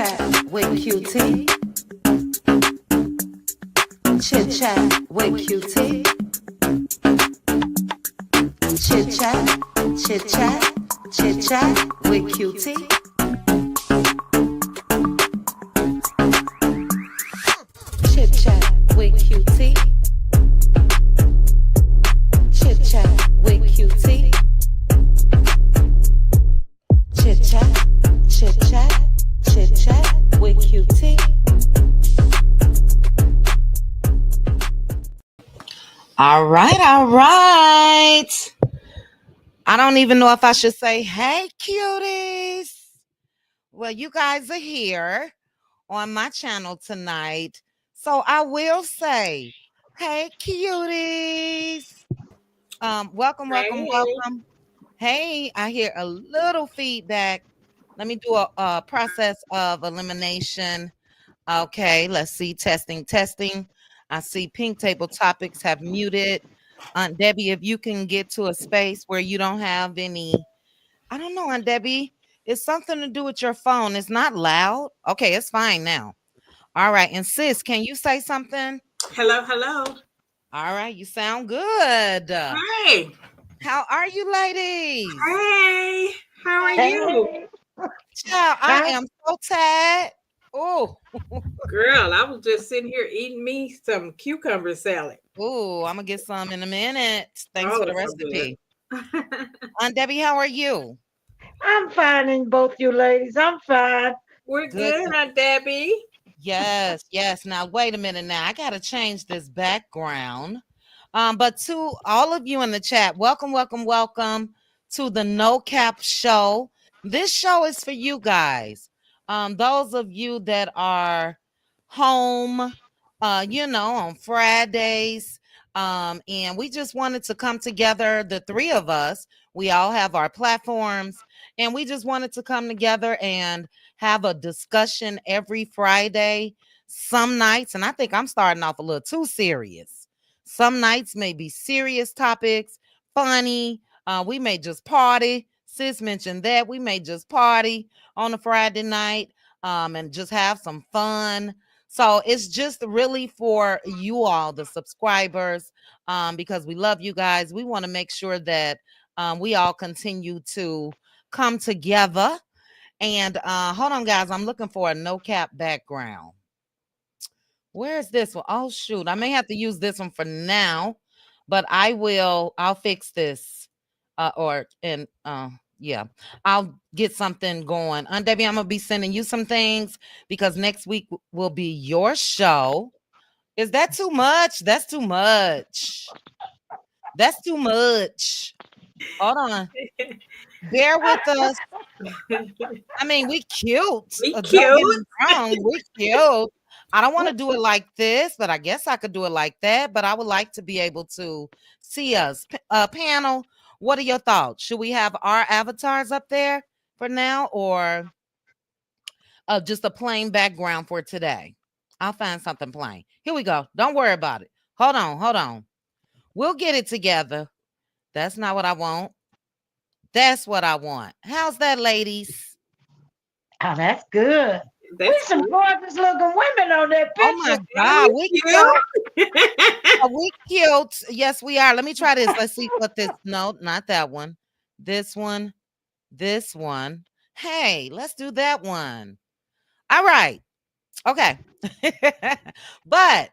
chat with QT. Chit chat with QT. Chit chat, chit chat, chit chat with QT. Chit chat with QT. Chit chat with QT. Chit chat, chit chat, chit chat with QT. All right, all right. I don't even know if I should say, hey, cuties. Well, you guys are here on my channel tonight. So I will say, hey, cuties. Welcome, welcome, Hey. welcome. Hey, I hear a little feedback. Let me do a process of elimination. Okay, let's see. Testing, testing. I see pink table topics have muted. Aunt Debbie, if you can get to a space where you don't have any, I don't know, Aunt Debbie, it's something to do with your phone. It's not loud. Okay, it's fine now. All right. And sis, can you say something? Hello, hello. All right, you sound good. Hey. How are you, ladies? Hey. How are you? Hey, Child, I hi. am so tired. Oh, Girl, I was just sitting here eating me some cucumber salad. oh, I'm gonna get some in a minute. Thanks Oh, for the it's so recipe. good. Aunt Debbie, how are you? I'm fine, and both you ladies. I'm fine. We're Good. good, Aunt Debbie. Yes, yes. Now wait a minute. Now I gotta change this background. But to all of you in the chat, welcome, welcome, welcome to the No Cap Show. This show is for you guys. Those of you that are home, on Fridays. And we just wanted to come together, the three of us. We all have our platforms, and we just wanted to come together and have a discussion every Friday. Some nights, and I think I'm starting off a little too serious. Some nights may be serious topics, funny. We may just party. Sis mentioned that we may just party on a Friday night and just have some fun. So it's just really for you all, the subscribers, because we love you guys. We want to make sure that we all continue to come together. And hold on, guys. I'm looking for a no cap background. Where's this one? Oh, shoot. I may have to use this one for now, but I'll fix this. Yeah, I'll get something going. Debbie, I'm gonna be sending you some things because next week will be your show. Is that too much? That's too much. That's too much. Hold on. Bear with us. I mean, we cute. We Don't get cute. me wrong. We cute. I don't want to do it like this, but I guess I could do it like that. But I would like to be able to see us. Panel, what are your thoughts? Should we have our avatars up there for now or just a plain background for today? I'll find something plain. Here we go. Don't worry about it. Hold on. Hold on. We'll get it together. That's not what I want. That's what I want. How's that, ladies? Oh, that's good. We That's some cute. gorgeous looking women on that Oh my picture. God, And we we cute. cute. We cute. Yes, we are. Let me try this. Let's see what this. No, not that one. This one. This one. Hey, let's do that one. All right. Okay. But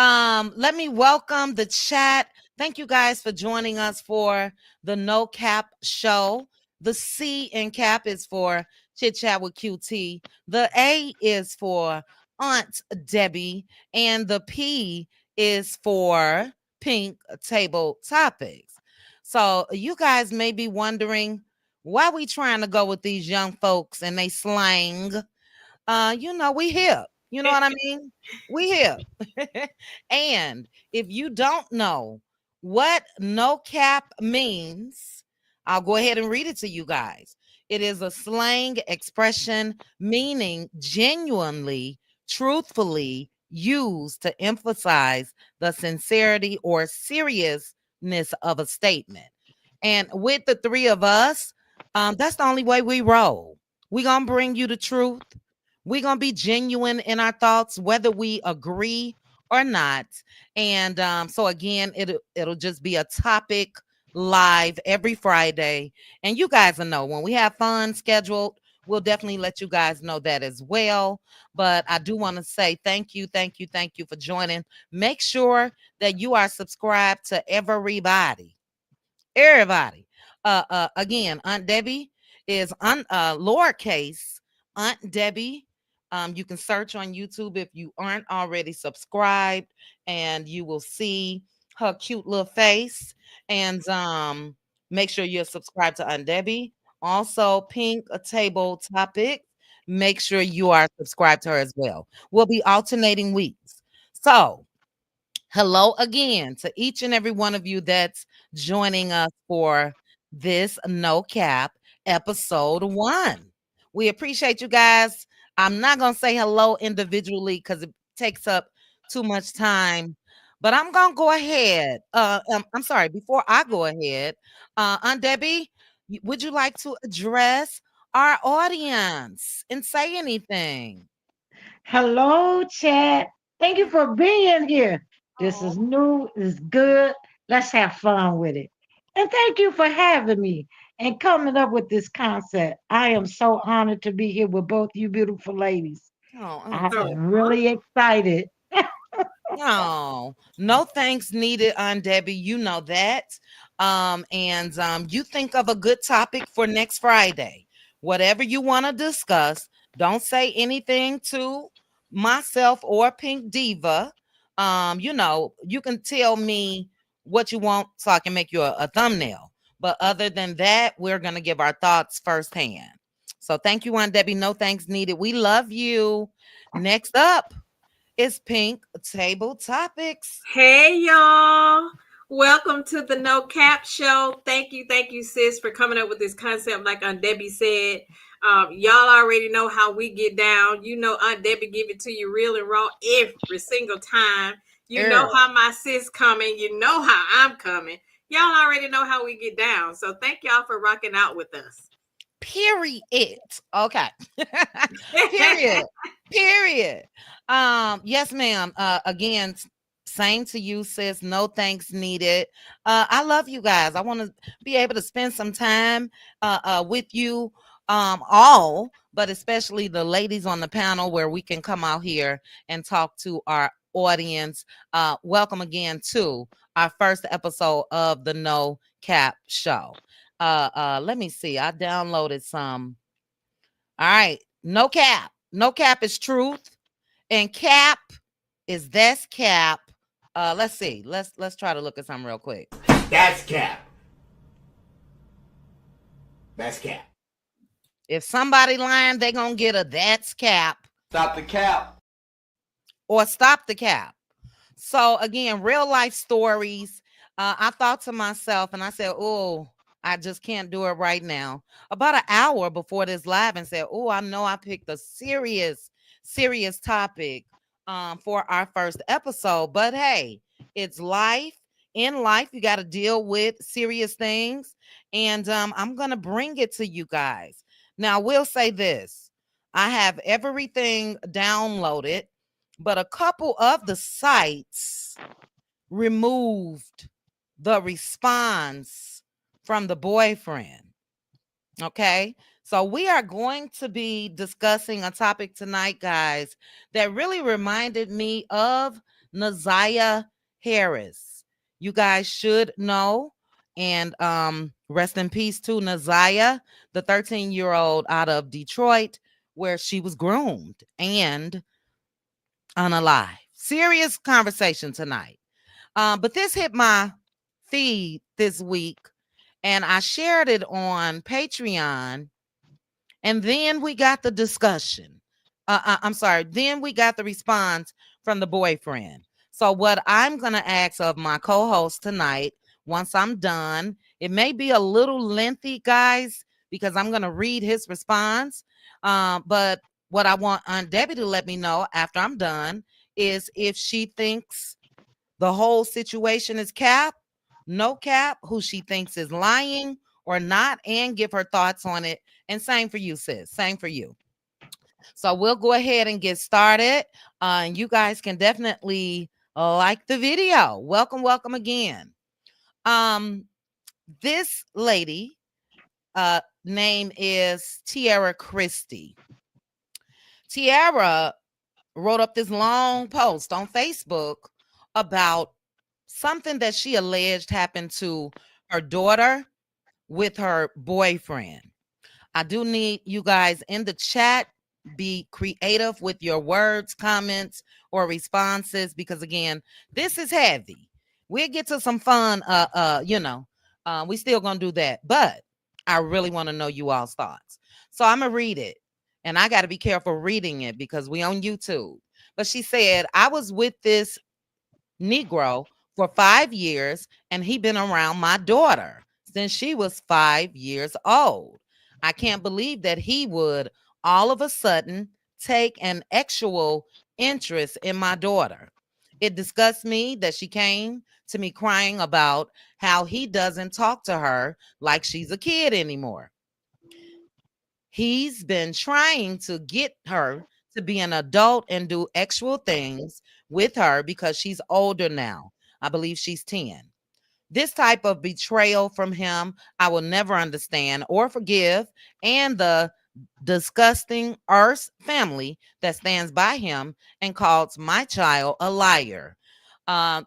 let me welcome the chat. Thank you guys for joining us for the No Cap Show. The C in cap is for Chit Chat with QT. The A is for Aunt Debbie. And the P is for Pink Table Topics. So you guys may be wondering why we trying to go with these young folks and they slang. We hip. You know what I mean? We hip. And if you don't know what no cap means, I'll go ahead and read it to you guys. It is a slang expression meaning genuinely, truthfully used to emphasize the sincerity or seriousness of a statement. And with the three of us, that's the only way we roll. We gonna bring you the truth. We're going to be genuine in our thoughts, whether we agree or not. And so again, it'll just be a topic live every Friday. And you guys will know when we have fun scheduled, we'll definitely let you guys know that as well. But I do want to say thank you, thank you, thank you for joining. Make sure that you are subscribed to everybody. Everybody. Again, Aunt Debbie is lowercase Aunt Debbie. You can search on YouTube if you aren't already subscribed, and you will see her cute little face. And make sure you're subscribed to Aunt Debbie. Also, Pink a Table Topic. Make sure you are subscribed to her as well. We'll be alternating weeks. So hello again to each and every one of you that's joining us for this No Cap episode 1. We appreciate you guys. I'm not going to say hello individually because it takes up too much time, but I'm going to go ahead. I'm sorry, before I go ahead, Aunt Debbie, would you like to address our audience and say anything? Hello, chat. Thank you for being here. This Oh, is new, it's good. Let's have fun with it. And thank you for having me and coming up with this concept. I am so honored to be here with both you beautiful ladies. oh, I'm Oh, Auntie. really excited. No, no thanks needed on Debbie. You know that. And you think of a good topic for next Friday. Whatever you want to discuss, don't say anything to myself or Pink Diva. You can tell me what you want so I can make you a thumbnail. But other than that, we're gonna give our thoughts firsthand. So thank you, Aunt Debbie. No thanks needed. We love you. Next up. It's Pink Table Topics. hey y'all. Welcome to the No Cap Show. Thank you, sis, for coming up with this concept. Like Aunt Debbie said, y'all already know how we get down. You know, Aunt Debbie give it to you real and raw every single time. You know Er, how my sis coming. You know how I'm coming. Y'all already know how we get down. So thank y'all for rocking out with us. period. Okay. Period. Period. Yes, ma'am. Again, same to you, sis. No thanks needed. I love you guys. I want to be able to spend some time with you all, but especially the ladies on the panel where we can come out here and talk to our audience. Welcome again to our first episode of the No Cap Show. Let me see. I downloaded some. All right. No cap. No cap is truth. And cap is that's cap. Let's see. Let's try to look at something real quick. That's cap. That's cap. If somebody lying, they gonna get a that's cap Stop the cap. or stop the cap. So again, real life stories. I thought to myself and I said, oh, I just can't do it right now. About an hour before this live and said, oh, I know I picked a serious topic for our first episode. But hey, it's life. In life, you got to deal with serious things. And I'm going to bring it to you guys. Now, I will say this. I have everything downloaded, but a couple of the sites removed the response from the boyfriend. Okay. So we are going to be discussing a topic tonight, guys, that really reminded me of Naziah Harris. You guys should know. And rest in peace to Naziah, the 13-year-old out of Detroit, where she was groomed and unalive. Serious conversation tonight. But this hit my feed this week and I shared it on Patreon. And then we got the discussion. I'm sorry. Then we got the response from the boyfriend. So, what I'm going to ask of my co host tonight, once I'm done, it may be a little lengthy, guys, because I'm going to read his response. But what I want Aunt Debbie to let me know after I'm done is if she thinks the whole situation is cap, no cap, who she thinks is lying or not, and give her thoughts on it. And same for you, sis. Same for you. So we'll go ahead and get started. And you guys can definitely like the video. Welcome, welcome again. Um, this lady name is Tiara Christie. Tiara wrote up this long post on Facebook about something that she alleged happened to her daughter with her boyfriend. I do need you guys in the chat be creative with your words, comments, or responses because again, this is heavy. We'll get to some fun we still gonna do that, but I really want to know you all's thoughts. So I'm gonna read it. And I got to be careful reading it because we on YouTube. But she said, I was with this Negro for 5 years, and he been around my daughter since she was 5 years old. I can't believe that he would all of a sudden take an actual interest in my daughter. It disgusts me that she came to me crying about how he doesn't talk to her like she's a kid anymore. He's been trying to get her to be an adult and do actual things with her because she's older now. I believe she's 10. This type of betrayal from him, I will never understand or forgive. And the disgusting Earth family that stands by him and calls my child a liar.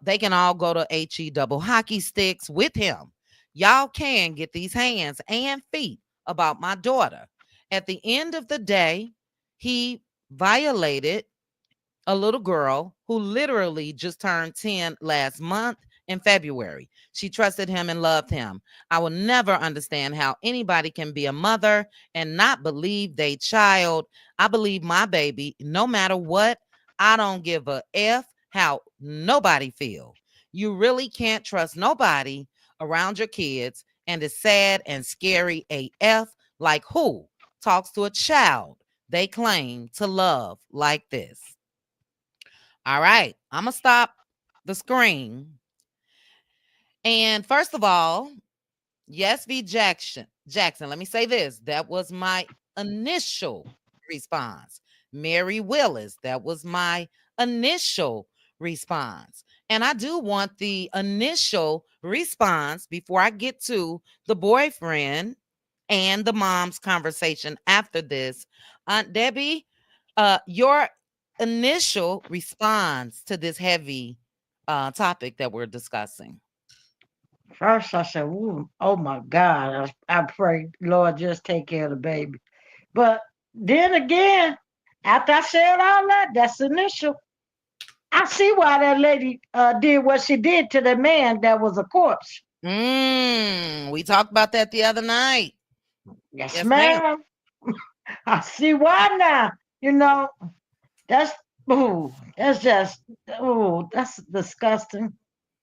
They can all go to HE double hockey sticks with him. Y'all can get these hands and feet about my daughter. At the end of the day, he violated a little girl who literally just turned 10 last month in February. She trusted him and loved him. I will never understand how anybody can be a mother and not believe they child. I believe my baby, no matter what. I don't give a F how nobody feel. You really can't trust nobody around your kids, and it's sad and scary AF. Like who talks to a child they claim to love like this? All right, I'm gonna stop the screen. And first of all, yes, V Jackson. Jackson, let me say this. That was my initial response. Mary Willis, that was my initial response. And I do want the initial response before I get to the boyfriend and the mom's conversation after this. Aunt Debbie, your initial response to this heavy topic that we're discussing. First, I said, "Ooh, oh my God!" I pray, Lord, just take care of the baby. But then again, after I said all that, that's initial. I see why that lady did what she did to the man that was a corpse. We talked about that the other night. Yes, Yes, ma'am. ma'am. I see why now. You know, that's that's just that's disgusting.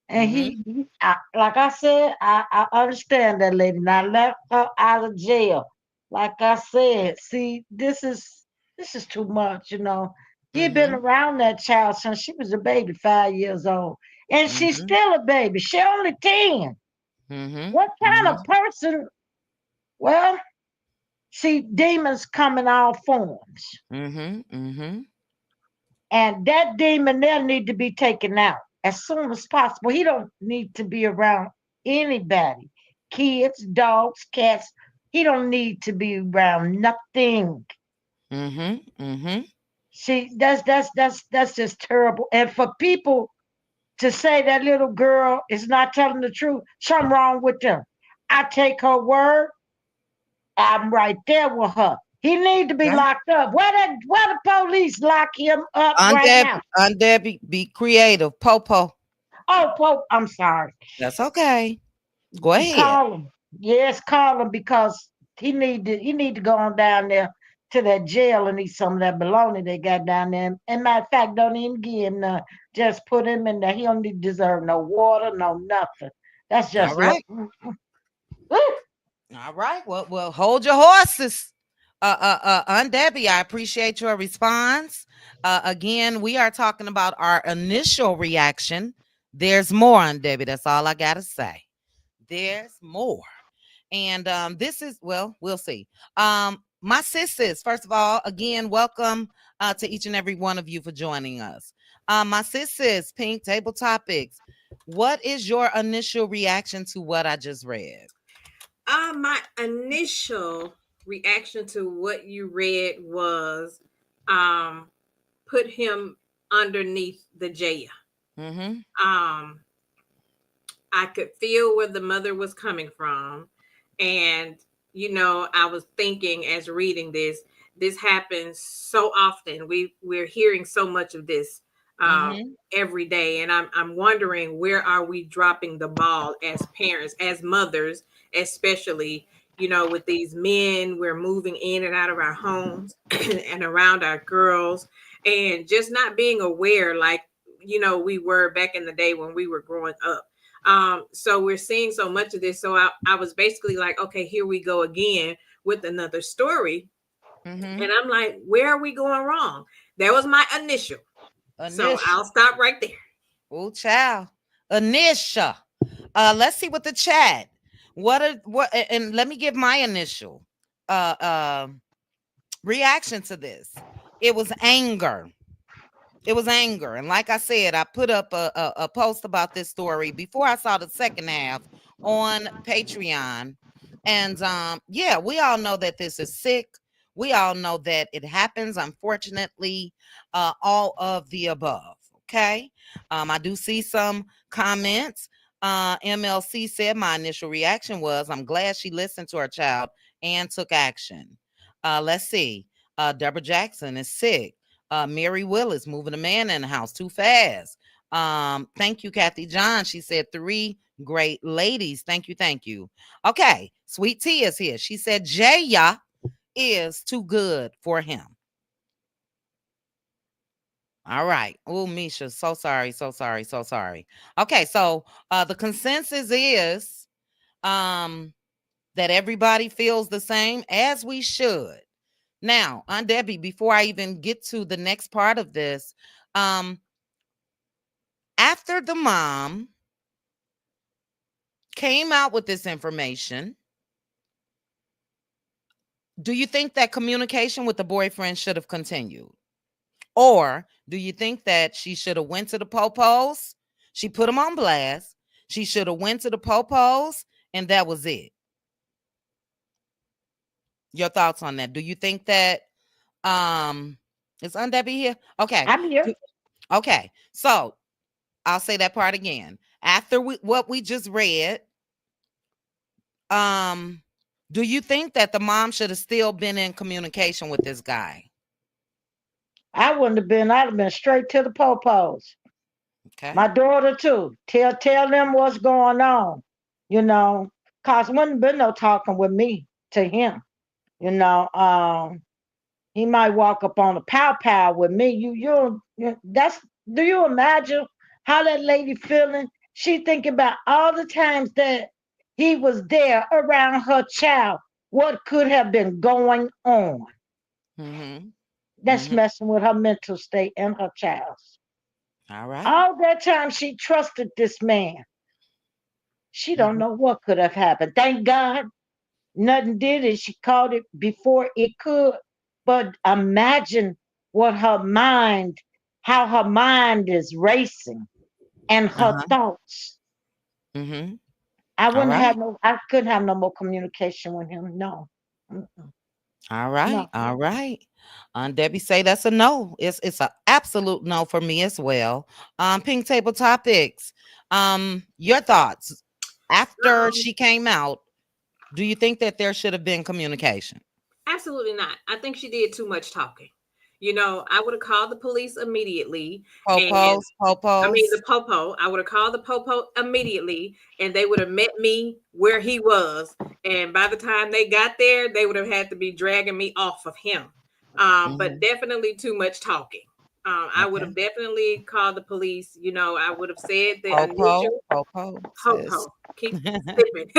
And Mm-hmm. like I said, I understand that lady. Now left her out of jail. Like I said, see, this is too much. He had been Mm-hmm. around that child since she was a baby, 5 years old, and she's Mm-hmm. still a baby. She only 10. Mm-hmm. What kind of Mm-hmm. person? Well, see, demons come in all forms, Mm-hmm. Mm-hmm. and that demon there need to be taken out as soon as possible. He don't need to be around anybody, kids, dogs, cats. He don't need to be around nothing. Mm-hmm. Mm-hmm. See, that's just terrible. And for people to say that little girl is not telling the truth, something wrong with them. I take her word. I'm right there with her. He need to be Okay. locked up. Where the police lock him up Aunt right Debbie, now? Aunt Debbie, be creative. Popo. Oh, Pope, I'm sorry. That's okay. Go ahead. Call him. Yes, call him because he need to go on down there to that jail and eat some of that bologna they got down there. And matter of fact, don't even give him none. Just put him in there. He don't need deserve no water, no nothing. That's All just look. right. All right. Well, hold your horses. Aunt Debbie, I appreciate your response. Again, we are talking about our initial reaction. There's more, Aunt Debbie. That's all I gotta say. There's more. And this is, well, we'll see. my sisters, first of all, again, welcome to each and every one of you for joining us. My sisters, Pink Table Topics. What is your initial reaction to what I just read? My initial reaction to what you read was um put him underneath the jail. Mm-hmm. Um I could feel where the mother was coming from. And, I was thinking as reading this happens so often. We're hearing so much of this Mm-hmm. every day. And I'm wondering, where are we dropping the ball as parents, as mothers, especially, with these men, we're moving in and out of our homes and around our girls, and just not being aware like, we were back in the day when we were growing up. So we're seeing so much of this. So I was basically like, okay, here we go again with another story. Mm-hmm. And I'm like, where are we going wrong? That was my initial. So Initial. I'll stop right there. Oh, child. Initial. Let's see what the chat. And let me give my initial uh uh reaction to this. It was anger. It was anger. And like I said, I put up a post about this story before I saw the second half on Patreon. And yeah, we all know that this is sick. We all know that it happens, unfortunately, all of the above. Okay. I do see some comments. MLC said my initial reaction was I'm glad she listened to her child and took action. Let's see. Deborah Jackson is sick. Mary Willis moving a man in the house too fast. Thank you, Kathy John. She said 3 great ladies. Thank you, thank you. Okay, Sweet Tea is here. She said Jaya is too good for him. All right. Oh, Misha, so sorry, so sorry, so sorry. Okay, so the consensus is um that everybody feels the same, as we should. Now, Aunt Debbie, before I even get to the next part of this, um, after the mom came out with this information, do you think that communication with the boyfriend should have continued? Or do you think that she should have went to the popos? She put him on blast. She should have went to the popos and that was it. Your thoughts on that? Do you think that is Aunt Debbie here? Okay. I'm here. Okay. So I'll say that part again. After what we just read, um, do you think that the mom should have still been in communication with this guy? I wouldn't have been. I'd have been straight to the popos. Okay. My daughter too. Tell them what's going on. You know, cause wouldn't been no talking with me to him. You know, he might walk up on a pow pow with me. That's. Do you imagine how that lady feeling? She thinking about all the times that he was there around her child. What could have been going on? Mm-hmm. That's Mm-hmm. messing with her mental state and her child's. All right. All that time she trusted this man. She don't Mm-hmm. know what could have happened. Thank God nothing did it. She caught it before it could. But imagine what how her mind is racing and her Uh-huh. thoughts. Mm-hmm. All right. I couldn't have no more communication with him. No. Mm-mm. All right. No. All right. Debbie say that's a no. It's an absolute no for me as well. Pink Table Topics. Your thoughts after Um, she came out. Do you think that there should have been communication? Absolutely not. I think she did too much talking. I would have called the police immediately, and Popos, I mean, popos. the popo. I would have called the popo immediately, and they would have met me where he was. And by the time they got there, they would have had to be dragging me off of him. But Mhm. definitely too much talking. I would have Okay. definitely called the police. I would have said the Popo, initial popo, sis. popo. Keep sipping.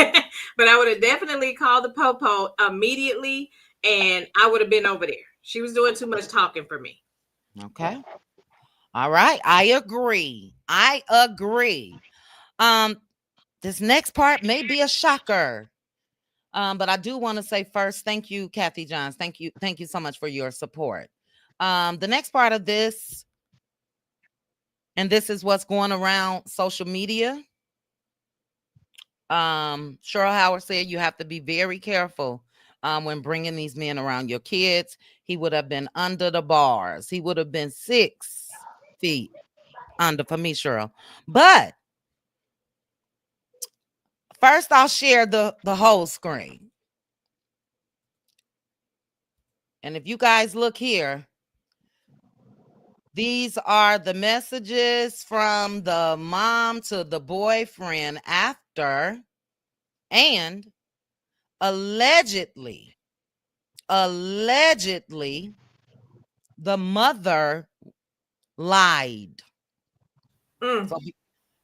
But I would have definitely called the popo immediately, and I would have been over there. She was doing too much talking for me. Okay. All right. I agree. I agree. Um, this next part may be a shocker. But I do want to say first, thank you, Kathy Johns. Thank you so much for your support. The next part of this, and this is what's going around social media. Cheryl Howard said you have to be very careful when bringing these men around your kids. He would have been under the bars. He would have been 6 feet under for me, Cheryl. But first, I'll share the whole screen. And if you guys look here, these are the messages from the mom to the boyfriend after, and allegedly, the mother lied. So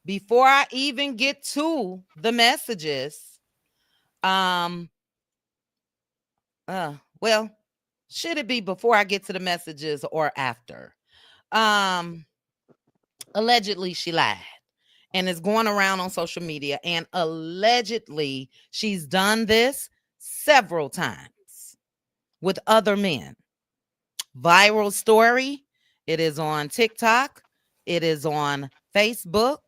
before I even get to the messages, well, should it be before I get to the messages or after? Allegedly she lied and is going around on social media, and allegedly she's done this several times with other men. Viral story. It is on TikTok. It is on Facebook.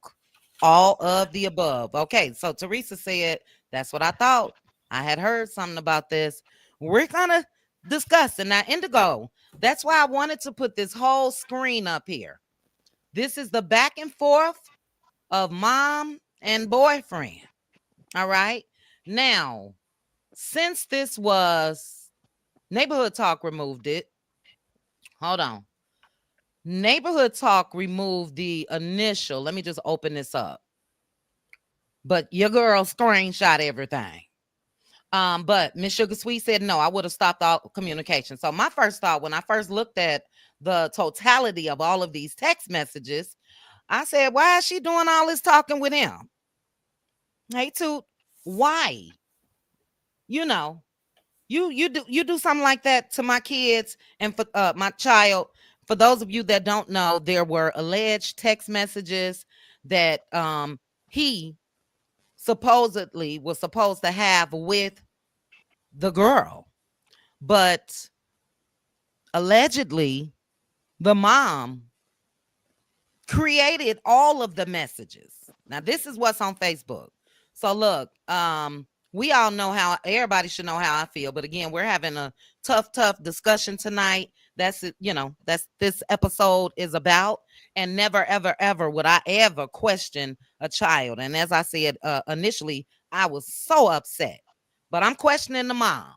All of the above. Okay, so Teresa said, that's what I thought. I had heard something about this. We're going to discuss it. Now, Indigo, that's why I wanted to put this whole screen up here. This is the back and forth of mom and boyfriend. All right. Now, since this was Neighborhood Talk removed it. Hold on. Neighborhood Talk removed the initial. Let me just open this up. But your girl screenshot everything. But Miss Sugar Sweet said no, I would have stopped all communication. So my first thought when I first looked at the totality of all of these text messages, I said, why is she doing all this talking with him? Hey, Toot, why? You know, you do something like that to my kids and for my child. For those of you that don't know, there were alleged text messages that he supposedly was supposed to have with the girl, but allegedly the mom created all of the messages. Now this is what's on Facebook. So look, we all know how everybody should know how I feel, but again, we're having a tough discussion tonight. That's it, that's this episode is about. And never ever would I ever question a child. And as I said initially, I was so upset, but I'm questioning the mom.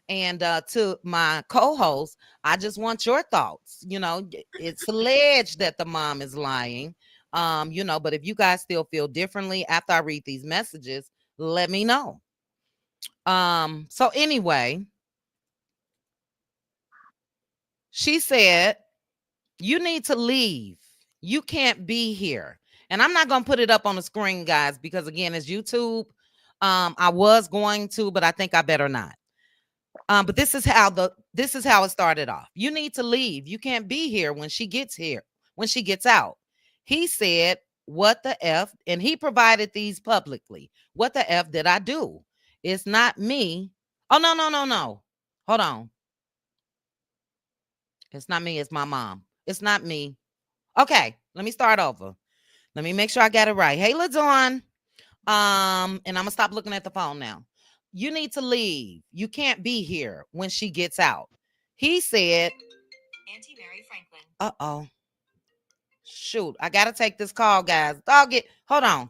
And to my co-host, I just want your thoughts. It's alleged that the mom is lying. But if you guys still feel differently after I read these messages, let me know. So anyway, she said, you need to leave. You can't be here. And I'm not going to put it up on the screen, guys, because again, it's YouTube. I was going to, but I think I better not. But this is how it started off. You need to leave. You can't be here when she gets out. He said, what the F? And he provided these publicly. What the F did I do? It's not me. Oh, no. Hold on. It's not me. It's my mom. It's not me. Okay, let me start over. Let me make sure I got it right. Hey, LaDawn. And I'm going to stop looking at the phone now. You need to leave. You can't be here when she gets out. He said, Auntie Mary Franklin. Uh-oh. Shoot, I got to take this call, guys. Hold on.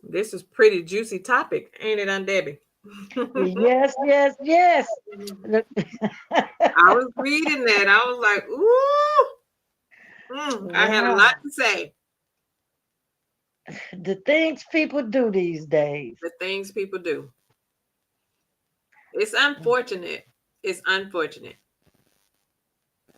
This is pretty juicy topic, ain't it, Aunt Debbie? Yes. I was reading that. I was like, ooh, I had a lot to say. The things people do these days. The things people do. It's unfortunate. It's unfortunate.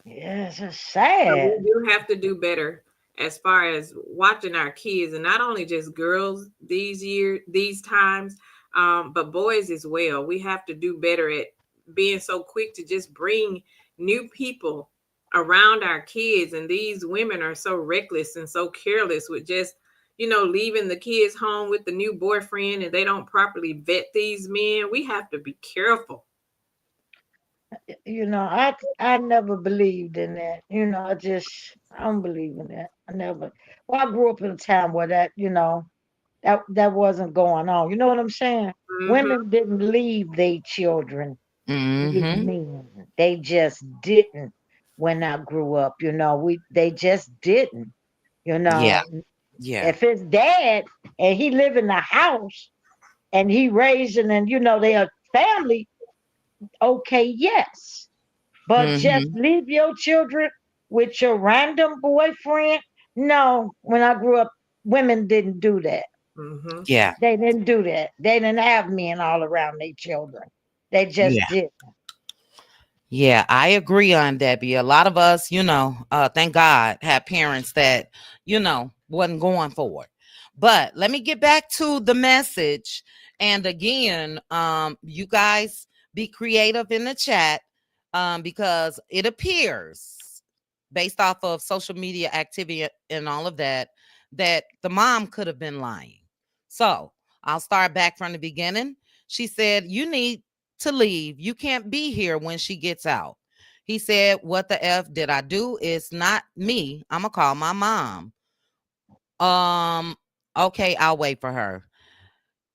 Yes, it's So sad. we do have to do better as far as watching our kids, and not only just girls these times, but boys as well. We have to do better at being so quick to just bring new people around our kids, and these women are so reckless and so careless with just, leaving the kids home with the new boyfriend, and they don't properly vet these men. We have to be careful. I never believed in that. I don't believe in that. I never. Well, I grew up in a time where that wasn't going on. You know what I'm saying? Hmm. Women didn't leave their children with Mm-hmm. men. They just didn't. When I grew up, they just didn't. You Yeah. know, Yeah. if his dad and he live in the house and he raising and their family, okay, yes. But just Mm-hmm. leave your children with your random boyfriend. No, when I grew up, women didn't do that. Hmm. Yeah. They didn't do that. They didn't have men all around their children. They just Yeah. did. Yeah, I agree on Debbie. A lot of us, thank God, had parents that, wasn't going for it. But let me get back to the message. And again, you guys be creative in the chat, because it appears, based off of social media activity and all of that, that the mom could have been lying. So I'll start back from the beginning. She said, "You need to leave. You can't be here when she gets out." He said, "What the F did I do? It's not me. I'm gonna call my mom." Um, okay, I'll wait for her.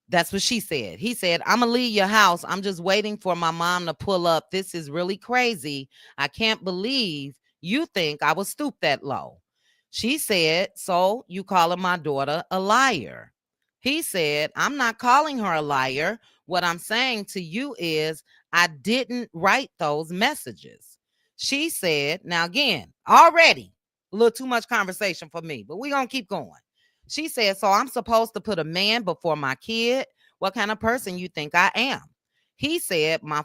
That's what she said. He said, "I'm gonna leave your house. I'm just waiting for my mom to pull up. This is really crazy. I can't believe you think I would stoop that low." She said, "So you calling my daughter a liar?" He said, "I'm not calling her a liar. What I'm saying to you is I didn't write those messages." She said, now again, already a little too much conversation for me, but we're gonna keep going. She said, "So I'm supposed to put a man before my kid? What kind of person you think I am?" He said, my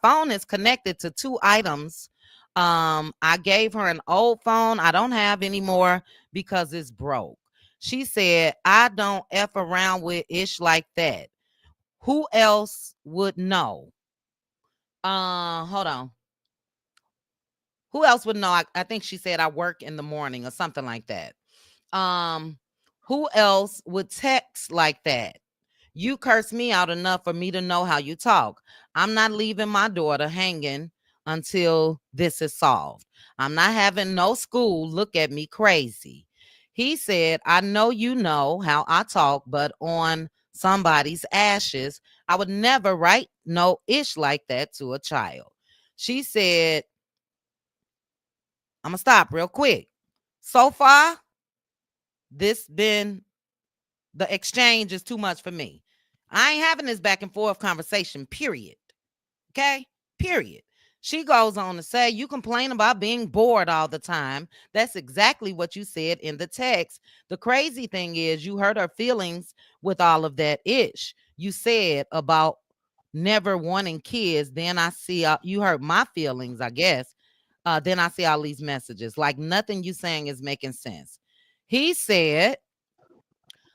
phone is connected to two items. I gave her an old phone I don't have anymore because it's broke." She said, "I don't F around with ish like that. Who else would know?" Hold on. Who else would know? I think she said, "I work in the morning," or something like that. Um, who else would text like that? You curse me out enough for me to know how you talk. I'm not leaving my daughter hanging until this is solved. I'm not having no school look at me crazy. He said, "I know you know how I talk, but on somebody's ashes, I would never write no ish like that to a child." She said, "I'm going to stop real quick. So far, this been the exchange is too much for me. I ain't having this back and forth conversation, period. Okay? Period." She goes on to say, "You complain about being bored all the time. That's exactly what you said in the text. The crazy thing is, you hurt her feelings with all of that ish. You said about never wanting kids. Then I see, you hurt my feelings, I guess. Then I see all these messages. Like nothing you saying is making sense." He said,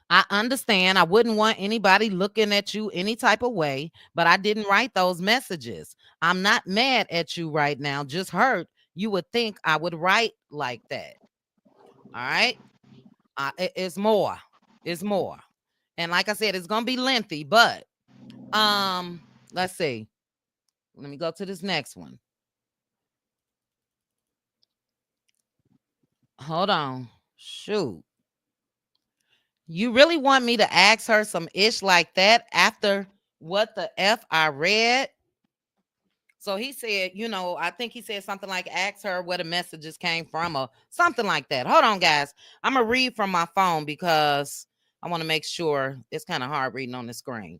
"I understand. I wouldn't want anybody looking at you any type of way, but I didn't write those messages. I'm not mad at you right now, just hurt. You would think I would write like that." All right. It's more. It's more. And like I said, it's gonna be lengthy, but let's see. Let me go to this next one. Hold on. Shoot. You really want me to ask her some ish like that after what the F I read? So he said, I think he said something like, "Ask her where the messages came from," or something like that. Hold on, guys. I'm going to read from my phone because I want to make sure. It's kind of hard reading on the screen.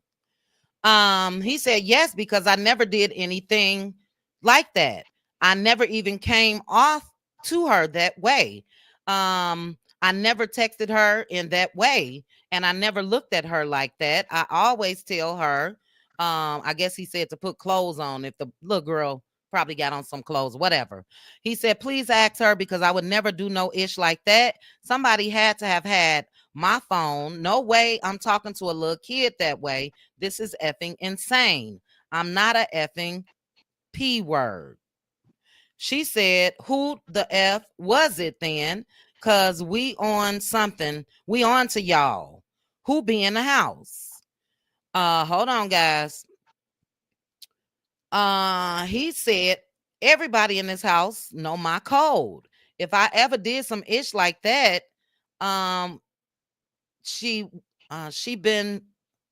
He said, "Yes, because I never did anything like that. I never even came off to her that way. I never texted her in that way, and I never looked at her like that. I always tell her, I guess he said to put clothes on if the little girl probably got on some clothes, whatever." He said, "Please ask her because I would never do no ish like that. Somebody had to have had my phone. No way I'm talking to a little kid that way. This is effing insane. I'm not a effing P word." She said, who the F was it then? Cause we on something. We on to y'all. Who be in the house? Hold on, guys. He said, everybody in this house know my code. If I ever did some ish like that, um, she she been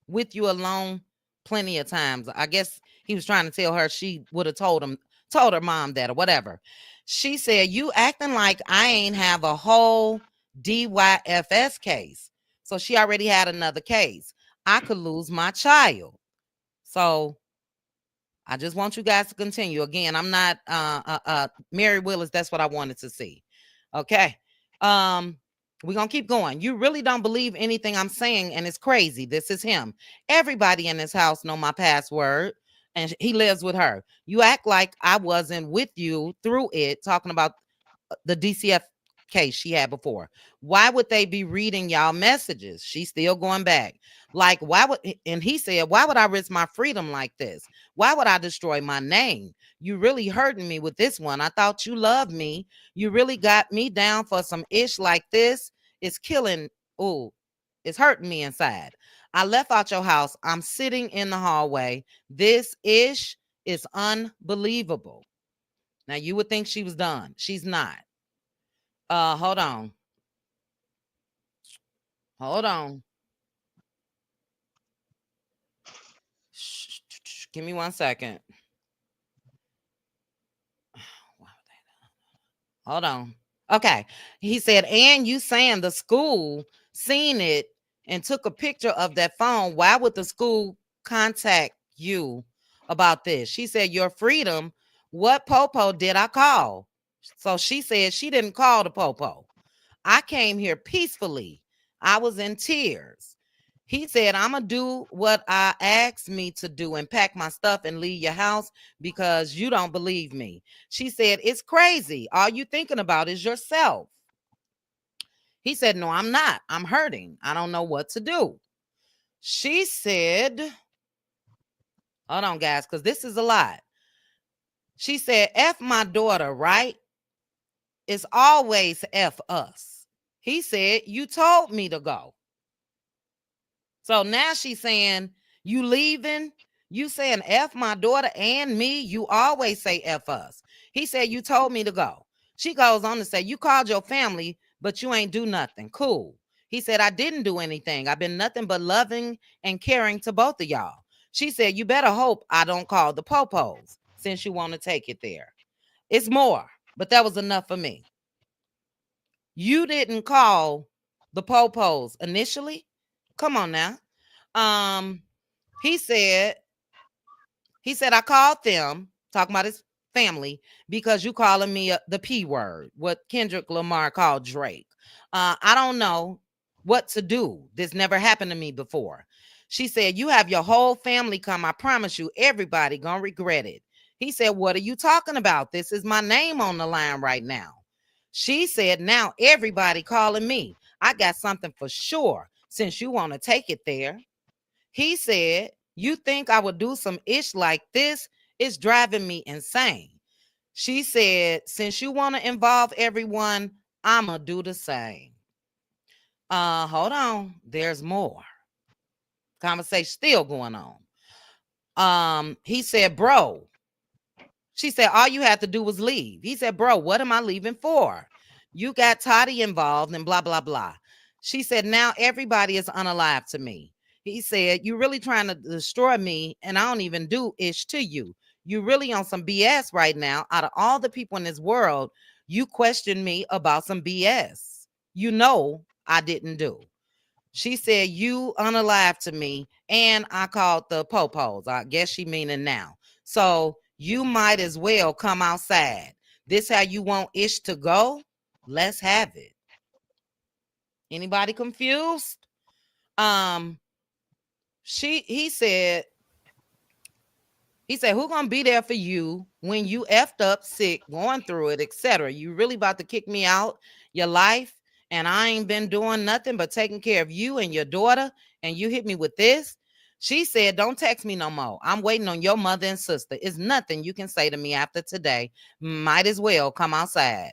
with you alone plenty of times. I guess he was trying to tell her she would have told her mom that or whatever. She said, you acting like I ain't have a whole DYFS case. So she already had another case. I could lose my child. So I just want you guys to continue. Again, I'm not Mary Willis. That's what I wanted to see. Okay. We're gonna keep going. You really don't believe anything I'm saying, and it's crazy. This is him. Everybody in this house know my password, and he lives with her. You act like I wasn't with you through it, talking about the DCF case she had before. Why would they be reading y'all messages? She's still going back. Like, why would, and he said, why would I risk my freedom like this? Why would I destroy my name? You really hurting me with this one. I thought you loved me. You really got me down for some ish like this. It's killing. Ooh, it's hurting me inside. I left out your house. I'm sitting in the hallway. This ish is unbelievable. Now you would think she was done. She's not. Hold on. Hold on. Give me 1 second. Hold on. Okay. He said, and you saying the school seen it and took a picture of that phone. Why would the school contact you about this? She said, your freedom. What popo did I call? So she said she didn't call the popo. I came here peacefully. I was in tears. He said, I'm going to do what I asked me to do and pack my stuff and leave your house because you don't believe me. She said, it's crazy. All you thinking about is yourself. He said, no, I'm not. I'm hurting. I don't know what to do. She said, hold on, guys, because this is a lot. She said, F my daughter, right? It's always F us. He said, you told me to go. So now she's saying, you leaving? You saying F my daughter and me? You always say F us. He said, you told me to go. She goes on to say, you called your family, but you ain't do nothing. Cool. He said, I didn't do anything. I've been nothing but loving and caring to both of y'all. She said, you better hope I don't call the popos since you want to take it there. It's more, but that was enough for me. You didn't call the popos initially. Come on now. He said, I called them, talking about his family, because you calling me the P word, what Kendrick Lamar called Drake. I don't know what to do. This never happened to me before. She said, you have your whole family come. I promise you, everybody gonna regret it. He said, what are you talking about? This is my name on the line right now. She said, now everybody calling me. I got something for sure since you want to take it there. He said, you think I would do some ish like this? It's driving me insane. She said, since you want to involve everyone, I'ma do the same. Hold on. There's more. Conversation still going on. He said, bro. She said, all you had to do was leave. He said, bro, what am I leaving for? You got Toddy involved and blah, blah, blah. She said, now everybody is unalive to me. He said, you really trying to destroy me and I don't even do ish to you. You really on some BS right now. Out of all the people in this world, you question me about some BS. You know I didn't do. She said, you unalive to me and I called the popos. I guess she meaning now. So you might as well come outside. This how you want ish to go? Let's have it. Anybody confused? He said, who gonna be there for you when you effed up, sick, going through it, etc.? You really about to kick me out your life, and I ain't been doing nothing but taking care of you and your daughter, and you hit me with this? She said, "Don't text me no more. I'm waiting on your mother and sister. It's nothing you can say to me after today. Might as well come outside."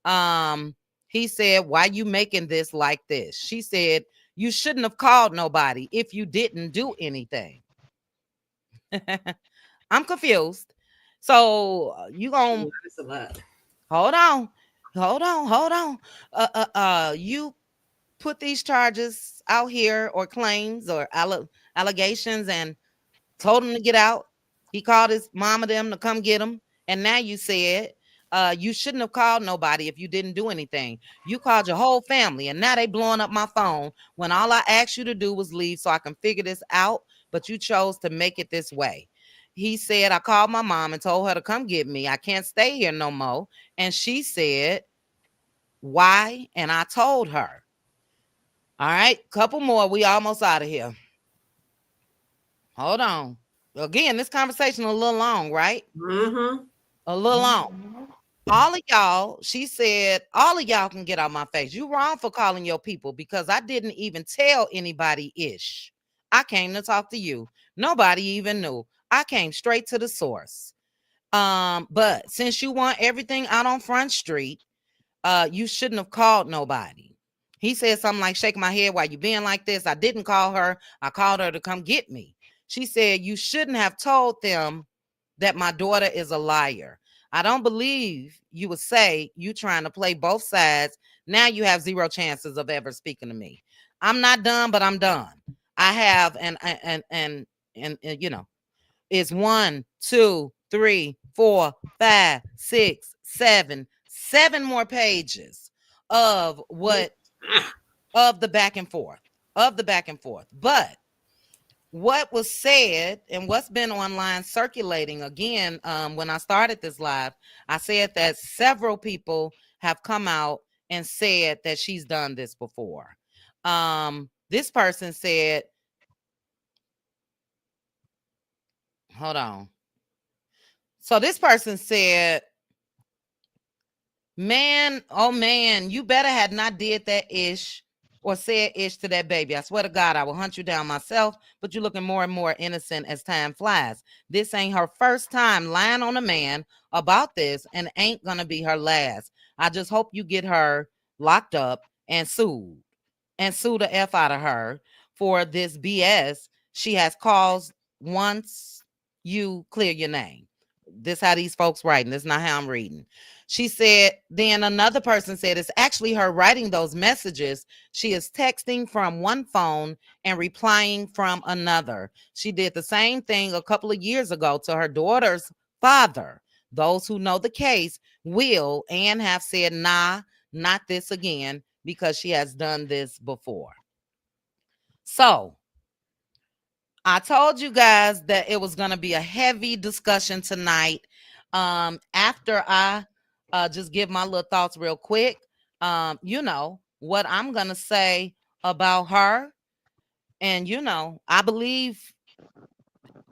Um, he said, "Why you making this like this?" She said, "You shouldn't have called nobody if you didn't do anything." I'm confused. So you gonna That's a lot. hold on, hold on. You put these charges out here or claims or allegations and told him to get out. He called his mama them to come get him. And now you said you shouldn't have called nobody if you didn't do anything. You called your whole family, and now they blowing up my phone when all I asked you to do was leave so I can figure this out, but you chose to make it this way. He said, I called my mom and told her to come get me. I can't stay here no more. And she said, why? And I told her. All right, couple more. We almost out of here. Hold on. Again, this conversation a little long, right? Mm-hmm. A little long. Mhm. All of y'all, she said, all of y'all can get out my face. You wrong for calling your people because I didn't even tell anybody ish. I came to talk to you. Nobody even knew. I came straight to the source. But since you want everything out on Front Street, you shouldn't have called nobody. He said something like, shake my head, why you being like this? I didn't call her. I called her to come get me. She said, you shouldn't have told them that my daughter is a liar. I don't believe you would say you trying to play both sides. Now you have zero chances of ever speaking to me. I'm not done, but I'm done. I have, and you know, it's 7 more pages of what of the back and forth but what was said and what's been online circulating again, when I started this live, I said that several people have come out and said that she's done this before. This person said, hold on. So this person said, man, oh man, you better had not did that ish or said ish to that baby. I swear to God, I will hunt you down myself, but you're looking more and more innocent as time flies. This ain't her first time lying on a man about this and ain't gonna be her last. I just hope you get her locked up and sue the F out of her for this BS she has caused once you clear your name. This how these folks writing. This is not how I'm reading. She said, then another person said it's actually her writing those messages. She is texting from one phone and replying from another. She did the same thing a couple of years ago to her daughter's father. Those who know the case will and have said, nah, not this again, because she has done this before. So I told you guys that it was going to be a heavy discussion tonight. After I just give my little thoughts real quick, you know, what I'm going to say about her. And, you know, I believe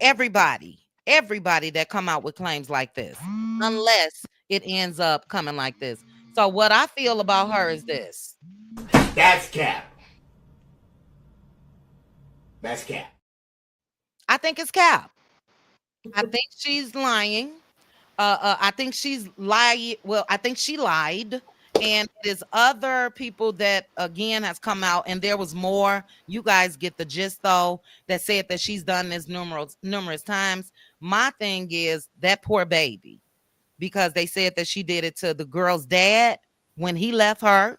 everybody that come out with claims like this, unless it ends up coming like this. So what I feel about her is this. That's cap. That's cap. I think it's cap. I think she's lying. I think she's lied. Well, I think she lied. And there's other people that again has come out, and there was more. You guys get the gist though, that said that she's done this numerous times. My thing is that poor baby, because they said that she did it to the girl's dad when he left her.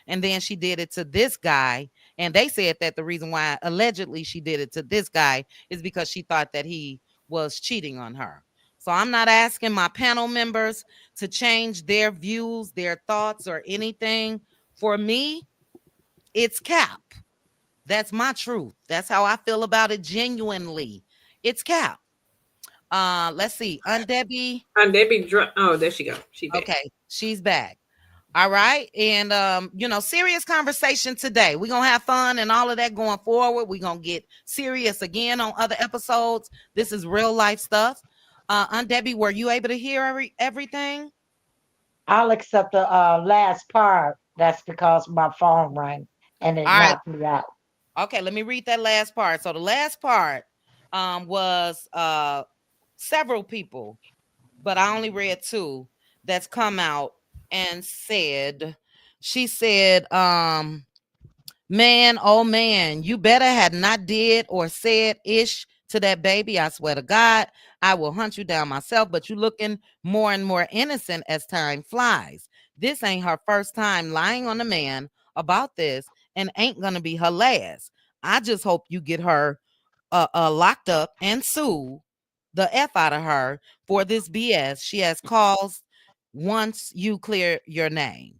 And then she did it to this guy. And they said that the reason why allegedly she did it to this guy is because she thought that he was cheating on her. So I'm not asking my panel members to change their views, their thoughts, or anything. For me, it's cap. That's my truth. That's how I feel about it genuinely. It's cap. Let's see. Aunt Debbie. And they be drunk. Oh, there she go. She back. Okay, she's back. All right. And you know, serious conversation today. We're gonna have fun and all of that going forward. We're gonna get serious again on other episodes. This is real life stuff. Aunt Debbie, were you able to hear everything? I'll accept the last part. That's because my phone rang and it All right. knocked me out. Okay, let me read that last part. So the last part was several people, but I only read two that's come out and said, she said, man, oh man, you better had not did or said ish to that baby. I swear to God, I will hunt you down myself, but you looking more and more innocent as time flies. This ain't her first time lying on a man about this and ain't gonna be her last. I just hope you get her locked up and sue the F out of her for this BS she has caused once you clear your name.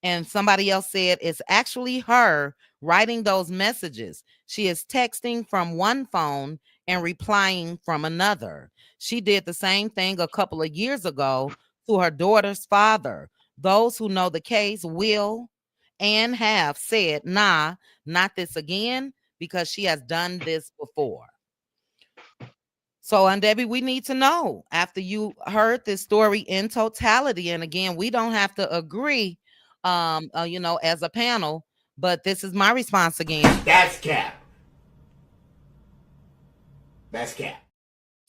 And somebody else said it's actually her writing those messages. She is texting from one phone and replying from another. She did the same thing a couple of years ago to her daughter's father. Those who know the case will and have said, nah, not this again, because she has done this before. So, and Debbie, we need to know after you heard this story in totality. And again, we don't have to agree, as a panel, but this is my response again. That's cap. That's cap.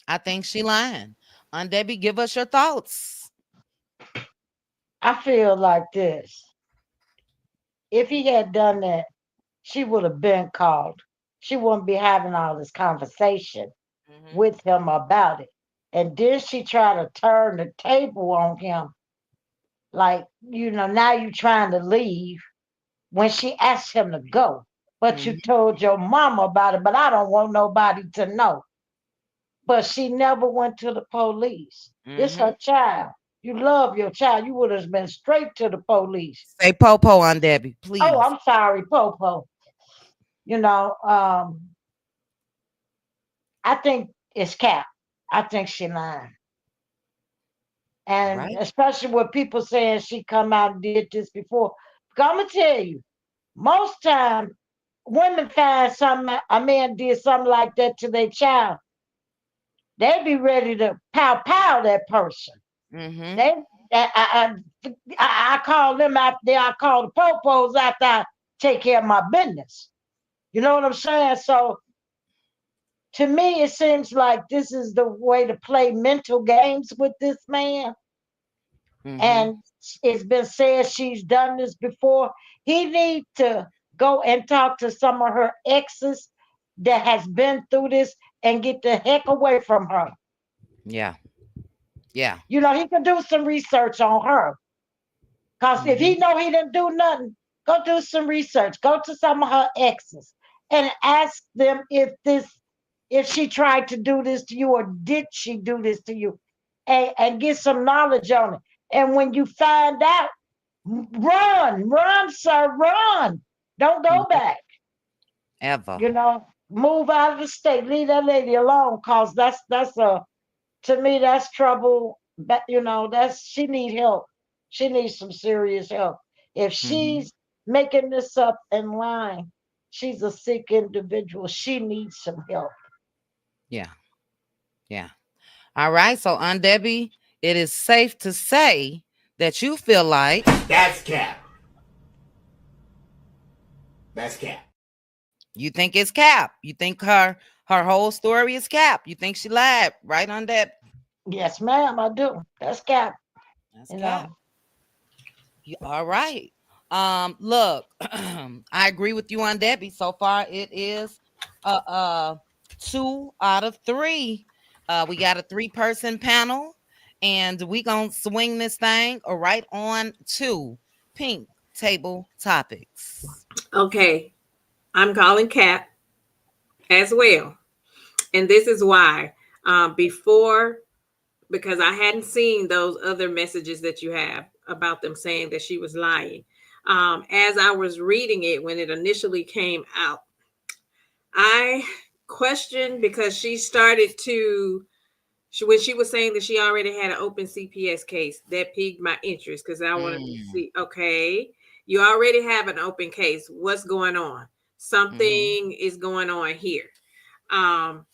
I think she lying. And Debbie, give us your thoughts. I feel like this. If he had done that, she would have been called. She wouldn't be having all this conversation Mm-hmm. with him about it. And then she try to turn the table on him, like, now you trying to leave when she asked him to go. But you Mm-hmm. told your mama about it, but I don't want nobody to know. But she never went to the police. It's Mm-hmm. her child. You love your child. You would have been straight to the police. Say popo on Debbie, Oh, please. I'm sorry, Popo. You know, I think it's Cap. I think she lying. All And right. especially with people saying she come out and did this before. I'm gonna tell you, most time women find something a man did something like that to their child, they be ready to pow that person. Mm-hmm. They I call them out there, I call the popos after I take care of my business. You know what I'm saying? So to me it seems like this is the way to play mental games with this man. Mm-hmm. And it's been said she's done this before. He need to go and talk to some of her exes that has been through this and get the heck away from her. Yeah. Yeah. He can do some research on her. Because if he Mm-hmm. know he didn't do nothing, go do some research. Go to some of her exes and ask them if she tried to do this to you or did she do this to you, and get some knowledge on it. And when you find out, run, sir, run. Don't go Mm-hmm. back. Ever. Move out of the state. Leave that lady alone, cause that's a to me that's trouble. But that's she need help. She needs some serious help. If Mm-hmm. she's making this up and lying, she's a sick individual. She needs some help. Yeah. Yeah. All right. So, Aunt Debbie, it is safe to say that you feel like That's cap. That's cap. you think it's Cap. You think her whole story is Cap. You think she lied, right, on that? Yes, ma'am, I do. That's Cap. That's You Cap. know. All right. Look, I agree with you on Debbie. So far, it is uh 2 out of 3. We got a 3-person panel, and we gonna swing this thing right on to pink table topics. Okay, I'm calling Cap as well. And this is why. Before, because I hadn't seen those other messages that you have about them saying that she was lying. As I was reading it when it initially came out, I questioned because she started to when she was saying that she already had an open CPS case, that piqued my interest because I wanted to Mm, see, okay, you already have an open case. What's going on? mm-hmm, Something is going on here. Um,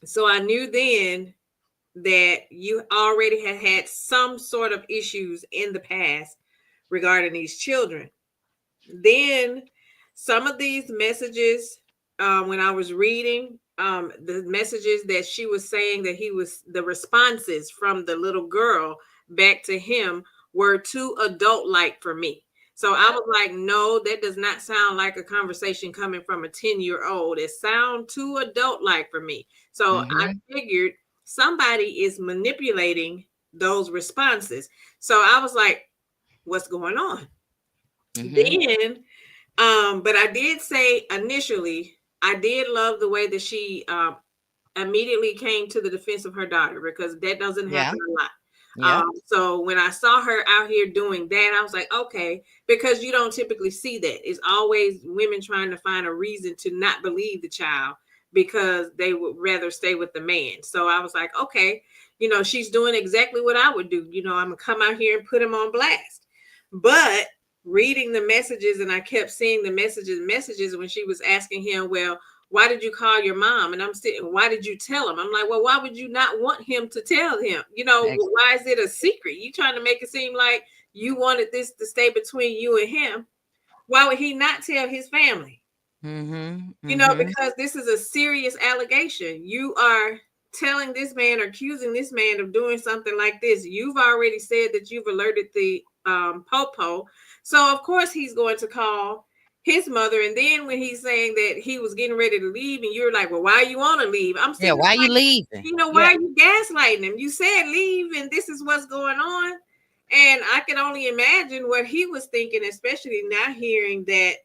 so I knew then that you already had some sort of issues in the past regarding these children. Then some of these messages, when I was reading, the messages that she was saying that he was, the responses from the little girl back to him were too adult like for me. So I was like, no, that does not sound like a conversation coming from a 10-year-old. It sounds too adult like for me. So I Mm-hmm. figured somebody is manipulating those responses. So I was like, what's going on? Mm-hmm. Then, but I did say initially, I did love the way that she immediately came to the defense of her daughter, because that doesn't Yeah. happen a lot. Yep. So when I saw her out here doing that, I was like, okay, because you don't typically see that. It's always women trying to find a reason to not believe the child because they would rather stay with the man. So I was like, okay, she's doing exactly what I would do. I'm gonna come out here and put him on blast. But reading the messages, and I kept seeing the messages when she was asking him, well, why did you call your mom? And I'm sitting, why did you tell him? I'm like, well, why would you not want him to tell him? Ex- Why is it a secret? You trying to make it seem like you wanted this to stay between you and him. Why would he not tell his family? Mm-hmm. Mm-hmm. Because this is a serious allegation. You are telling this man or accusing this man of doing something like this. You've already said that you've alerted the popo. So of course he's going to call his mother. And then when he's saying that he was getting ready to leave, and you're like, well, why you want to leave? I'm Yeah. sitting Why you like, leaving? why Yeah. are you gaslighting him? You said leave, and this is what's going on. And I can only imagine what he was thinking, especially not hearing that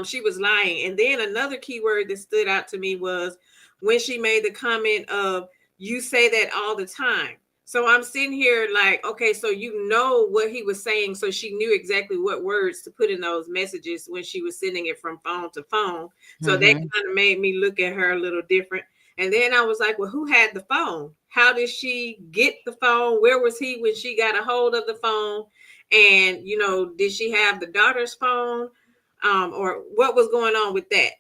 she was lying. And then another key word that stood out to me was when she made the comment of, you say that all the time. So I'm sitting here like, okay, so what he was saying. So she knew exactly what words to put in those messages when she was sending it from phone to phone. So that Mm-hmm. kind of made me look at her a little different. And then I was like, well, who had the phone? How did she get the phone? Where was he when she got a hold of the phone? And, did she have the daughter's phone? Or what was going on with that?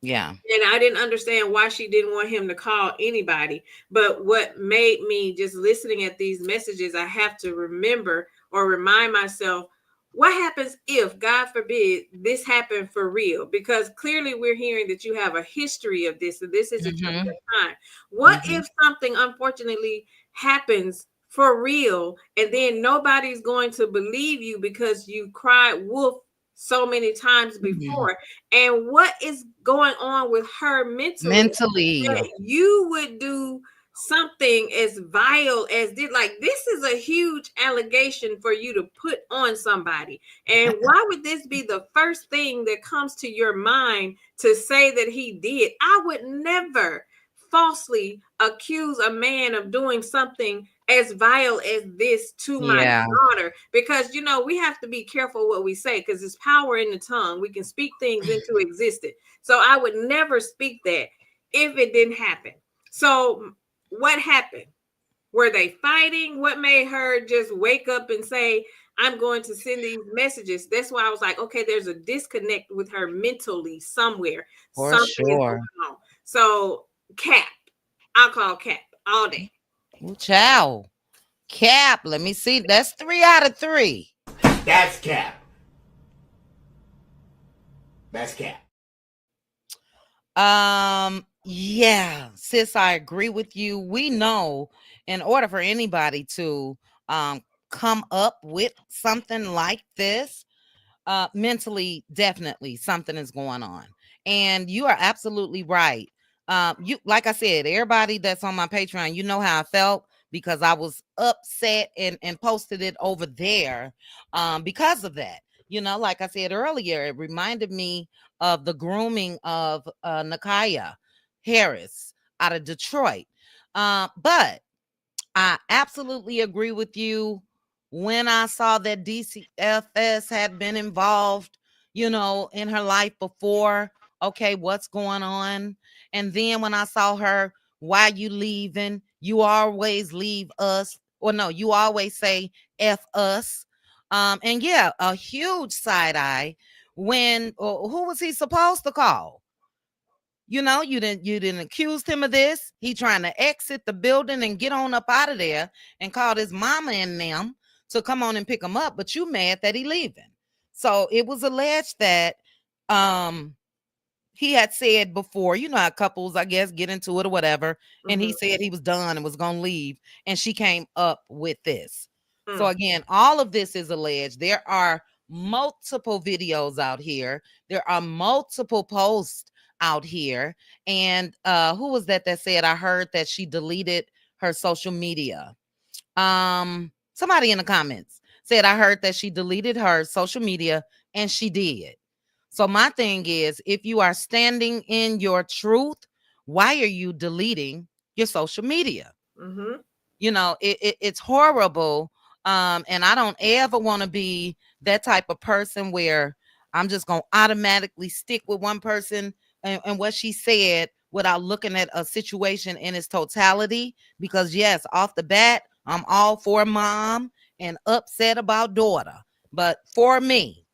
Yeah. And I didn't understand why she didn't want him to call anybody. But what made me, just listening at these messages, I have to remember or remind myself, what happens if, God forbid, this happened for real? Because clearly we're hearing that you have a history of this, and this isn't your Mm-hmm. first time. What Mm-hmm. if something unfortunately happens for real, and then nobody's going to believe you because you cried wolf so many times Mm-hmm. before? And what is going on with her mentally Mentally. that you would do something as vile as did? Like, this is a huge allegation for you to put on somebody. And why would this be the first thing that comes to your mind to say that he did? I would never falsely accuse a man of doing something as vile as this to my Yeah. daughter, because we have to be careful what we say, because there's power in the tongue. We can speak things into existence. So I would never speak that if it didn't happen. So what happened? Were they fighting? What made her just wake up and say, I'm going to send these messages? That's why I was like, okay, there's a disconnect with her mentally somewhere. For Something is sure. going on. So Cap, I'll call Cap all day. Ooh, child. Cap. Let me see. That's 3 out of 3. That's cap. That's cap. Yeah, sis, I agree with you. We know in order for anybody to come up with something like this, mentally, definitely something is going on. And you are absolutely right. You, like I said, everybody that's on my Patreon, you know how I felt because I was upset and posted it over there because of that. Like I said earlier, it reminded me of the grooming of Nakaya Harris out of Detroit. But I absolutely agree with you. When I saw that DCFS had been involved, in her life before, okay, what's going on? And then when I saw her, why you leaving? You always leave us, or no, you always say F us. And yeah, a huge side eye when who was he supposed to call? You didn't accuse him of this. He trying to exit the building and get on up out of there and called his mama and them to come on and pick him up, but you mad that he leaving. So it was alleged that um he had said before, you know how couples, I guess, get into it or whatever. And he Mm-hmm. said he was done and was going to leave. And she came up with this. So, Mm. again, all of this is alleged. There are multiple videos out here, there are multiple posts out here. And who was that said, I heard that she deleted her social media? Somebody in the comments said, I heard that she deleted her social media, and she did. So my thing is, if you are standing in your truth, why are you deleting your social media? Mm-hmm. It's horrible. And I don't ever want to be that type of person where I'm just gonna automatically stick with one person and what she said without looking at a situation in its totality. Because yes, off the bat, I'm all for mom and upset about daughter. But for me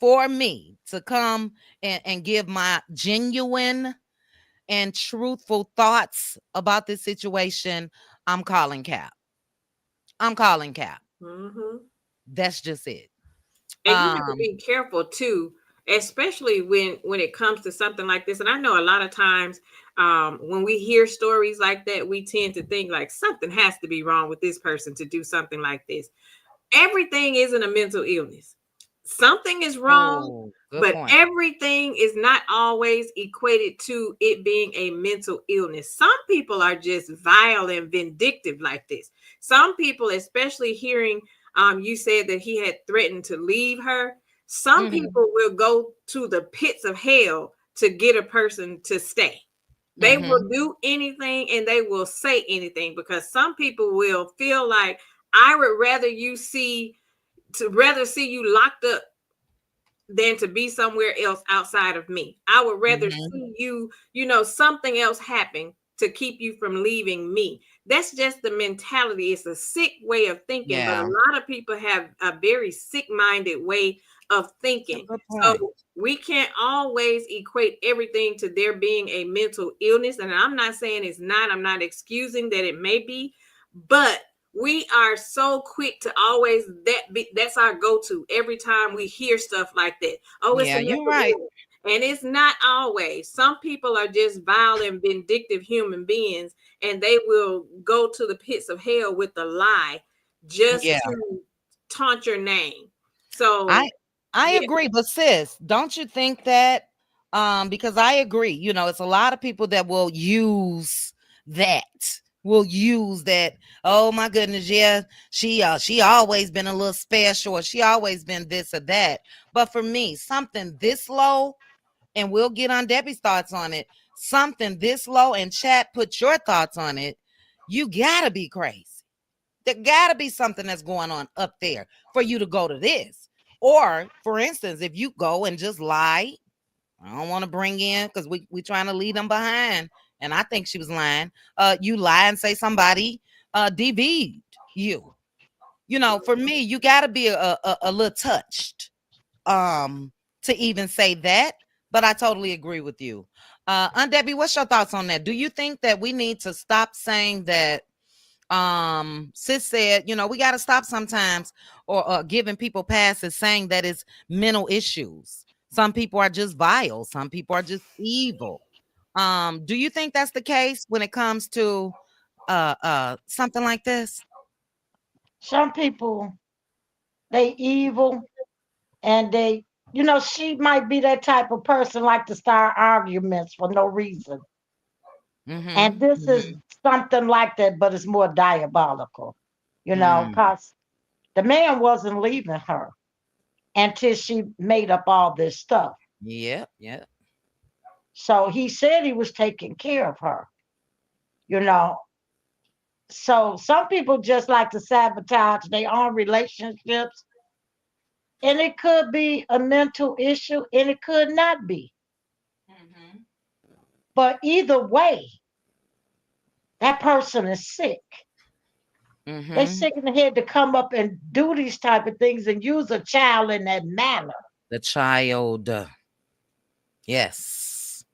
to come and give my genuine and truthful thoughts about this situation, I'm calling cap. I'm calling cap. Mm-hmm. That's just it. And you have to Um, be careful too, especially when it comes to something like this. And I know a lot of times, when we hear stories like that, we tend to think like something has to be wrong with this person to do something like this. Everything isn't a mental illness. Something is wrong, oh, good but point. everything is not always equated to it being a mental illness. Some people are just vile and vindictive like this. Some people, especially hearing you said that he had threatened to leave her. Some Mhm, people will go to the pits of hell to get a person to stay. They will mhm. do anything and they will say anything because some people will feel like I would rather you see to rather see you locked up than to be somewhere else outside of me. I would rather Mhm. see you, something else happen to keep you from leaving me. That's just the mentality. It's a sick way of thinking, but a Yeah, lot of people have a very sick minded way of that's a thinking. good point. So we can't always equate everything to there being a mental illness. And I'm not saying it's not, I'm not excusing that it may be, but we are so quick to always that's our go-to every time we hear stuff like that. Oh, it's Yeah, a you're mental right. illness. And it's not always. Some people are just vile and vindictive human beings, and they will go to the pits of hell with a lie Yeah. just to taunt your name. I So I yeah. agree, but sis, don't you think that because I agree, it's a lot of people that that will use that. Oh my goodness, yeah, she always been a little special, or she always been this or that. But for me, something this low, and we'll get on Debbie's thoughts on it, something this low, and chat put your thoughts on it, you gotta be crazy. There gotta be something that's going on up there for you to go to this. Or, for instance, if you go and just lie, I don't want to bring in because we trying to lead them behind, and I think she was lying. You lie and say somebody DV'd you. For me, you gotta be a little touched to even say that. But I totally agree with you. Aunt Debbie, what's your thoughts on that? Do you think that we need to stop saying that sis said, we got to stop sometimes, or giving people passes, saying that it's mental issues? Some people are just vile, some people are just evil. Do you think that's the case when it comes to something like this? Some people, they evil, and she might be that type of person like to start arguments for no reason. And Mm-hmm. this is Mm-hmm. something like that, but it's more diabolical, Mm. because the man wasn't leaving her until she made up all this stuff. Yep, yep. So he said he was taking care of her, you know. So some people just like to sabotage their own relationships, and it could be a mental issue, and it could not be. Mm-hmm. But either way, that person is sick. They Mm-hmm. sick in the head to come up and do these type of things and use a child in that manner. The child. Yes.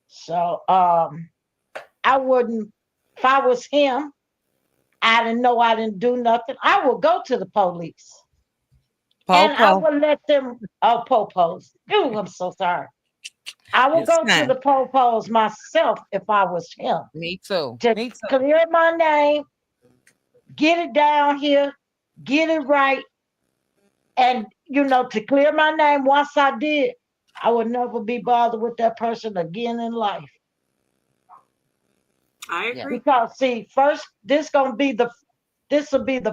So I wouldn't, if I was him, I didn't know I didn't do nothing, I would go to the police. And I Popo. would let them, oh, popos. Ooh, I'm so sorry. I would It's go to time. the polls myself if I was him Me too. to Me too. clear my name, get it down here, get it right, and to clear my name. Once I did, I would never be bothered with that person again in life. I Yeah. agree. Because see, first this will be the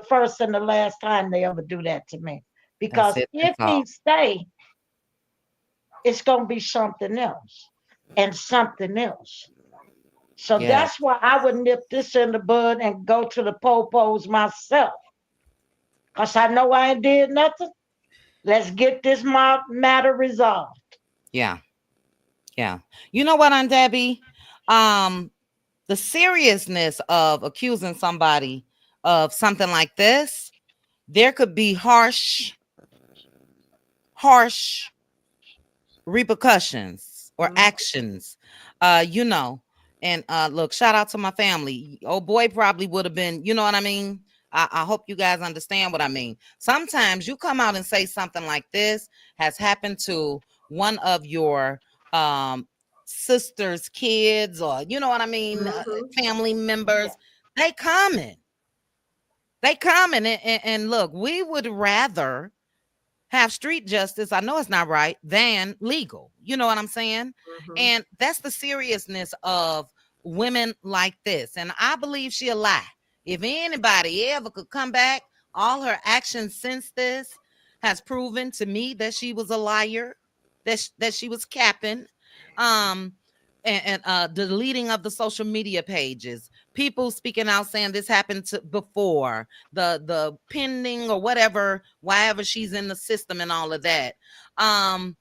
first and the last time they ever do that to me. That's Because it. if That's all. he stay, it's gonna be something else and something else. So Yeah. that's why I would nip this in the bud and go to the polls myself. Cause I know I ain't did nothing. Let's get this matter resolved. Yeah. Yeah. You know what, Aunt Debbie? Um, the seriousness of accusing somebody of something like this, there could be harsh repercussions or Mhm. actions. You know, and look, shout out to my family. Oh boy, probably would have been, you know what I mean? I hope you guys understand what I mean. Sometimes you come out and say something like this has happened to one of your sister's kids, or you know what I mean, Mhm. family Yeah. members. They coming. They coming and look, we would rather have street justice, I know it's not right, than legal. You know what I'm saying? Mhm. And that's the seriousness of women like this. And I believe she'll lie. If anybody ever could come back, all her actions since this has proven to me that she was a liar, that she was capping. Um, and deleting of the social media pages, people speaking out saying this happened to before, the pending or whatever, why ever she's in the system and all of that. um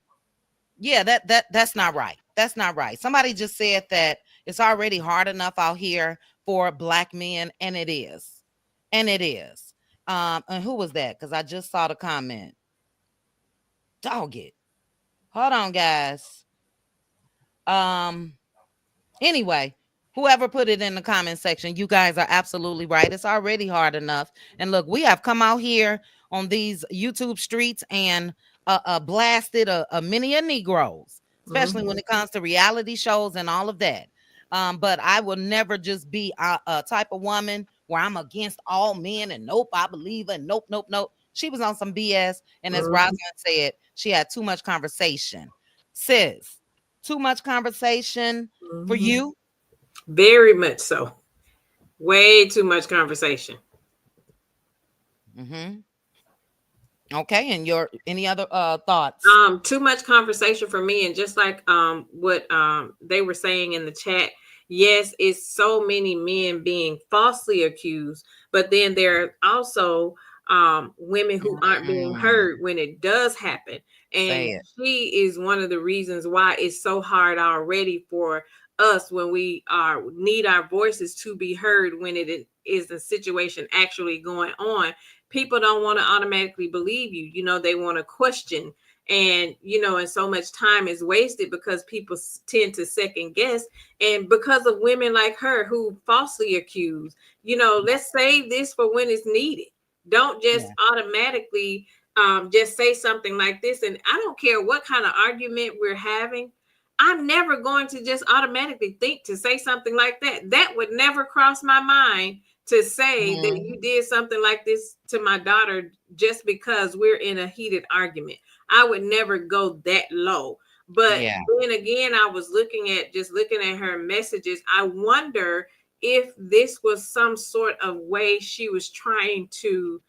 yeah, that's not right. That's not right. Somebody just said that it's already hard enough out here for black men, and it is. And it is. And who was that? Because I just saw the comment. Dog it. Hold on, guys. um Anyway, whoever put it in the comment section, you guys are absolutely right. It's already hard enough. And look, we have come out here on these YouTube streets and blasted a many a Negroes, especially when Mhm. it comes to reality shows and all of that. But I will never just be a type of woman where I'm against all men and nope, I believe in nope, nope, nope. She was on some BS. And as Mhm. Rosalind said, she had too much conversation. Sis, too much conversation for Mhm. you. Very much so. Way too much conversation. Hmm. Okay, and your any other thoughts? Too much conversation for me, and just like what they were saying in the chat, yes, it's so many men being falsely accused, but then there are also women who aren't being Mm, heard when it does happen. And say it. she is one of the reasons why it's so hard already for us when we are need our voices to be heard when is a situation actually going on. People don't want to automatically believe you. They want to question, and so much time is wasted because people tend to second guess, and because of women like her who falsely accuse. Let's save this for when it's needed. Don't just Yeah. automatically just say something like this. And I don't care what kind of argument we're having, I'm never going to just automatically think to say something like that. That would never cross my mind to say that Mhm. you did something like this to my daughter just because we're in a heated argument. I would never go that low. But Yeah. then again, I was looking at her messages. I wonder if this was some sort of way she was trying to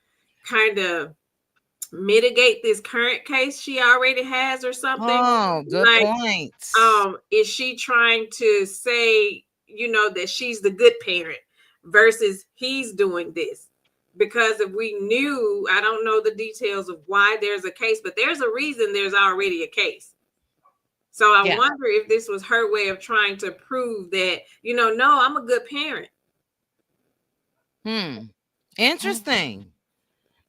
kind of mitigate this current case she already has or something. Oh, good Like, point. is she trying to say, that she's the good parent versus he's doing this? Because if we knew, I don't know the details of why there's a case, but there's a reason there's already a case. So I Yeah. wonder if this was her way of trying to prove that, no, I'm a good parent. Hmm. Interesting.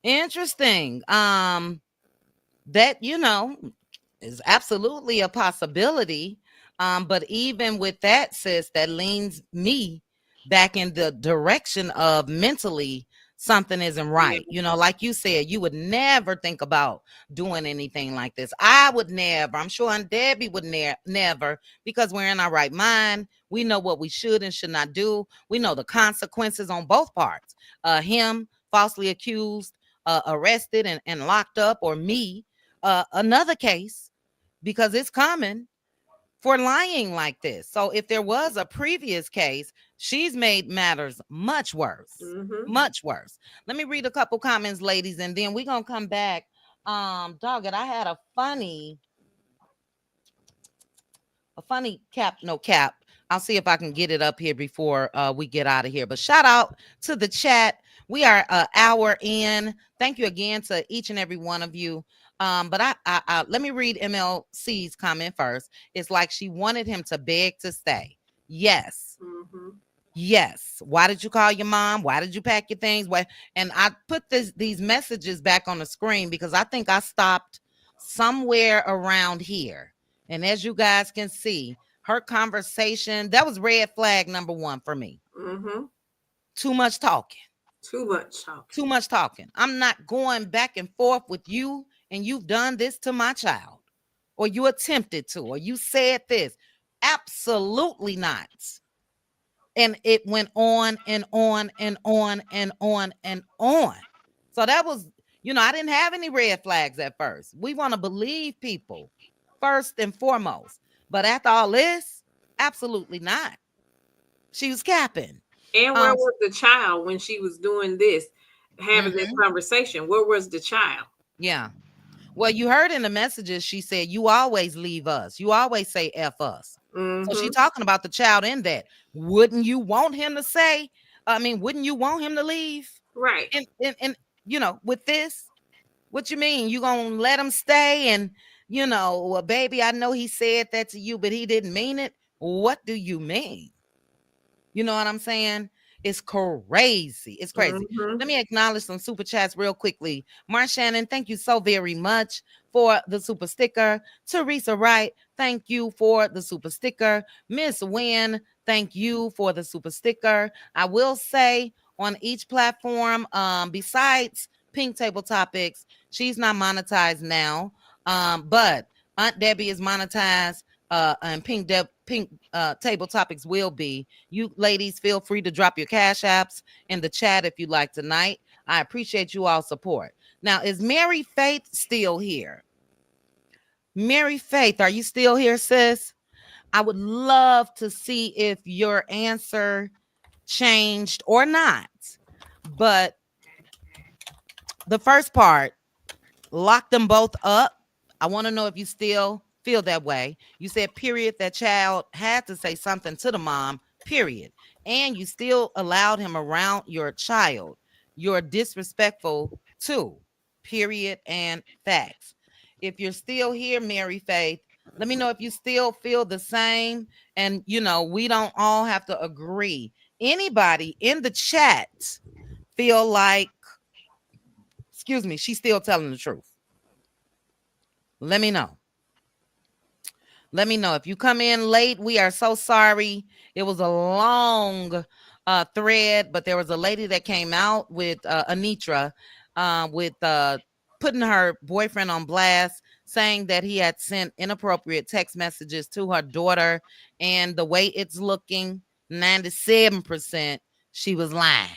Interesting. That is absolutely a possibility. But even with that, sis, that leans me back in the direction of mentally something isn't Yeah. right. Like you said, you would never think about doing anything like this. I would never. I'm sure Aunt Debbie would never, because we're in our right mind. We know what we should and should not do. We know the consequences on both parts. Him falsely accused, arrested and locked up, or me, another case, because it's coming, for lying like this. So if there was a previous case, she's made matters much worse. Mm-hmm. Much worse. Let me read a couple comments, ladies, and then we're gonna come back. Dog it, I had a funny cap, no cap. I'll see if I can get it up here before we get out of here. But shout out to the chat. We are an hour in. Thank you again to each and every one of you. But I let me read MLC's comment first. It's like she wanted him to beg to stay. Yes. Mm-hmm. Yes. Why did you call your mom? Why did you pack your things? Why? And I put these messages back on the screen because I think I stopped somewhere around here. And as you guys can see, her conversation, that was red flag number one for me. Mm-hmm. Too much talking. Too much talking. Too much talking. I'm not going back and forth with you, and you've done this to my child, or you attempted to, or you said this. Absolutely not. And it went on and on and on and on and on. So that was, I didn't have any red flags at first. We want to believe people first and foremost. But after all this, absolutely not. She was capping. And where Um, was the child when she was doing this, having this mhm, conversation? Where was the child? yeah. Well, you heard in the messages, she said, you always leave us. You always say F us. So Mm-hmm. she's talking about the child in that. Wouldn't you want him to say, wouldn't you want him to leave? Right. And with this, what you mean? You gonna let him stay? And well, baby, I know he said that to you, but he didn't mean it. What do you mean? You know what I'm saying? It's crazy. It's crazy. Mm-hmm. Let me acknowledge some super chats real quickly. Mar Shannon, thank you so very much for the super sticker. Teresa Wright, thank you for the super sticker. Miss Wynn, thank you for the super sticker. I will say on each platform, besides Pink Table Topics, she's not monetized now. But Aunt Debbie is monetized. And Pink Table Topics will be. You ladies, feel free to drop your cash apps in the chat if you like tonight. I appreciate you all support. Now, is Mary Faith still here? Mary Faith, are you still here, sis? I would love to see if your answer changed or not. But the first part, lock them both up. I want to know if you still feel that way. You said, period, that child had to say something to the mom, period. And you still allowed him around your child. You're disrespectful too, period, and facts. If you're still here, Mary Faith, let me know if you still feel the same. And, we don't all have to agree. Anybody in the chat feel like, excuse me, she's still telling the truth? Let me know. Let me know. If you come in late, we are so sorry. It was a long thread, but there was a lady that came out with Anitra with putting her boyfriend on blast, saying that he had sent inappropriate text messages to her daughter. And the way it's looking, 97%, she was lying.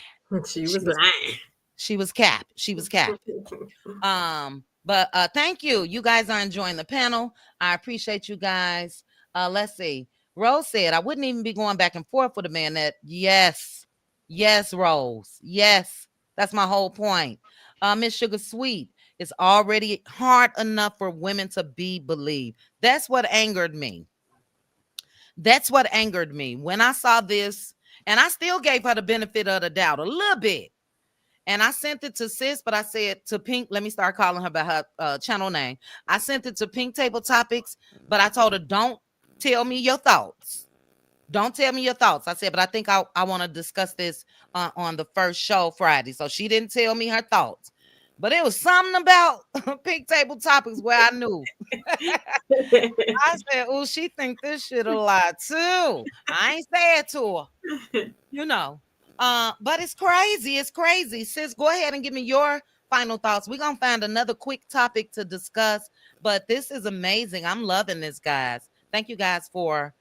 She She was was lying. she was capped. She was capped. But thank you. You guys are enjoying the panel. I appreciate you guys. Let's see. Rose said, I wouldn't even be going back and forth with a man that, yes, Rose. Yes, that's my whole point. Miss Sugar Sweet, it's already hard enough for women to be believed. That's what angered me. That's what angered me when I saw this, and I still gave her the benefit of the doubt a little bit. And I sent it to sis, but I said to Pink, let me start calling her by her channel name. I sent it to Pink Table Topics, but I told her, don't tell me your thoughts. Don't tell me your thoughts. I said, but I think I want to discuss this on the first show Friday. So she didn't tell me her thoughts. But it was something about Pink Table Topics where I knew. I said, oh, she think this shit a lot too. I ain't say it to her. But it's crazy. It's crazy. Sis, go ahead and give me your final thoughts. We're gonna find another quick topic to discuss, but this is amazing. I'm loving this, guys. Thank you guys for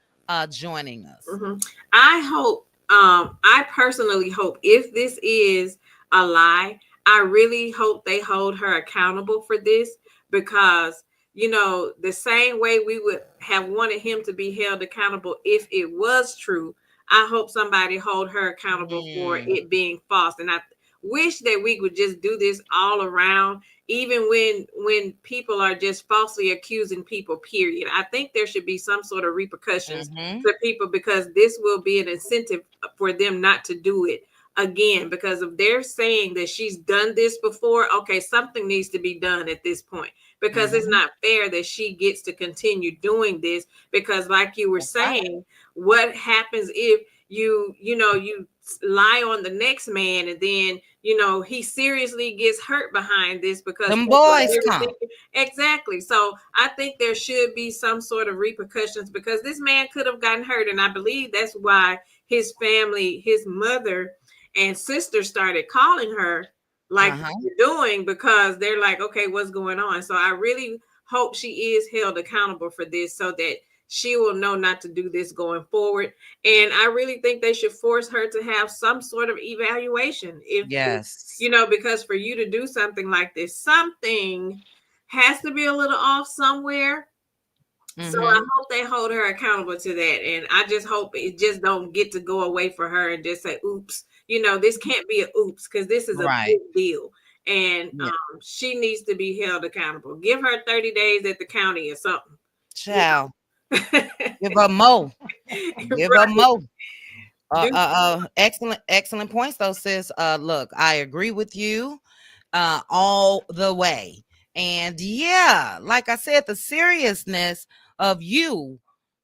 joining us. Hmm. I hope, I personally hope if this is a lie, I really hope they hold her accountable for this because, the same way we would have wanted him to be held accountable if it was true, I hope somebody hold her accountable for Mm, it being false. And I wish that we would just do this all around, even when people are just falsely accusing people, period. I think there should be some sort of repercussions mm-hmm. to people because this will be an incentive for them not to do it again. Because if they're saying that she's done this before, okay, something needs to be done at this point, because it's Mm-hmm. not fair that she gets to continue doing this. Because like you were That's right. saying, what happens if you lie on the next man, and then he seriously gets hurt behind this because Them people are boys really come. thinking. Exactly. So I think there should be some sort of repercussions because this man could have gotten hurt. And I believe that's why his family, his mother and sister started calling her like Uh-huh. you're doing, because they're like, okay, what's going on? So I really hope she is held accountable for this so that she will know not to do this going forward. And I really think they should force her to have some sort of evaluation. If Yes. because for you to do something like this, something has to be a little off somewhere. So I Mm-hmm. hope they hold her accountable to that. And I just hope it just don't get to go away for her and just say, oops, this can't be a oops, because this is a Right. big deal. And Yeah. she needs to be held accountable. Give her 30 days at the county or something. You Child. know. Give her more. Give her Right. more. Do Excellent, excellent points though, sis. Look, I agree with you all the way. And yeah, like I said, the seriousness of you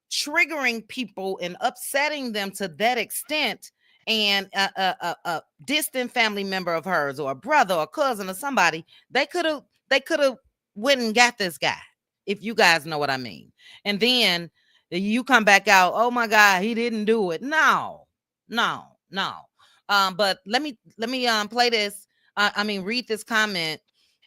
triggering people and upsetting them to that extent, and a distant family member of hers or a brother or cousin or somebody, they could have went and got this guy, if you guys know what I mean. And then you come back out, oh my God, he didn't do it. No, no, no. But let me play this. I mean, read this comment,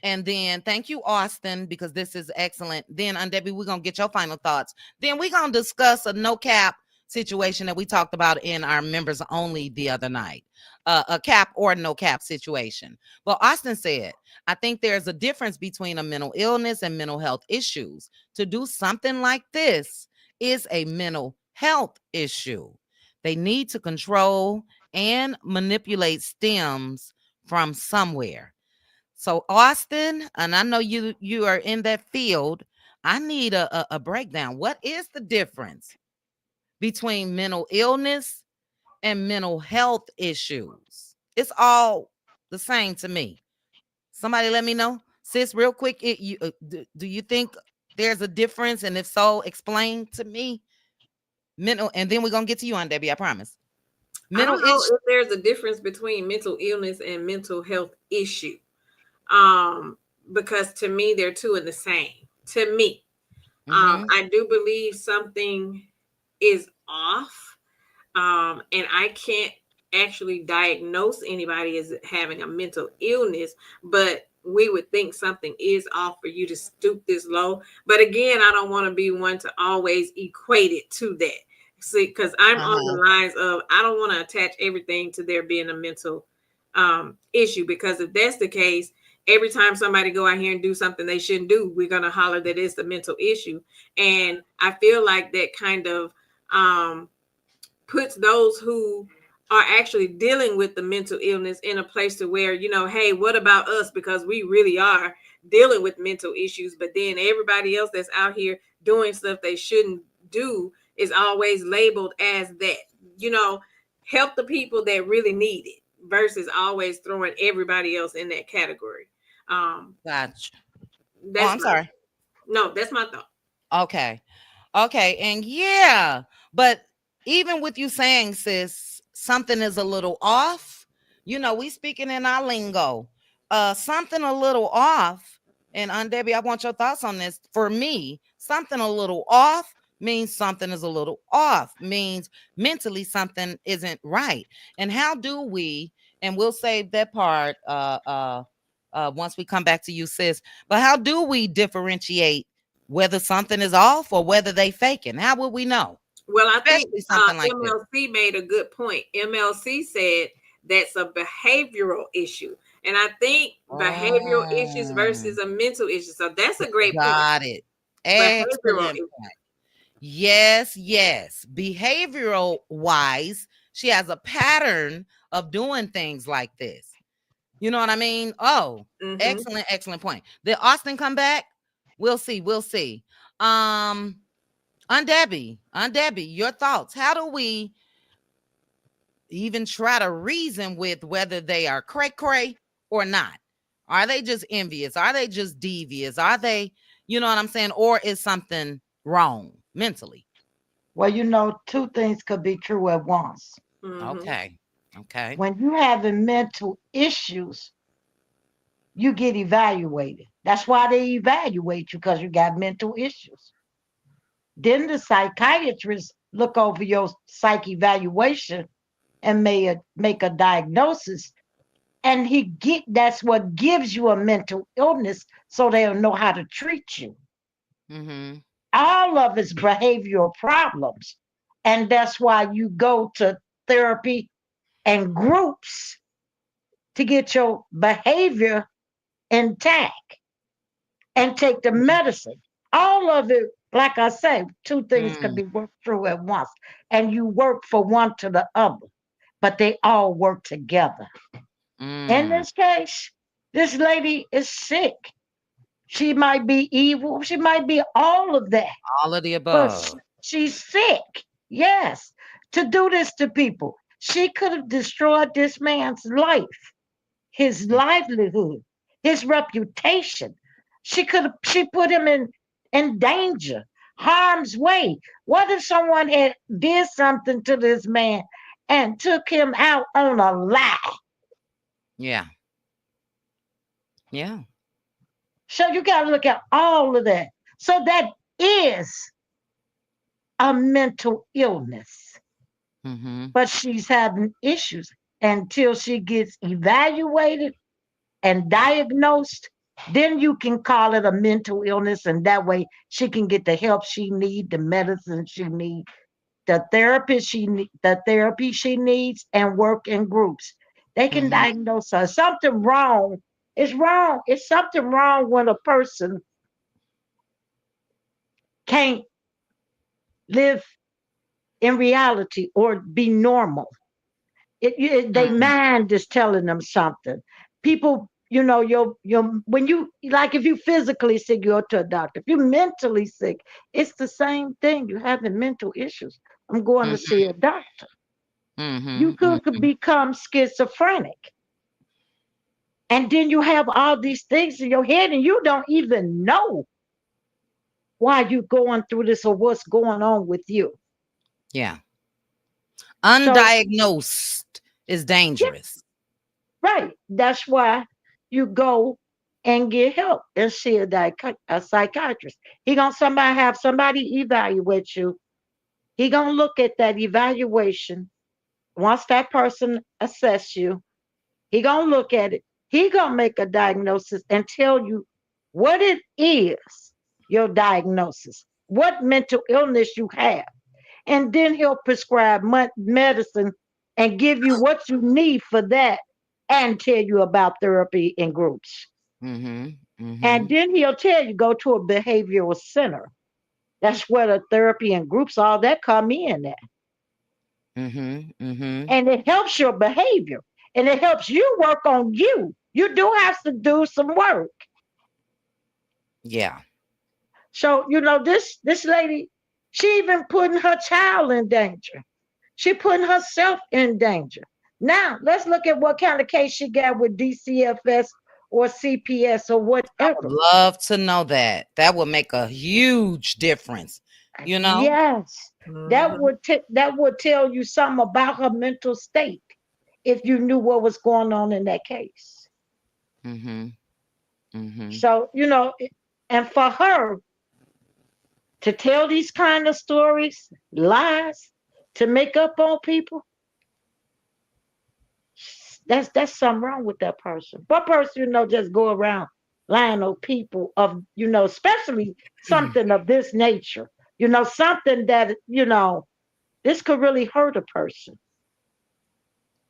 and then thank you, Austin, because this is excellent. Then, Debbie, we're gonna get your final thoughts. Then we're gonna discuss a no cap situation that we talked about in our members only the other night. A cap or no cap situation. Well, Austin said, I think there's a difference between a mental illness and mental health issues. To do something like this is a mental health issue. They need to control and manipulate stems from somewhere. So Austin, and I know you are in that field. I need a breakdown. What is the difference between mental illness and mental health issues? It's all the same to me. Somebody let me know, sis, real quick. Do you think there's a difference, and if so, explain to me. Mental, and then we're gonna get to you on Debbie. I promise. I Mental don't know issue. if there's a difference between mental illness and mental health issue. Um, because to me, they're two in the same. To me, Mm-hmm. I do believe something is off, and I can't actually diagnose anybody as having a mental illness, but we would think something is off for you to stoop this low. But again, I don't want to be one to always equate it to that. See, because I'm on Uh-huh. the lines of I don't want to attach everything to there being a mental issue, because if that's the case, every time somebody go out here and do something they shouldn't do, we're gonna holler that it's a mental issue. And I feel like that kind of um, puts those who are actually dealing with the mental illness in a place to where, hey, what about us? Because we really are dealing with mental issues. But then everybody else that's out here doing stuff they shouldn't do is always labeled as that. You know, help the people that really need it versus always throwing everybody else in that category. Um, Gotcha. Oh, that's I'm my sorry. no, that's my thought. Okay. Okay. And yeah, but even with you saying, sis, something is a little off, we speaking in our lingo. Something a little off. And Debbie, I want your thoughts on this. For me, something a little off means something is a little off, means mentally something isn't right. And how do we, and we'll save that part once we come back to you, sis, but how do we differentiate whether something is off or whether they faking? How would we know? Well, I think Especially something like this. MLC made a good point. MLC said that's a behavioral issue. And I think behavioral issues Oh, versus a mental issue. So that's a great point. got it. Behavioral Excellent issue. point. Yes, yes. Behavioral wise, she has a pattern of doing things like this. You know what I mean? Oh, Mm-hmm. excellent, excellent point. Did Austin come back? We'll see. We'll see. Um, on Debbie, your thoughts. How do we even try to reason with whether they are cray cray or not? Are they just envious? Are they just devious? Are they, you know what I'm saying? Or is something wrong mentally? Well, two things could be true at once. Mm-hmm. Okay. Okay. When you having mental issues, you get evaluated. That's why they evaluate you because you got mental issues. Then the psychiatrist look over your psych evaluation and make a diagnosis. And that's what gives you a mental illness so they'll know how to treat you. Mm-hmm. All of it's behavioral problems. And that's why you go to therapy and groups to get your behavior intact and take the medicine. All of it, like I say, two things can Mm, be worked through at once. And you work for one to the other, but they all work together. In mm. this case, this lady is sick. She might be evil. She might be all of that, All of the but above. she's sick. Yes, to do this to people. She could have destroyed this man's life, his Mm, livelihood, his reputation. She put him in danger, harm's way. What if someone had did something to this man and took him out on a lie? yeah. Yeah. So you got to look at all of that. So that is a mental illness, Mm-hmm. but she's having issues until she gets evaluated and diagnosed. Then you can call it a mental illness, and that way she can get the help she needs, the medicine she needs, the therapy she needs, and work in groups. They can Mm-hmm. diagnose her. Something wrong. It's wrong. It's something wrong when a person can't live in reality or be normal. They Mm-hmm. mind is telling them something. People, your when you like if you physically sick, you go to a doctor. If you're mentally sick, it's the same thing. You having mental issues. I'm going to see a doctor. You Mm-hmm. could Mm-hmm. become schizophrenic. And then you have all these things in your head and you don't even know why you're going through this or what's going on with you. Yeah. So, Undiagnosed is yeah, dangerous. right. That's why you go and get help and see a psychiatrist. He gonna somebody have somebody evaluate you. He gonna look at that evaluation. Once that person assess you, he gonna look at it. He gonna make a diagnosis and tell you what it is, your diagnosis, what mental illness you have. And then he'll prescribe medicine and give you what you need for that and tell you about therapy in groups. Mm-hmm. And Mm-hmm. then he'll tell you go to a behavioral center. That's where the therapy and groups, all that come in at. Mm-hmm. Mm-hmm. And it helps your behavior and it helps you work on you. You do have to do some work. Yeah. So, this lady, she even putting her child in danger. She putting herself in danger. Now, let's look at what kind of case she got with DCFS or CPS or I would whatever. love to know that. That would make a huge difference. You know? Yes, Mm-hmm. that would tell you something about her mental state if you knew what was going on in that case. Mm-hmm. Mm-hmm. So, and for her to tell these kind of stories, lies, to make up on people, that's something wrong with that person. What person, just go around lying on people of, especially something of this nature, something that, this could really hurt a person.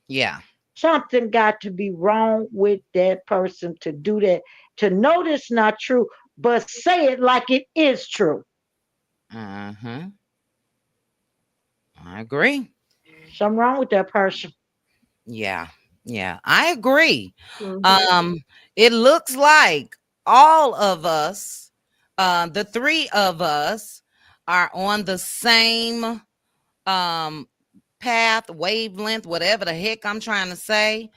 Yeah. Something got to be wrong with that person to do that, to know this not true, but say it like it is true. Uh-huh. I agree. Something wrong with that person. Yeah. Yeah. I agree. Mm-hmm. Um, it looks like all of us, the three of us, are on the same um path, wavelength, whatever the heck I'm trying to say.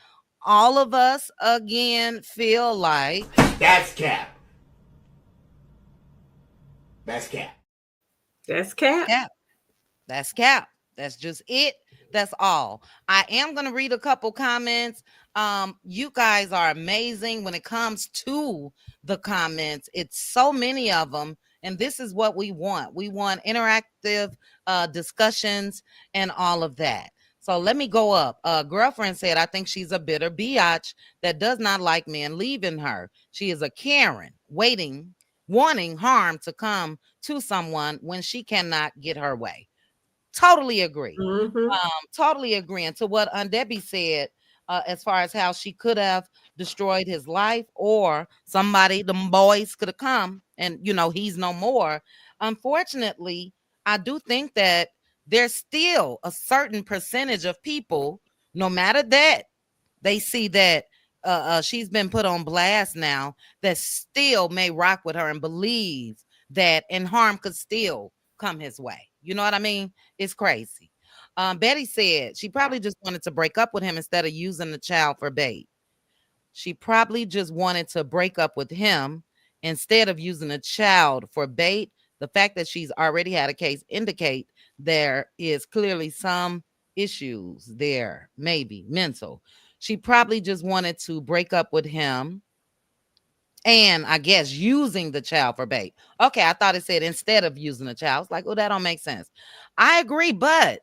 All of us again feel like That's cap. That's cap. That's Cap. cap. That's cap. That's just it. That's all. I am going to read a couple comments. You guys are amazing when it comes to the comments. It's so many of them, and this is what we want. We want interactive discussions and all of that. So let me go up. Girlfriend said, I think she's a bitter biatch that does not like men leaving her. She is a Karen, wanting harm to come to someone when she cannot get her way. Totally agree. Mm-hmm. Totally agreeing to what Aunt Debbie said, as far as how she could have destroyed his life, or somebody, the boys could have come and, he's no more. Unfortunately, I do think that there's still a certain percentage of people, no matter that they see that she's been put on blast now, that still may rock with her and believe that and harm could still come his way. You know what I mean? It's crazy. Betty said she probably just wanted to break up with him instead of using the child for bait. She probably just wanted to break up with him instead of using a child for bait. The fact that she's already had a case indicate there is clearly some issues there, maybe mental. She probably just wanted to break up with him and I guess using the child for bait. Okay, I thought it said instead of using the child. I was like, oh, that don't make sense. I agree, but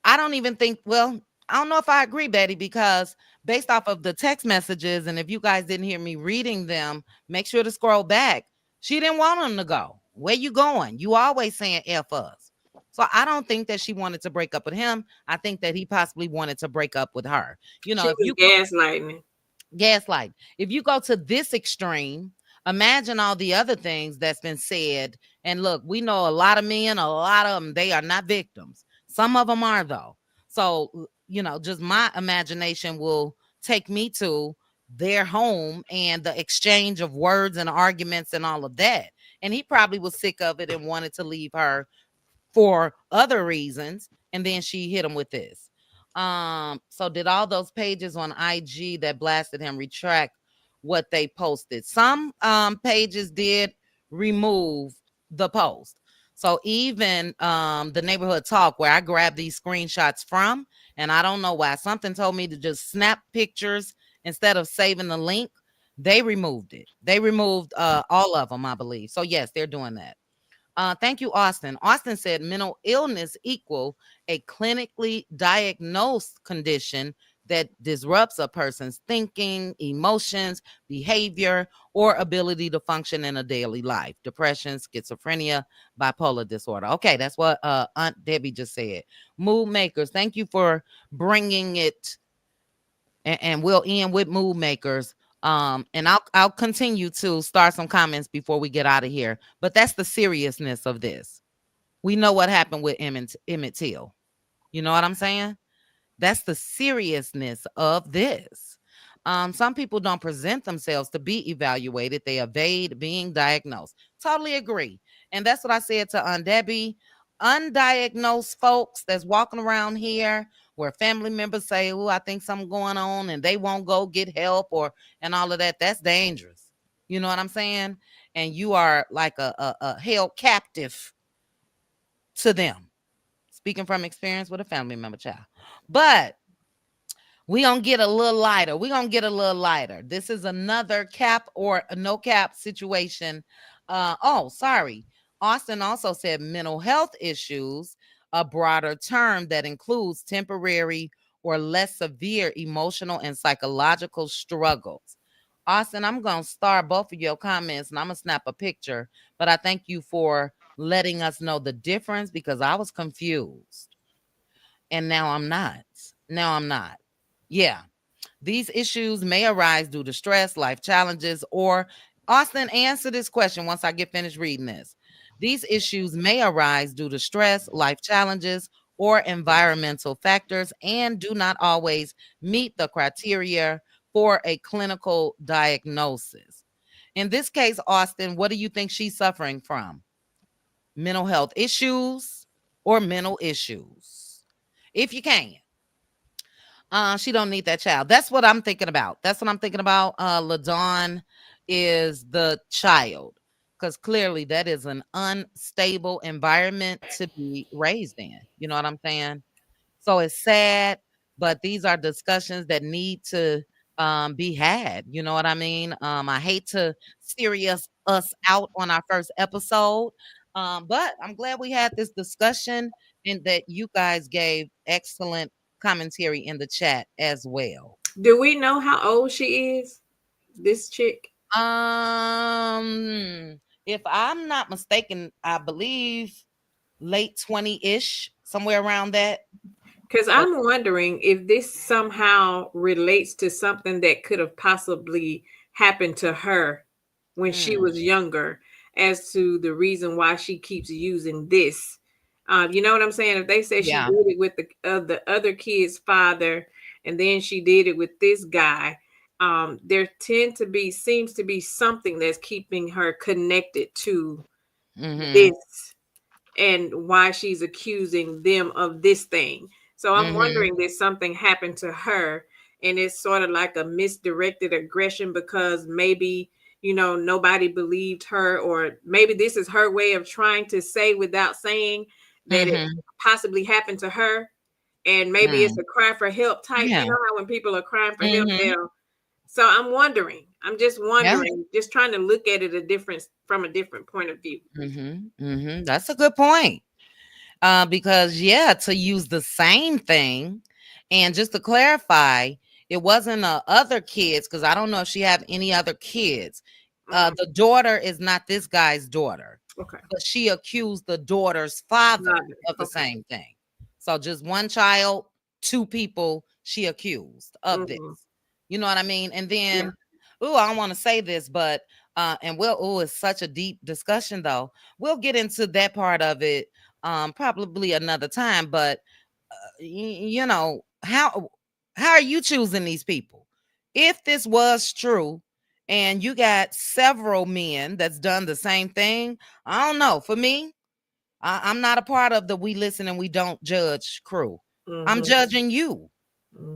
I don't even think, well, I don't know if I agree, Betty, because based off of the text messages, and if you guys didn't hear me reading them, make sure to scroll back. She didn't want him to go. Where you going? You always saying F us. So I don't think that she wanted to break up with him. I think that he possibly wanted to break up with her. She If was you gaslighting. gaslight. If you go to this extreme, imagine all the other things that's been said. And look, we know a lot of men, a lot of them, they are not victims. Some of them are, though. So, just my imagination will take me to their home and the exchange of words and arguments and all of that. And he probably was sick of it and wanted to leave her for other reasons, and then she hit him with this. So did all those pages on IG that blasted him retract what they posted? Some pages did remove the post. So even the neighborhood talk where I grabbed these screenshots from, and I don't know why, something told me to just snap pictures instead of saving the link. They removed it. They removed all of them, I believe. So yes, they're doing that. Thank you, Austin. Austin said mental illness equal a clinically diagnosed condition that disrupts a person's thinking, emotions, behavior, or ability to function in a daily life. Depression, schizophrenia, bipolar disorder. Okay, that's what Aunt Debbie just said. Mood makers, thank you for bringing it, and we'll end with mood makers. And I'll continue to start some comments before we get out of here. But that's the seriousness of this. We know what happened with Emmett Till. You know what I'm saying? That's the seriousness of this. Some people don't present themselves to be evaluated. They evade being diagnosed. Totally agree. And that's what I said to Aunt Debbie. Undiagnosed folks that's walking around here where family members say, oh, I think something going on, and they won't go get help and all of that. That's dangerous. You know what I'm saying? And you are like a held captive to them. Speaking from experience with a family member child. But we gonna get a little lighter. We gonna get a little lighter. This is another cap or a no cap situation. Oh, sorry. Austin also said mental health issues, a broader term that includes temporary or less severe emotional and psychological struggles. Austin, I'm going to star both of your comments and I'm going to snap a picture, but I thank you for letting us know the difference because I was confused and now I'm not. Now I'm not. Yeah. These issues may arise due to stress, life challenges, or Austin, answer this question once I get finished reading this. These issues may arise due to stress, life challenges, or environmental factors and do not always meet the criteria for a clinical diagnosis. In this case, Austin, what do you think she's suffering from? Mental health issues or mental issues? If you can. She don't need that child. That's what I'm thinking about. That's what I'm thinking about. LaDawn is the child because clearly that is an unstable environment to be raised in. You know what I'm saying? So it's sad, but these are discussions that need to be had. You know what I mean? I hate to serious us out on our first episode, but I'm glad we had this discussion and that you guys gave excellent commentary in the chat as well. Do we know how old she is? This chick? If I'm not mistaken, I believe late 20-ish, somewhere around that. Because But I'm wondering if this somehow relates to something that could have possibly happened to her when she mm, was younger, as to the reason why she keeps using this. You know what I'm saying? If they say she yeah. did it with the other kid's father, and then she did it with this guy, there tend to be seems to be something that's keeping her connected to Mhm. this and why she's accusing them of this thing. So I'm Mhm. wondering, did something happen to her and it's sort of like a misdirected aggression because maybe, nobody believed her, or maybe this is her way of trying to say without saying that it Mhm. possibly happened to her. And maybe it's Mm. a cry for help type. You Yeah. know how when people are crying for help, Mhm. so I'm wondering. I'm just Yeah. wondering, just trying to look at it from a different point of view. Mhm. Mhm. That's a good point. Because yeah, to use the same thing, and just to clarify, it wasn't other kids because I don't know if she have any other kids. Mm, The daughter is not this guy's daughter, okay. but she accused the daughter's father Got it. of the Okay. same thing. So just one child, two people she accused of this. Mhm. You know what I mean? And Yeah. then, ooh, I don't want to say this, but and we'll, oh, it's such a deep discussion though. We'll get into that part of it probably another time, but you know, how are you choosing these people? If this was true and you got several men that's done the same thing, I don't know. For me, I'm not a part of the we listen and we don't judge crew. I'm Mhm. judging you.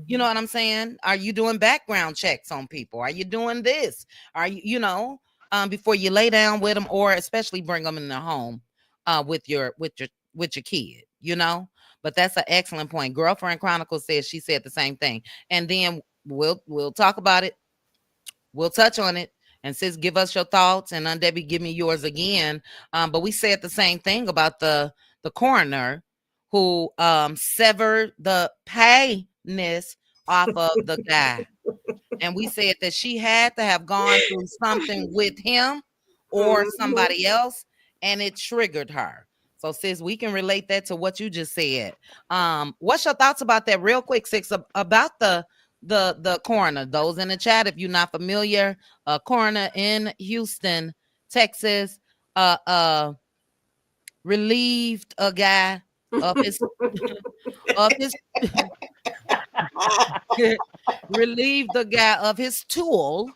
You know Mhm. what I'm saying? Are you doing background checks on people? Are you doing this? Are you, before you lay down with them, or especially bring them in the home, with your kid, But that's an excellent point. Girlfriend Chronicles says she said the same thing, and then we'll talk about it. We'll touch on it. And sis, give us your thoughts, and Debbie, give me yours again. But we said the same thing about the coroner who severed the payness off of the guy. And we said that she had to have gone through something with him or Mhm. somebody else, and it triggered her. So, sis, we can relate that to what you just said. What's your thoughts about that, real quick, sis, about the coroner? Those in the chat, if you're not familiar, a coroner in Houston, Texas, uh, uh, relieved a guy of his of his relieved the guy of his tool,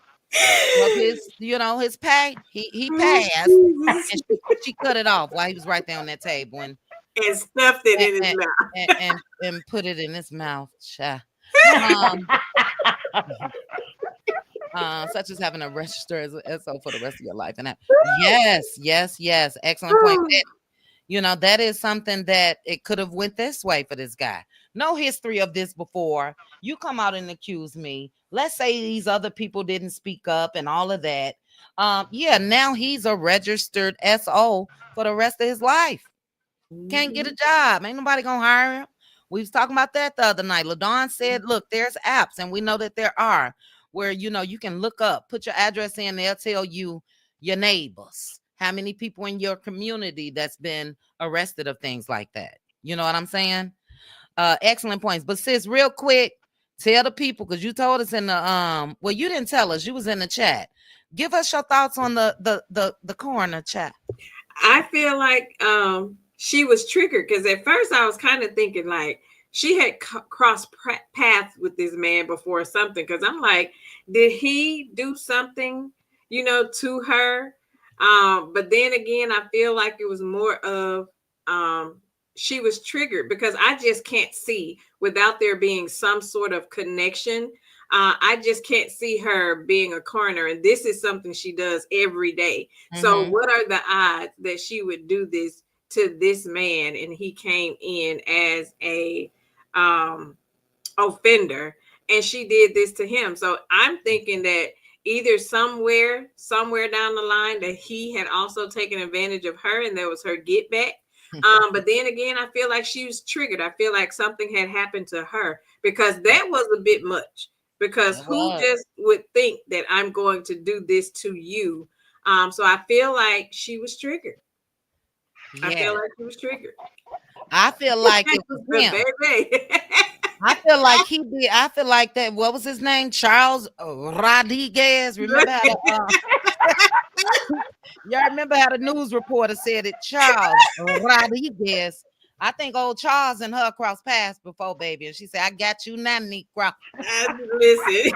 of his, his pay. He Oh, passed, Jesus. and she cut it off while he was right there on that table, And stuffed it and in his and mouth. and put it in his mouth. Cha. Um, such as having a register as a SO for the rest of your life. And that, yes, yes, yes, excellent point. That is something that it could have went this way for this guy. No history of this before. You come out and accuse me. Let's say these other people didn't speak up and all of that. Yeah, now he's a registered SO for the rest of his life. Can't get a job. Ain't nobody gonna hire him. We was talking about that the other night. LaDawn said, look, there's apps, and we know that there are where you can look up, put your address in, they'll tell you your neighbors, how many people in your community that's been arrested of things like that. You know what I'm saying? Excellent points. But sis, real quick, tell the people, because you told us in the well, you didn't tell us, you was in the chat. Give us your thoughts on the coroner chat. I feel like she was triggered because at first I was kind of thinking like she had crossed paths with this man before or something. Because I'm like, did he do something, to her? But then again, I feel like it was more of she was triggered because I just can't see without there being some sort of connection. I just can't see her being a coroner, and this is something she does every day. So, what are the odds that she would do this to this man, and he came in as a offender, and she did this to him? So, I'm thinking that either somewhere down the line that he had also taken advantage of her, and there was her get back. But then again, I feel like she was triggered. I feel like something had happened to her because that was a bit much. Because who just would think that I'm going to do this to you? So I feel like she was triggered. Yeah. I feel like she was triggered. I feel like it was him. Baby. I feel like he did. I feel like that. What was his name? Charles Rodriguez. Remember how y'all remember how the news reporter said it? Charles Rodriguez. I think old Charles and her crossed paths before, baby. And she said, I got you now, Negro. Listen.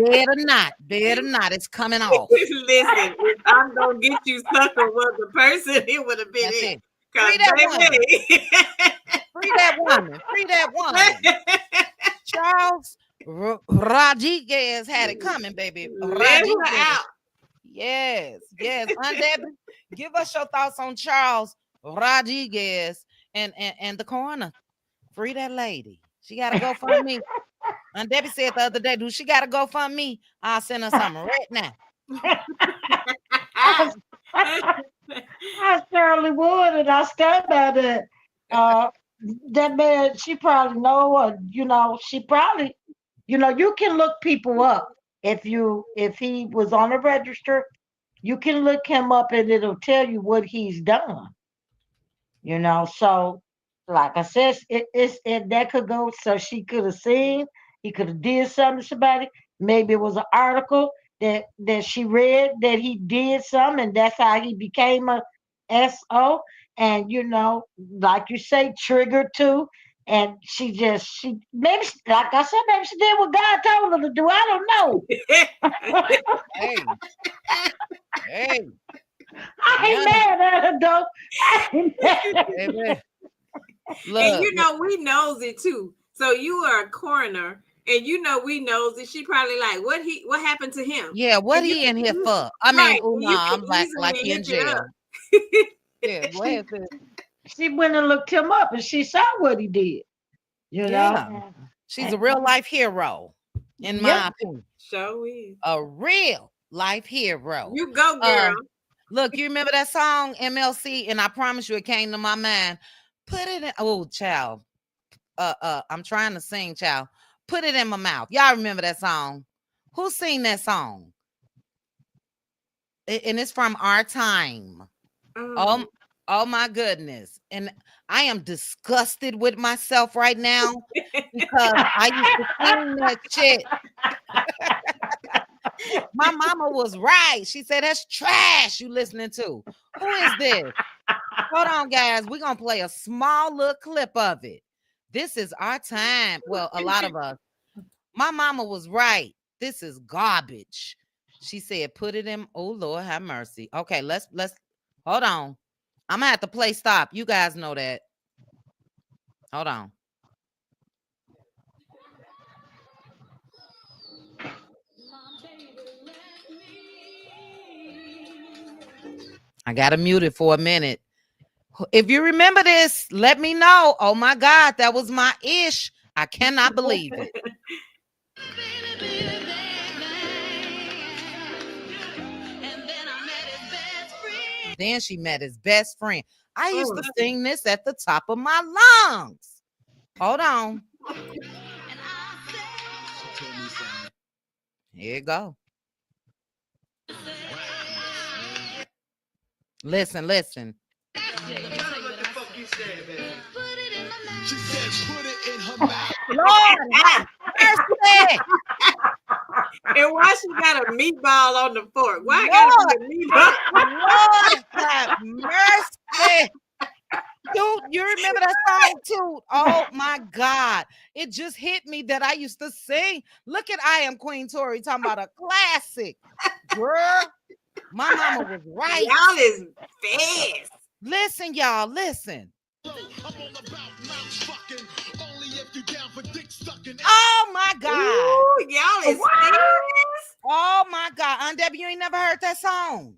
Better not. It's coming off. Listen, if I'm going to get you sucker was the person, it would have been it. Free that woman. Free that woman. Charles Rodriguez had it coming, baby. Rodriguez. Out. Yes. Aunt Debbie, give us your thoughts on Charles Rodriguez and the coroner. Free that lady. She got to go for me. And Debbie said the other day, do she got to go for me? I'll send her something right now. I certainly would, and I stand by that. That man, she probably know, or she probably, you can look people up if he was on a register, you can look him up and it'll tell you what he's done. So like I said, it that could go. So she could have seen, he could have did something to somebody. Maybe it was an article that she read that he did something, and that's how he became a SO. And like you say, triggered too. And she maybe, like I said, maybe she did what God told her to do. I don't know. Hey. I ain't mad at her though. I ain't mad. Look, and we knows it too. So you are a coroner, and we knows that she probably like what happened to him. Yeah, what he in here for? I mean, I'm like he in jail. Yeah, what is it? She went and looked him up, and she saw what he did. know, she's a real life hero, in my opinion. Sure is a real life hero. You go, girl. Look, you remember that song MLC, and I promise you, it came to my mind. Put it in. Oh, child. I'm trying to sing, child. Put it in my mouth. Y'all remember that song? Who sing that song? And it's from Our Time. Oh my goodness. And I am disgusted with myself right now because I used to sing that shit. My mama was right. She said, that's trash you listening to. Who is this? Hold on, guys. We're going to play a small little clip of it. This is Our Time. Well, a lot of us. My mama was right. This is garbage. She said, put it in. Oh, Lord, have mercy. Okay, let's hold on. I'm going to have to play stop. You guys know that. Hold on. I got to mute it for a minute. If you remember this, let me know. Oh, my God, that was my ish. I cannot believe it. Then she met his best friend. I used to Mm. sing this at the top of my lungs. Hold on. Here you go. Listen, listen. She said, put it in her mouth. Lord have mercy. And why she got a meatball on the fork? Why I gotta be a meatball? Lord have mercy. Dude, you remember that song too? Oh my God. It just hit me that I used to sing. Look at I Am Queen Tori talking about a classic. Girl, my mama was right. Y'all is fast. Listen, y'all, listen. I'm all about mouth fucking. Only if you down for dick sucking. Oh my God. Ooh, y'all is What? serious. Oh my God. Aunt Debbie, you ain't never heard that song.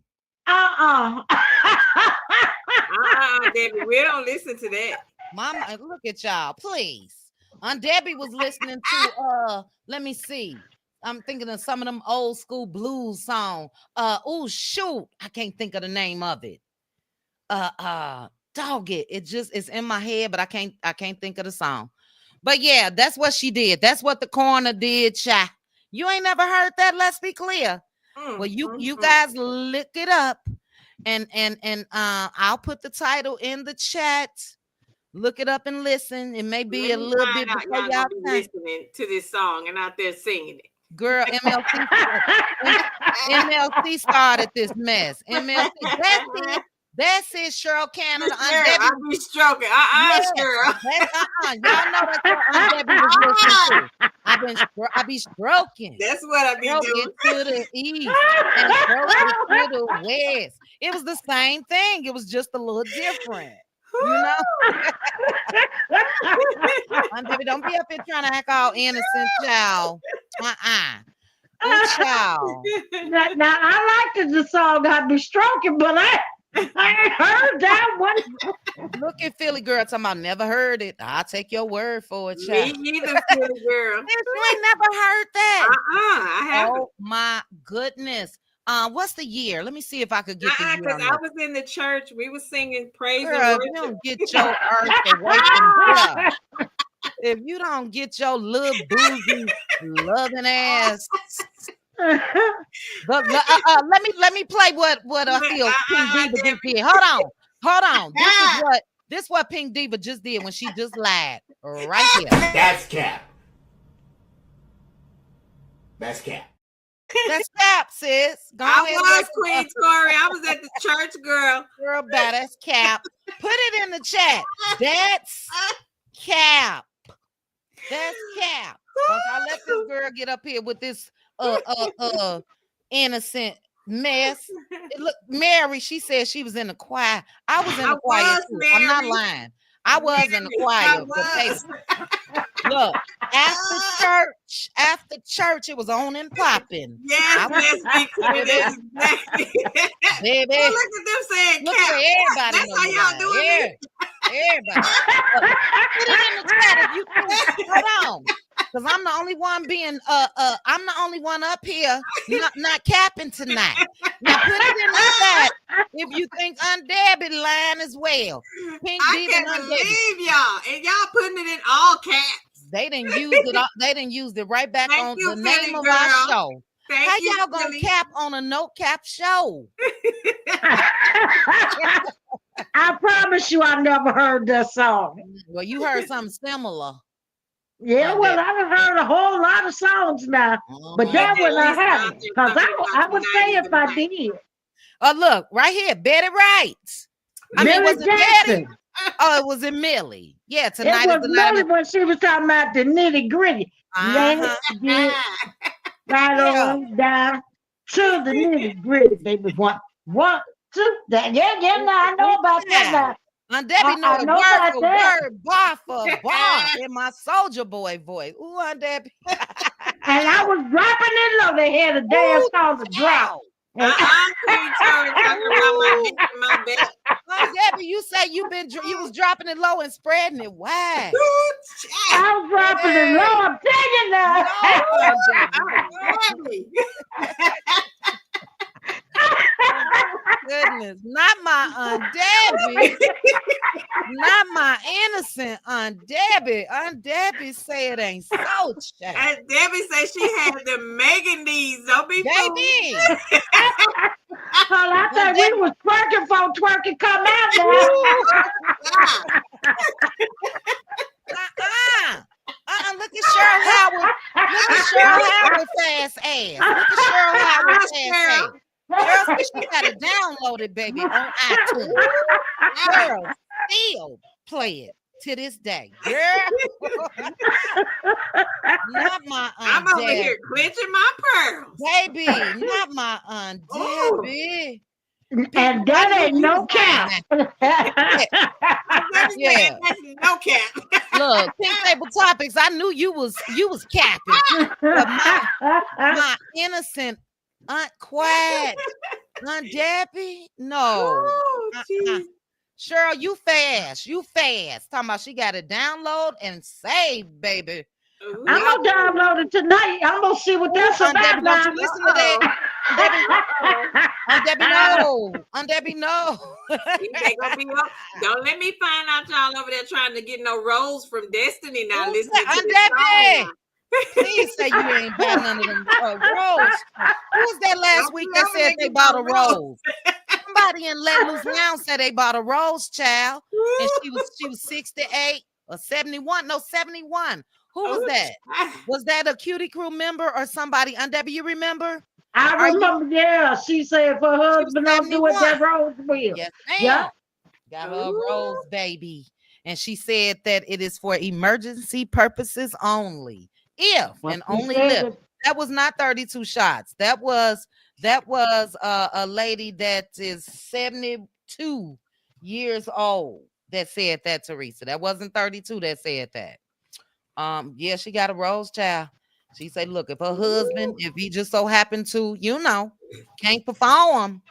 Debbie, we don't listen to that. Mama, look at y'all, please. Aunt Debbie was listening to let me see. I'm thinking of some of them old school blues song. Oh shoot, I can't think of the name of it. Dog it. It's in my head, but I can't think of the song. But yeah, that's what she did. That's what the coroner did, child. You ain't never heard that. Let's be clear. Well, you guys look it up, and I'll put the title in the chat. Look it up and listen. It may be a little bit before y'all y'all be think. listening to this song and out there singing it. Girl, MLC started this mess. MLC, that's it, Cheryl Canada. I be stroking. Cheryl. Y'all know that's what Aunt Debbie was listening to. I be stroking. That's what I be doing. To the east and stroking to the west. It was the same thing. It was just a little different. You know? Aunt Debbie, don't be up here trying to act all innocent, child. Oh, child. Now I liked the song "I Be Stroking," but I ain't heard that one. Look at Philly girl talking about never heard it. I'll take your word for it, Me child. either, Philly girl. You ain't never heard that. I haven't. Oh my goodness. What's the year? Let me see if I could get the year. Because I was in the church. We were singing praise and Girl, worship. you don't get your earth away from here. If you don't get your little boozy loving ass. But let me play what I feel Pink Diva just did. Hold on. This is what Pink Diva just did when she just lied right here. That's cap. That's cap. That's cap, sis. I was Queen Tori. I was at the church, girl. Girl, that's cap. Put it in the chat. That's cap. That's cap. I let this girl get up here with this innocent mess. Look, Mary, she said she was in the choir. I was in the choir too. Mary. I'm not lying. I was in the choir. Look, after church, it was on and popping. Yes, let's be clear. Baby. Well, look at them saying look cap. At everybody. That's how y'all doing it. Everybody. Put it in the chat if you think. Hold on. Because I'm the only one being I'm the only one up here not capping tonight. Now put it in the chat if you think Aunt Debbie lying as well. Pink I can't believe y'all. And y'all putting it in all caps. They didn't use it. They didn't use it right back on the name of our show. How y'all gonna cap on a no cap show? I promise you, I never heard that song. Well, you heard something similar. Yeah, well, I've heard a whole lot of songs now, but that one I haven't. Because I would say if I did. Oh, look, right here, Betty Wright. Millie Jackson. Betty? Oh, it was in Millie. Yeah, tonight it is was the night. Millie when she was talking about the nitty gritty. Let's get right on down to the nitty gritty, baby. One, two. Yeah, no, I know about that now. Aunt Debbie know it word for word, bar for bar in my Soldier Boy voice. Ooh, Aunt Debbie. And I was dropping it low. They had a dance called the drop. I'm talking about my back. Aunt Debbie, you say you was dropping it low and spreading it wide. I was dropping it low. I'm telling you now. goodness. Not my Aunt Debbie. Not my innocent Aunt Debbie. Aunt Debbie say it ain't so, child. And Debbie said she had the Megan needs. Don't be fooled. Baby. Well, I Aunt think we Debbie. was twerking for twerking come out now. Ooh, Ah, look at Cheryl Howard. Look at Cheryl Howard fast ass. Look at Cheryl Howard fast ass. Cheryl. Cheryl said she got it downloaded, baby, on iTunes. Girl, still play it to this day. Girl. Not my I'm Aunt over Debbie. here clenching my pearls. Baby, not my Aunt Ooh. Debbie. And that ain't no cap. Yeah. That's no cap. Look, Pink Table Topics. I knew you was capping. But my innocent Aunt Quad, Aunt Debbie, no. Oh, jeez. Cheryl, you fast. Talking about she got it download and save, baby. Ooh. I'm gonna download it tonight. I'm gonna see what that's Aunt Debbie, about don't now. you listen to that. Aunt Debbie, no. Aunt Debbie, no. They gonna be up. Don't let me find out y'all over there trying to get no rolls from Destiny now. Who's Listening that? to Aunt this Debbie. song. Please say you ain't bought none of them rolls. Who was that last Don't week be that over said there they getting bought no a rose? Somebody in Let Loose Lounge said they bought a rose, child. And she was 68 or 71. No, 71. Who was that? Was that a Cutie Crew member or somebody? Aunt Debbie, you remember? I Are you- remember, yeah, she said if her husband don't do it, that 71. rose will. Yes, Yeah. ma'am. Got her a rose, baby. And she said that it is for emergency purposes only. If Well, and she only said if. That was not 32 shots. That was a lady that is 72 years old that said that, Teresa. That wasn't 32 that said that. Yeah, she got a rose, child. She said, look, if her husband, if he just so happened to, can't perform,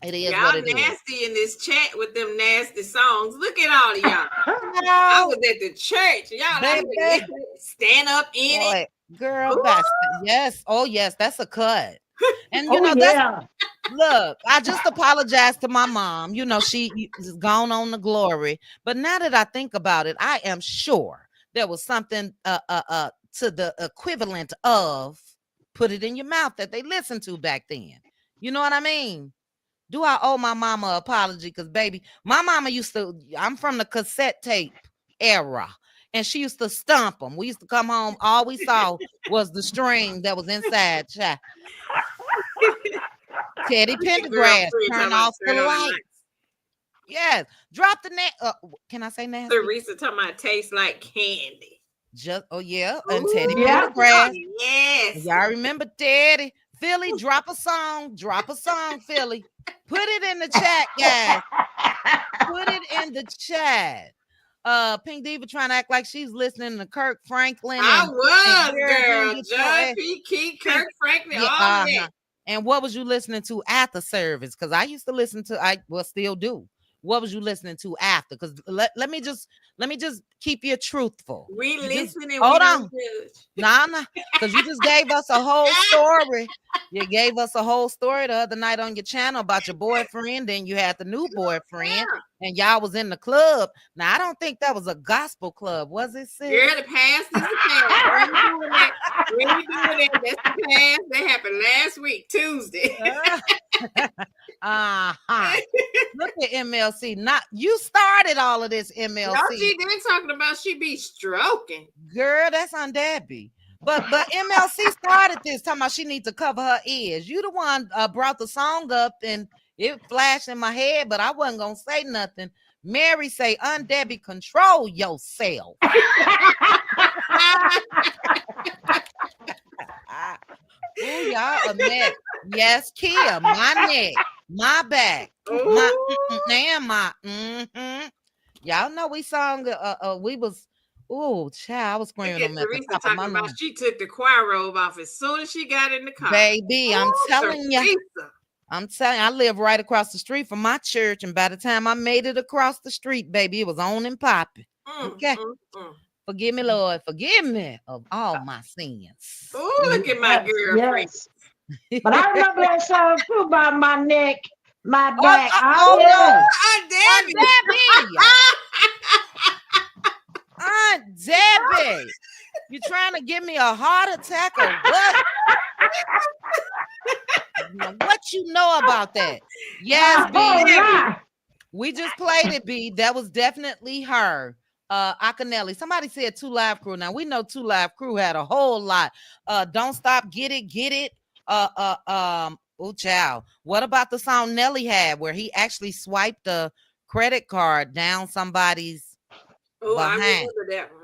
it is Y'all what it is. nasty in this chat with them nasty songs. Look at all of y'all. I No, was at the church. Y'all out baby. here stand up in it. Boy, girl, Ooh. that's yes. Oh, yes, that's a cut. And Oh, that's yeah. look, I just apologized to my mom. She is gone on the glory. But now that I think about it, I am sure there was something to the equivalent of put it in your mouth that they listened to back then. You know what I mean? Do I owe my mama an apology? Because, baby, my mama I'm from the cassette tape era, and she used to stomp them. We used to come home, all we saw was the string that was inside. Child. Teddy Pendergrass, turn off the lights. Yes, drop the net. Can I say nasty? Teresa talking about tastes like candy. And Teddy Yeah. Pendergrass. Yes. Y'all remember Teddy? Philly, drop a song, Philly. Put it in the chat, guys. Put it in the chat. Pink Diva trying to act like she's listening to Kirk Franklin. I and was, girl, girl. John P. Key, Kirk Franklin, all that. And what was you listening to at the service? Because I used to listen to, still do. What was you listening to after? Because let me just keep you truthful. We listen and hold we on. don't judge. Nah, because you just gave us a whole story. You gave us a whole story the other night on your channel about your boyfriend. Then you had the new boyfriend, and y'all was in the club. Now I don't think that was a gospel club, was it, sis? Girl, the past is the past. We ain't doing that. That's the past. That happened last week, Tuesday. Look at MLC. Not you started all of this, MLC. No, she didn't talking about she be stroking. Girl, that's on Debbie. But MLC started this talking about she needs to cover her ears. You the one brought the song up and it flashed in my head, but I wasn't gonna say nothing. Mary say, Aunt Debbie, control yourself. Ooh, y'all a mess. Yes, Kia, my neck, my back, Y'all know we sung. We was. Ooh, child, I was screaming on Teresa the top talking of my about she took the choir robe off as soon as she got in the car. Baby, I'm telling you. I live right across the street from my church, and by the time I made it across the street, baby, it was on and popping. Okay. Forgive me, Lord. Forgive me of all my sins. Oh, look at my girl. Yes. But I remember that song too about my neck, My Oh, back. Oh oh no, yeah. Aunt Aunt Debbie. Debbie. Aunt Debbie. You trying to give me a heart attack or what? Now, what you know about that? Yes, A whole B. Debbie. lot. We just played it, B. That was definitely her. Akinelli. Somebody said Two Live Crew. Now we know Two Live Crew had a whole lot. Don't stop, get it, get it. Oh child. What about the song Nelly had where he actually swiped the credit card down somebody's Oh, I behind? remember that one.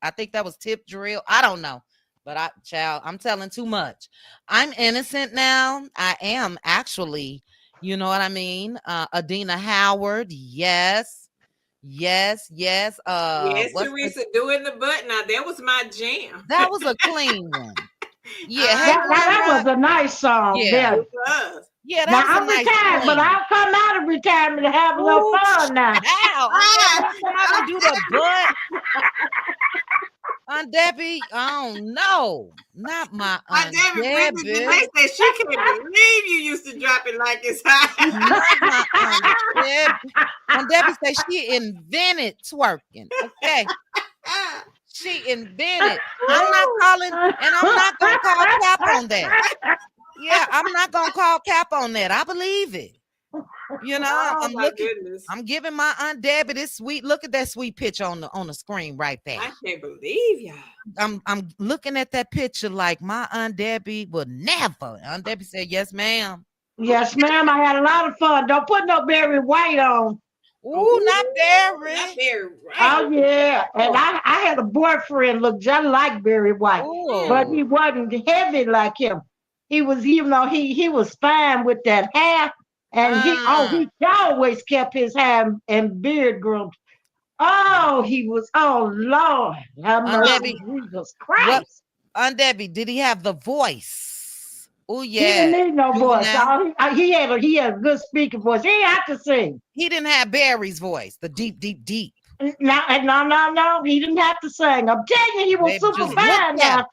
I think that was Tip Drill. I don't know. But I'm telling too much. I'm innocent now. I am actually, you know what I mean? Adina Howard. Yes. Yes, yes. Yes, What's the Teresa, doing the butt. Now that was my jam. that was a clean one. Yeah, hey That Run was Run. a nice song Yeah. there. It was. Yeah, that Now was a I'm nice retired, but clean. I'll come out of retirement to have a little Ooh, fun now. child. Aunt Debbie, Ah, don't come out and do the butt. Aunt Debbie, oh no, not my Aunt Aunt Debbie Bridget Debbie. Denay said she can't believe you used to drop it like it's hot. Not my Aunt Debbie. Aunt Debbie said she invented twerking. Okay. She invented. I'm not calling, and I'm not gonna call cap on that. Yeah, I'm not gonna call cap on that. I believe it. You know, Oh I'm my looking, goodness. I'm giving my Aunt Debbie this sweet. Look at that sweet picture on the screen right there. I can't believe y'all. I'm looking at that picture like my Aunt Debbie would never. Aunt Debbie said, yes, ma'am. Yes, ma'am. I had a lot of fun. Don't put no Barry White on. Ooh, not Ooh, Barry. not very right. Oh yeah, and I had a boyfriend look just like Barry White, but Ooh. he wasn't heavy like him. He was, even though he was fine with that hair, and Uh, he always kept his hair and beard groomed. Oh, he was, oh Lord, have Aunt mercy, Debbie, Jesus what Christ. Aunt Debbie, did he have the voice? Oh He didn't yeah. need no voice. Juvenile. He had a good speaking voice. He didn't have to sing. He didn't have Barry's voice, the deep, deep, deep. No. He didn't have to sing. I'm telling you, he was Baby, super just look fine at him. now.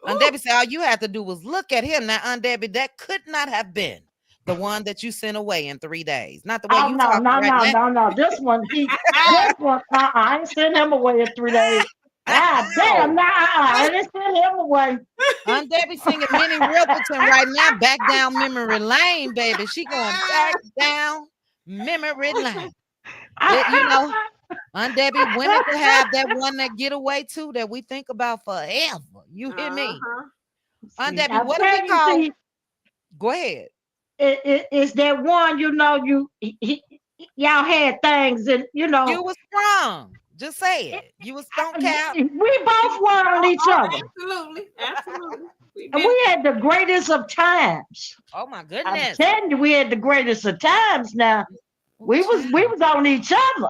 Aunt Ooh, Debbie said all you had to do was look at him. Now, Aunt Debbie, that could not have been the one that you sent away in 3 days. Not the way Oh you no, talking no, right no, now. no, no. This one, I ain't send him away in 3 days. God damn, Ow! nah, I didn't send him away. Aunt Debbie singing Minnie Riperton right now, back down memory lane, baby. She going back down memory lane. You know, Aunt Debbie, women could have that one that get away too that we think about forever. You hear me? uh-huh. Aunt See, Debbie, I'm what do we telling you, call? see, Go ahead. it's that one, y'all had things, and You was strong. Just say it. You was don't cap. we both were on Oh, each oh, other. absolutely. Absolutely. We've And been we had the greatest of times. Oh my I'm goodness. telling you, we had the greatest of times now. Ooh, We child. was on each other.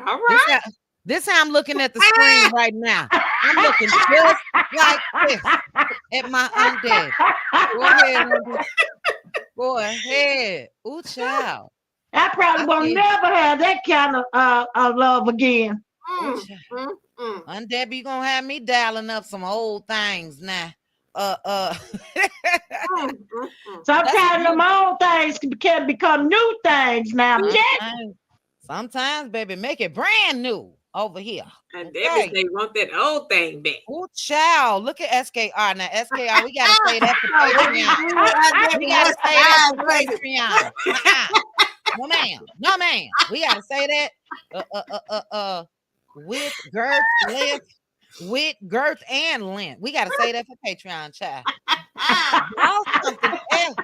all This right. how, this how I'm looking at the screen right now. I'm looking just like this at my Aunt Debbie. Go ahead, Auntie. Go ahead. Ooh, child. I probably I will feel never have that kind of love again. ooh, Mm, child. mm, mm. Aunt Debbie, you gonna have me dialing up some old things now. Uh Mm, mm, mm. that's Sometimes them beautiful. old things can become new things now. I'm Sometimes, baby, make it brand new over here. And Debbie Okay. say want that old thing back. Oh, child. Look at SKR. Now, SKR, we got to say that for Oh, what you Patreon. do? Aunt We Debbie got to wants the say that eyes for raised. Patreon. No, ma'am. No, ma'am. We got to say that. With girth, length, with girth and length. We got to say that for Patreon, child. Y'all something else.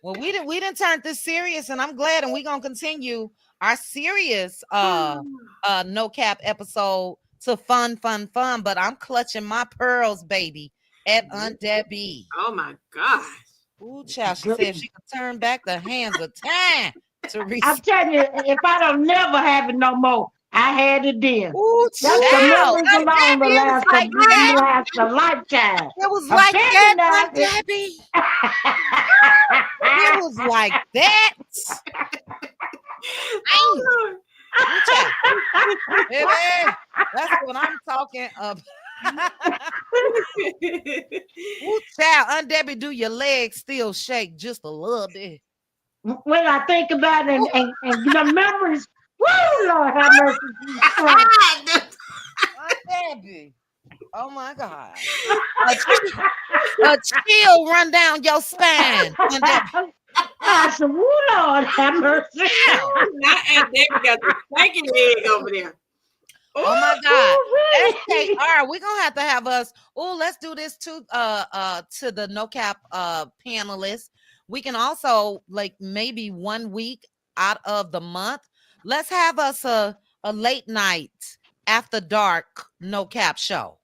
Well, we didn't turn this serious, and I'm glad, and we're gonna continue our serious no cap episode to fun. But I'm clutching my pearls, baby, at Aunt Debbie. Oh my gosh. Ooh, child. She said if she could turn back the hands of time, Teresa. telling you, if I don't never have it no more, I had it then. Ooh, That's the child. memories Aunt alone that Debbie, it was like that. last a lifetime. It was I'm like telling you that, now. Aunt Debbie. It was like that. Oh, Ain't Lord. ooh, child. Baby, that's what I'm talking about. Ooh, child, Aunt Debbie, do your legs still shake just a little bit? when I think about it and the memories, woo, Lord have mercy, Jesus Christ. Debbie. Oh my God. A, chi- a chill run down your spine. Aunt Debbie. I said, woo, Lord have mercy. Down. Now Aunt Debbie got the stanky leg over there. Oh my Oh, God. Woo-wee. SKR, we're gonna have us. Oh, let's do this to the no cap panelists. We can also like maybe 1 week out of the month. Let's have us a late night after dark no cap show.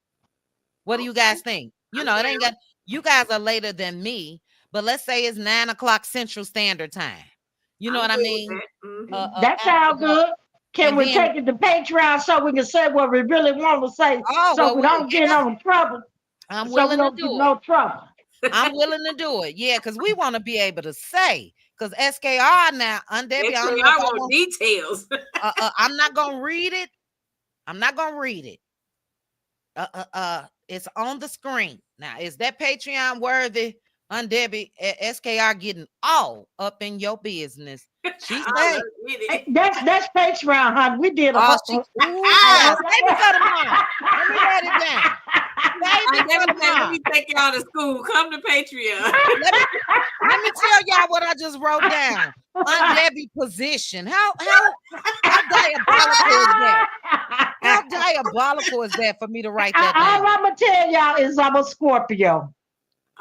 What do you okay. guys think? You I'm know, it ain't down. got you guys are later than me, but let's say it's 9 o'clock Central Standard Time. You know I'm what I good with mean? that. Mm-hmm. That After sounds dark. good. Can And we then take it to Patreon so we can say what we really want to say oh so well we we don't get yeah, no trouble? I'm So we willing to don't get do it. no trouble. I'm willing to do it. Yeah, because we want to be able to say. Because SKR now, Debbie, I don't know if I I want want. details. I'm not gonna read it. I'm not gonna read it. It's on the screen now. Is that Patreon worthy? Debbie, SKR getting all up in your business. She I say, love Hey, it. that's Patreon, hon. We did a "Oh, whole. she. Ooh, Ah, child, save it for tomorrow. Let me write it down. Save Aunt it for Debbie said, let tomorrow. me take y'all to school. Come to Patreon. Let me Let me tell y'all what I just wrote down. Debbie position. How diabolical is that? How diabolical is that for me to write that All down? I'm gonna tell y'all is I'm a Scorpio,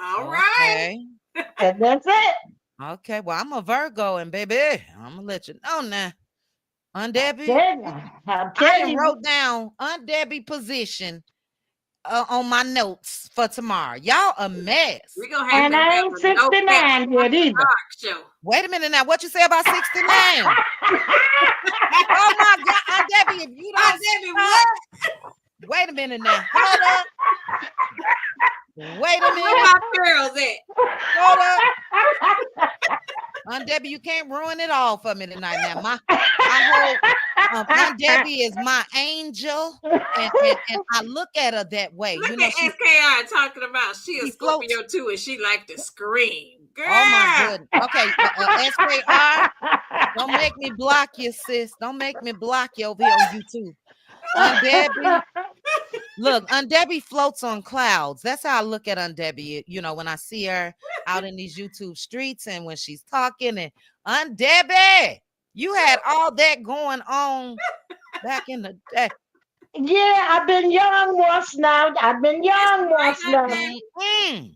All right. Okay. and that's it. Okay. Well, I'm a Virgo, and baby, I'm gonna let you know now. Debbie, Tell you, I'll I tell done you. wrote down Debbie position on my notes for tomorrow. Y'all a mess. We're gonna have And to I have ain't a no cap 69 yet after either. dark show. Wait a minute now. What you say about 69? Oh my God, Debbie, if you Aunt don't Debbie, stop. what? Wait a minute now. Hold up. Wait a Where minute. my pearls at? Hold up. Aunt Debbie, you can't ruin it all for me tonight. Now, I hope Aunt Debbie is my angel, and I look at her that way. You Look know, at SKI talking about she a she floats. Scorpio too, and she like to scream. Oh my Girl. goodness. Okay, SKR, don't make me block you, sis. Don't make me block you over here on YouTube. Aunt Debbie, look, Aunt Debbie floats on clouds. That's how I look at Aunt Debbie. You know, when I see her out in these YouTube streets and when she's talking, and Aunt Debbie, you had all that going on back in the day. Yeah, I've been young once now. I've been That's young right, once Aunt now. Debbie. Mm-mm.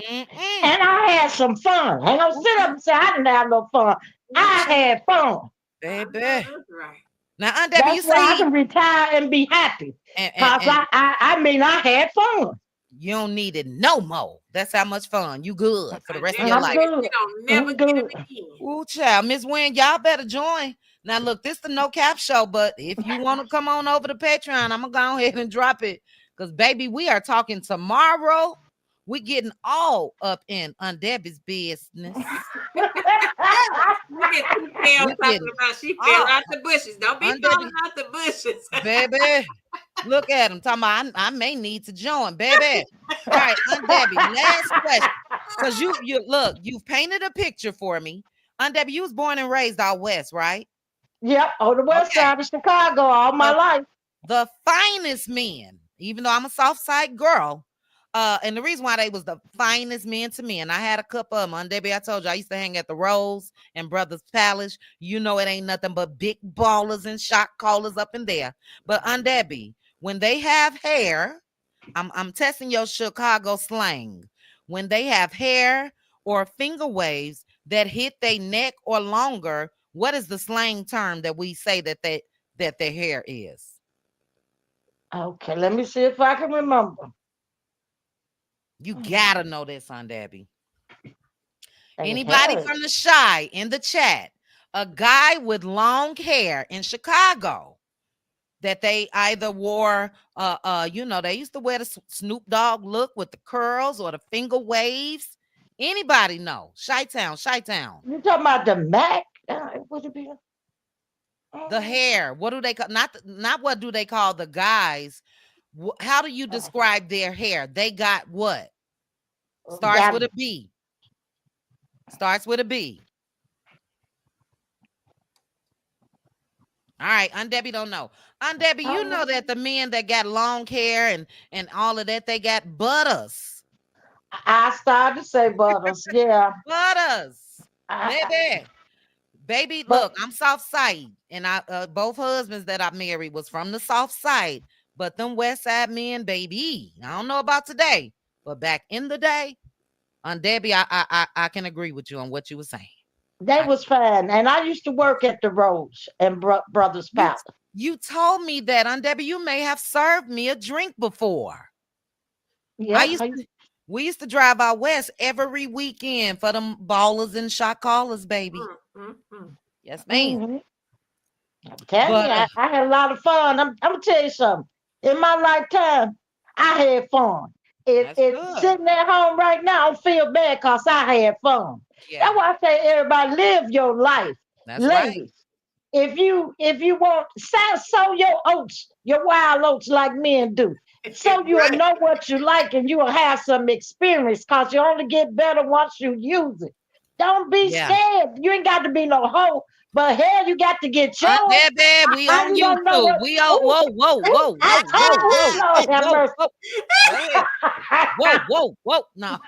Mm-mm. And I had some fun. I ain't gonna sit up and say I didn't have no fun. Ooh, I child, had fun. I know baby. that's right. Now, Aunt Debbie, That's you why I say can retire and be happy. Cause and I mean I had fun. you don't need it no more. That's how much fun. You good for the Aunt rest of Debbie your I'm life. said she good. don't never I'm get it good. again. Ooh, child, Miss Wynn, y'all better join. Now, look, this the no cap show, but if you want to come on over to Patreon, I'm gonna go ahead and drop it. Cause baby, we are talking tomorrow. We getting all up in Aunt Debbie's business. Look at two tails We talking getting about she fell all out the bushes. Don't be Aunt falling Debbie, out the bushes. baby. Look at him talking about I may need to join, baby. All right, Aunt Debbie, last question. Because you look, you've painted a picture for me. Aunt Debbie, you was born and raised out west, right? Yep, on the west Okay. side of Chicago all my The life. the finest men, even though I'm a soft side girl. And the reason why they was the finest men to me, and I had a couple of them. On Debbie, I told you I used to hang at the Rose and Brothers Palace. You know it ain't nothing but big ballers and shot callers up in there. But on Debbie, when they have hair, I'm testing your Chicago slang. When they have hair or finger waves that hit their neck or longer, what is the slang term that we say that their hair is? Okay, let me see if I can remember. You gotta know this, on Debbie. They Anybody had from the shy in the chat? A guy with long hair in Chicago that they either wore, they used to wear the Snoop Dogg look with the curls or the finger waves. Anybody know? Chi-town, Chi-town. you talking about the Mac? Would it be? The hair. What do they call? Not what do they call the guys? How do you describe their hair? They got what? Starts Got with it. a B. Starts with a B. All right, Aunt Debbie don't know. Aunt Debbie, you know that the men that got long hair and all of that, they got butters. I started to say butters, yeah. Butters. I, Baby. Baby, but look, I'm South Side, and I both husbands that I married was from the South Side, but them West Side men, baby, I don't know about today, but back in the day, on Debbie, I can agree with you on what you were saying. they I, was fine, and I used to work at the Roach and Brothers you Palace. you told me that on Debbie, you may have served me a drink before. I Yeah, used to. We used to drive out west every weekend for them ballers and shot callers, baby. Mm. Yes, ma'am. mhm. I'm telling you, But I had a lot of fun. I'm gonna tell you something. In my lifetime, I had fun. that's It good. sitting at home right now, I don't feel bad because I had fun. Yeah, That's why I say everybody live your life, that's right. ladies. If you want sow your oats, your wild oats like men do. So you'll Right. know what you like and you'll have some experience because you only get better once you use it. Don't be Yeah. scared. You ain't got to be no hoe, but hell, you got to get Aunt yours. Debbie, we How on you gonna know YouTube. what? We on Ooh, whoa, whoa, ooh, whoa, I whoa, whoa, told whoa, you, Lord whoa, have whoa, mercy. whoa. Go ahead. Whoa, whoa, whoa. No.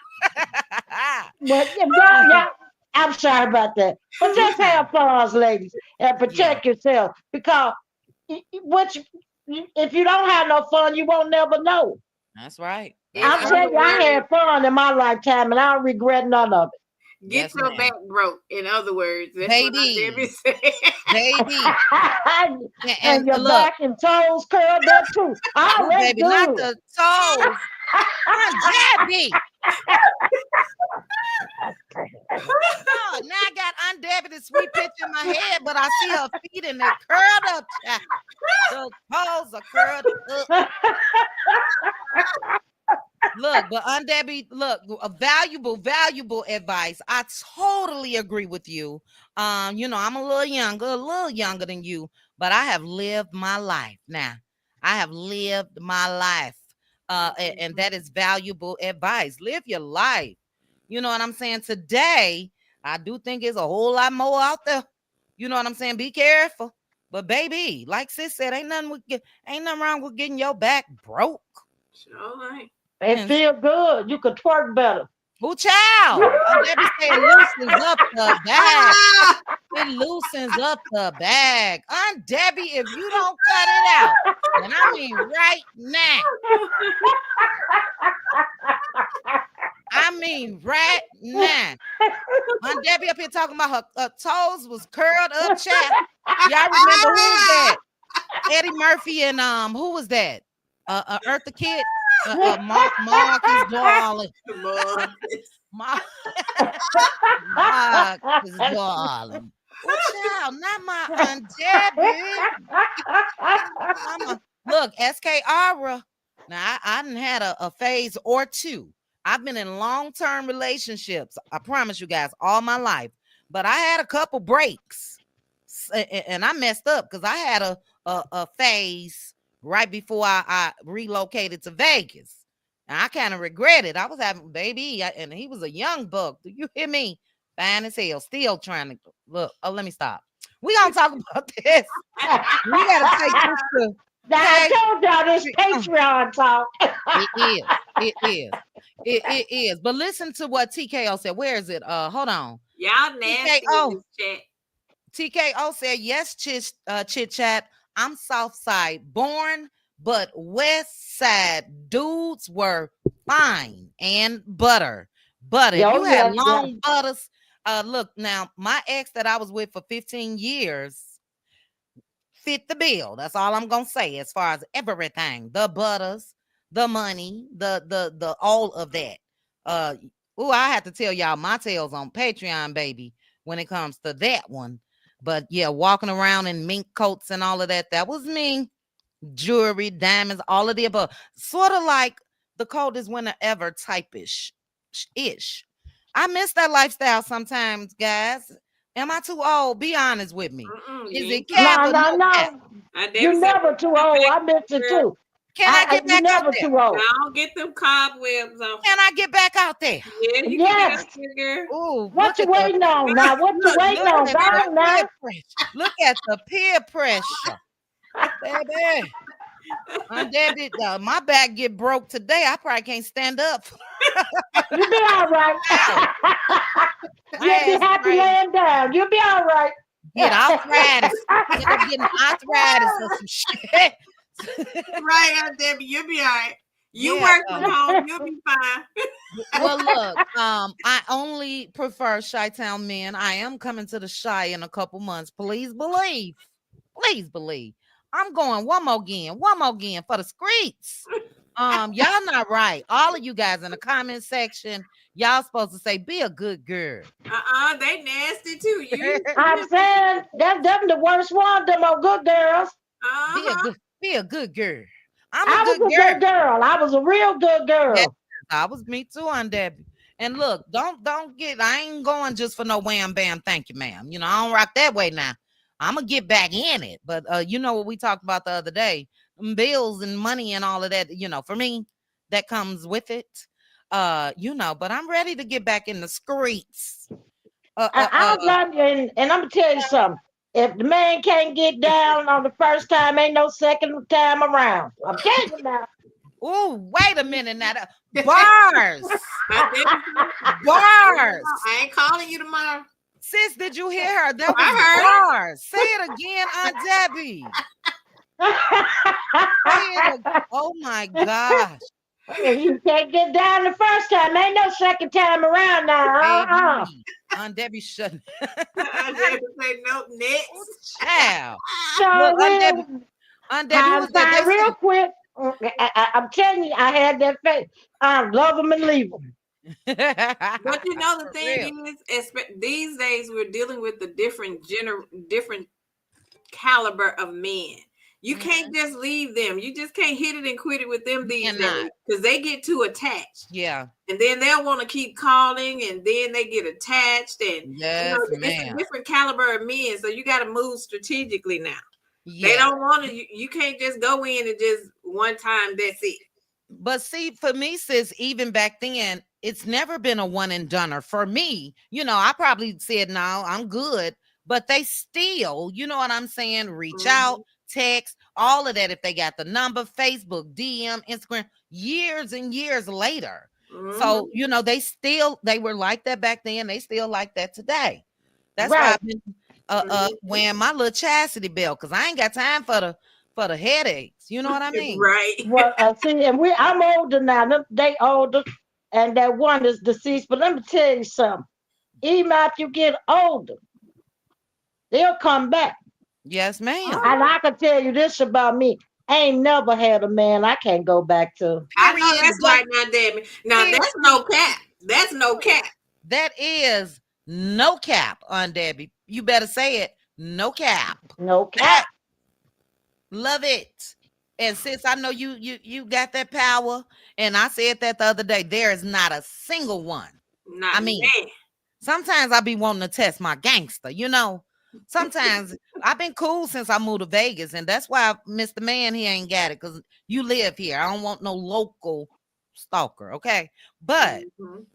But Uh, yeah, I'm sorry about that. But you just fine. have fun, ladies, and Yeah, protect yourself because what if you don't have no fun, you won't never know. that's right. That's In I'll right. other tell you, I words, had fun in my lifetime, and I don't regret none of get Yes, your back ma'am. broke. In other words, that's what I Debbie Baby, said. baby. it. And And your look, back and toes curled up too. Oh, oh, that's baby, not good. the toes. Aunt Debbie. Oh, now I got Aunt Debbie the sweet picture in my head, but I see her feet and they curled up, child. The toes are curled up. Look, but Aunt Debbie, look, a valuable advice. I totally agree with you. I'm a little younger than you, but I have lived my life now. I have lived my life. And that is valuable advice. Live your life. You know what I'm saying? Today, I do think it's a whole lot more out there. You know what I'm saying? Be careful. But baby, like sis said, ain't nothing wrong with getting your back broke. Sure, right. It And feel good. You could twerk better. who child? And Debbie said it loosens up the bag. Ah! It loosens up the bag. Aunt Debbie, if you don't cut it out, and I mean right now, I mean right now. Aunt Debbie up here talking about her toes was curled up, chat. Y'all remember who was that? Eddie Murphy and who was that? Eartha Kitt, Marcus darling, Marcus. Mar- Marcus darling. Oh, child, not my Aunt Debbie. Look, SK Aura. Now I didn't had a phase or two. I've been in long-term relationships. I promise you guys, all my life. But I had a couple breaks, and I messed up because I had a phase right before I relocated to Vegas. And I kind of regret it. I was having baby, and he was a young buck. Do you hear me? Fine as hell, still trying to look. Oh, let me stop. We gonna talk about this. We gotta take this to Now I okay. told y'all this uh, Patreon talk. It is. It is. It is. But listen to what TKO said. Where is it? Hold on. Y'all nasty in TKO. this chat. TKO said, yes, chit chat. I'm South Side born, but West Side dudes were fine and butter. But if Yo, you had yeah, yeah. long butters, look, now my ex that I was with for 15 years fit the bill. That's all I'm gonna say as far as everything. The butters, the money, the all of that. Uh I have to tell y'all my tales on Patreon, baby, when it comes to that one. But yeah, walking around in mink coats and all of that, that was me. Jewelry, diamonds, all of the above. Sort of like the coldest winter ever type-ish. Ish. I miss that lifestyle sometimes, guys. Am I too old? Be honest with me. Mm-mm, you Is ain't it too cap No, or old. no, no cap? no. I You Debbie said, never "Get too your old. back I miss it broke, girl." too. Can I get You're back out never there? too old. Now get them cobwebs off. Can I get back out there? Yeah, you can get Yes. out there, girl. Ooh, What you waiting on now? What you waiting look on? at Go the on now. peer pressure. Look at the peer pressure. Baby. Debbie, my back get broke today. I probably can't stand up. You be all right. Ow. My You'll be ass happy right. laying down. You'll be all right. Get arthritis. End up getting arthritis or some shit. Right, Aunt Debbie, you'll be all right. You Yeah, work from home, you'll be fine. well, look, I only prefer Chi-Town men. I am coming to the Chi in a couple months. Please believe. Please believe. I'm going one more again for the streets. Y'all not right. All of you guys in the comment section, y'all supposed to say, be a good girl. They nasty too. You I'm saying that's them the worst one. Them are good girls. Be a good girl. I'm I a good was a girl. good girl. I was a real good Yeah, girl. I was me too, Aunt Debbie. And look, don't get. I ain't going just for no wham bam. Thank you, ma'am. You know I don't rock that way now. I'm gonna get back in it, but you know what we talked about the other day, bills and money and all of that. You know, for me, that comes with it. You know, but I'm ready to get back in the streets. I love you, and I'm gonna tell you something. If the man can't get down on the first time, ain't no second time around. I'm telling you now. Oh, wait a minute now. Bars. Bars. I ain't calling you tomorrow. Sis, did you hear her? That I was heard bars. Say it again, Aunt Debbie. Oh my gosh. You can't get down the first time. Ain't no second time around now. Baby. Aunt Debbie shouldn't. I didn't say nope next. Child. So Look, Aunt Debbie time was that they fly real said. quick. I'm telling you, I had that faith. I love them and leave them. But you know the For thing real. is, these days we're dealing with the different caliber of men. You can't just leave them. You just can't hit it and quit it with them these days because they get too attached. Yeah. And then they'll want to keep calling, and then they get attached, and Yes, it's a different caliber of men. So you got to move strategically now. Yeah. They don't want to. You can't just go in and just one time. That's it. But see, for me, sis, even back then, it's never been a one and doneer. For me, you know, I probably said, no, I'm good. But they still, you know what I'm saying, reach out, text, all of that if they got the number, Facebook, DM, Instagram, years and years later. So, you know, they were like that back then. They still like that today. That's why I've been wearing my little chastity belt, because I ain't got time for the headaches. You know what I mean? Right. Well, see, and I'm older now. They older, and that one is deceased. But let me tell you something. Even if you get older, they'll come back. Yes, ma'am. And I can tell you this about me. I ain't never had a man I can't go back to. I know that's right now, Debbie. Now that's no cap. That's no cap. That is no cap, on Debbie. You better say it. No cap. No cap. Love it. And sis, I know you got that power. And I said that the other day. There is not a single one. Sometimes I be wanting to test my gangster, you know. Sometimes I've been cool since I moved to Vegas, and that's why Mr. Man, he ain't got it, because you live here. I don't want no local stalker, okay? But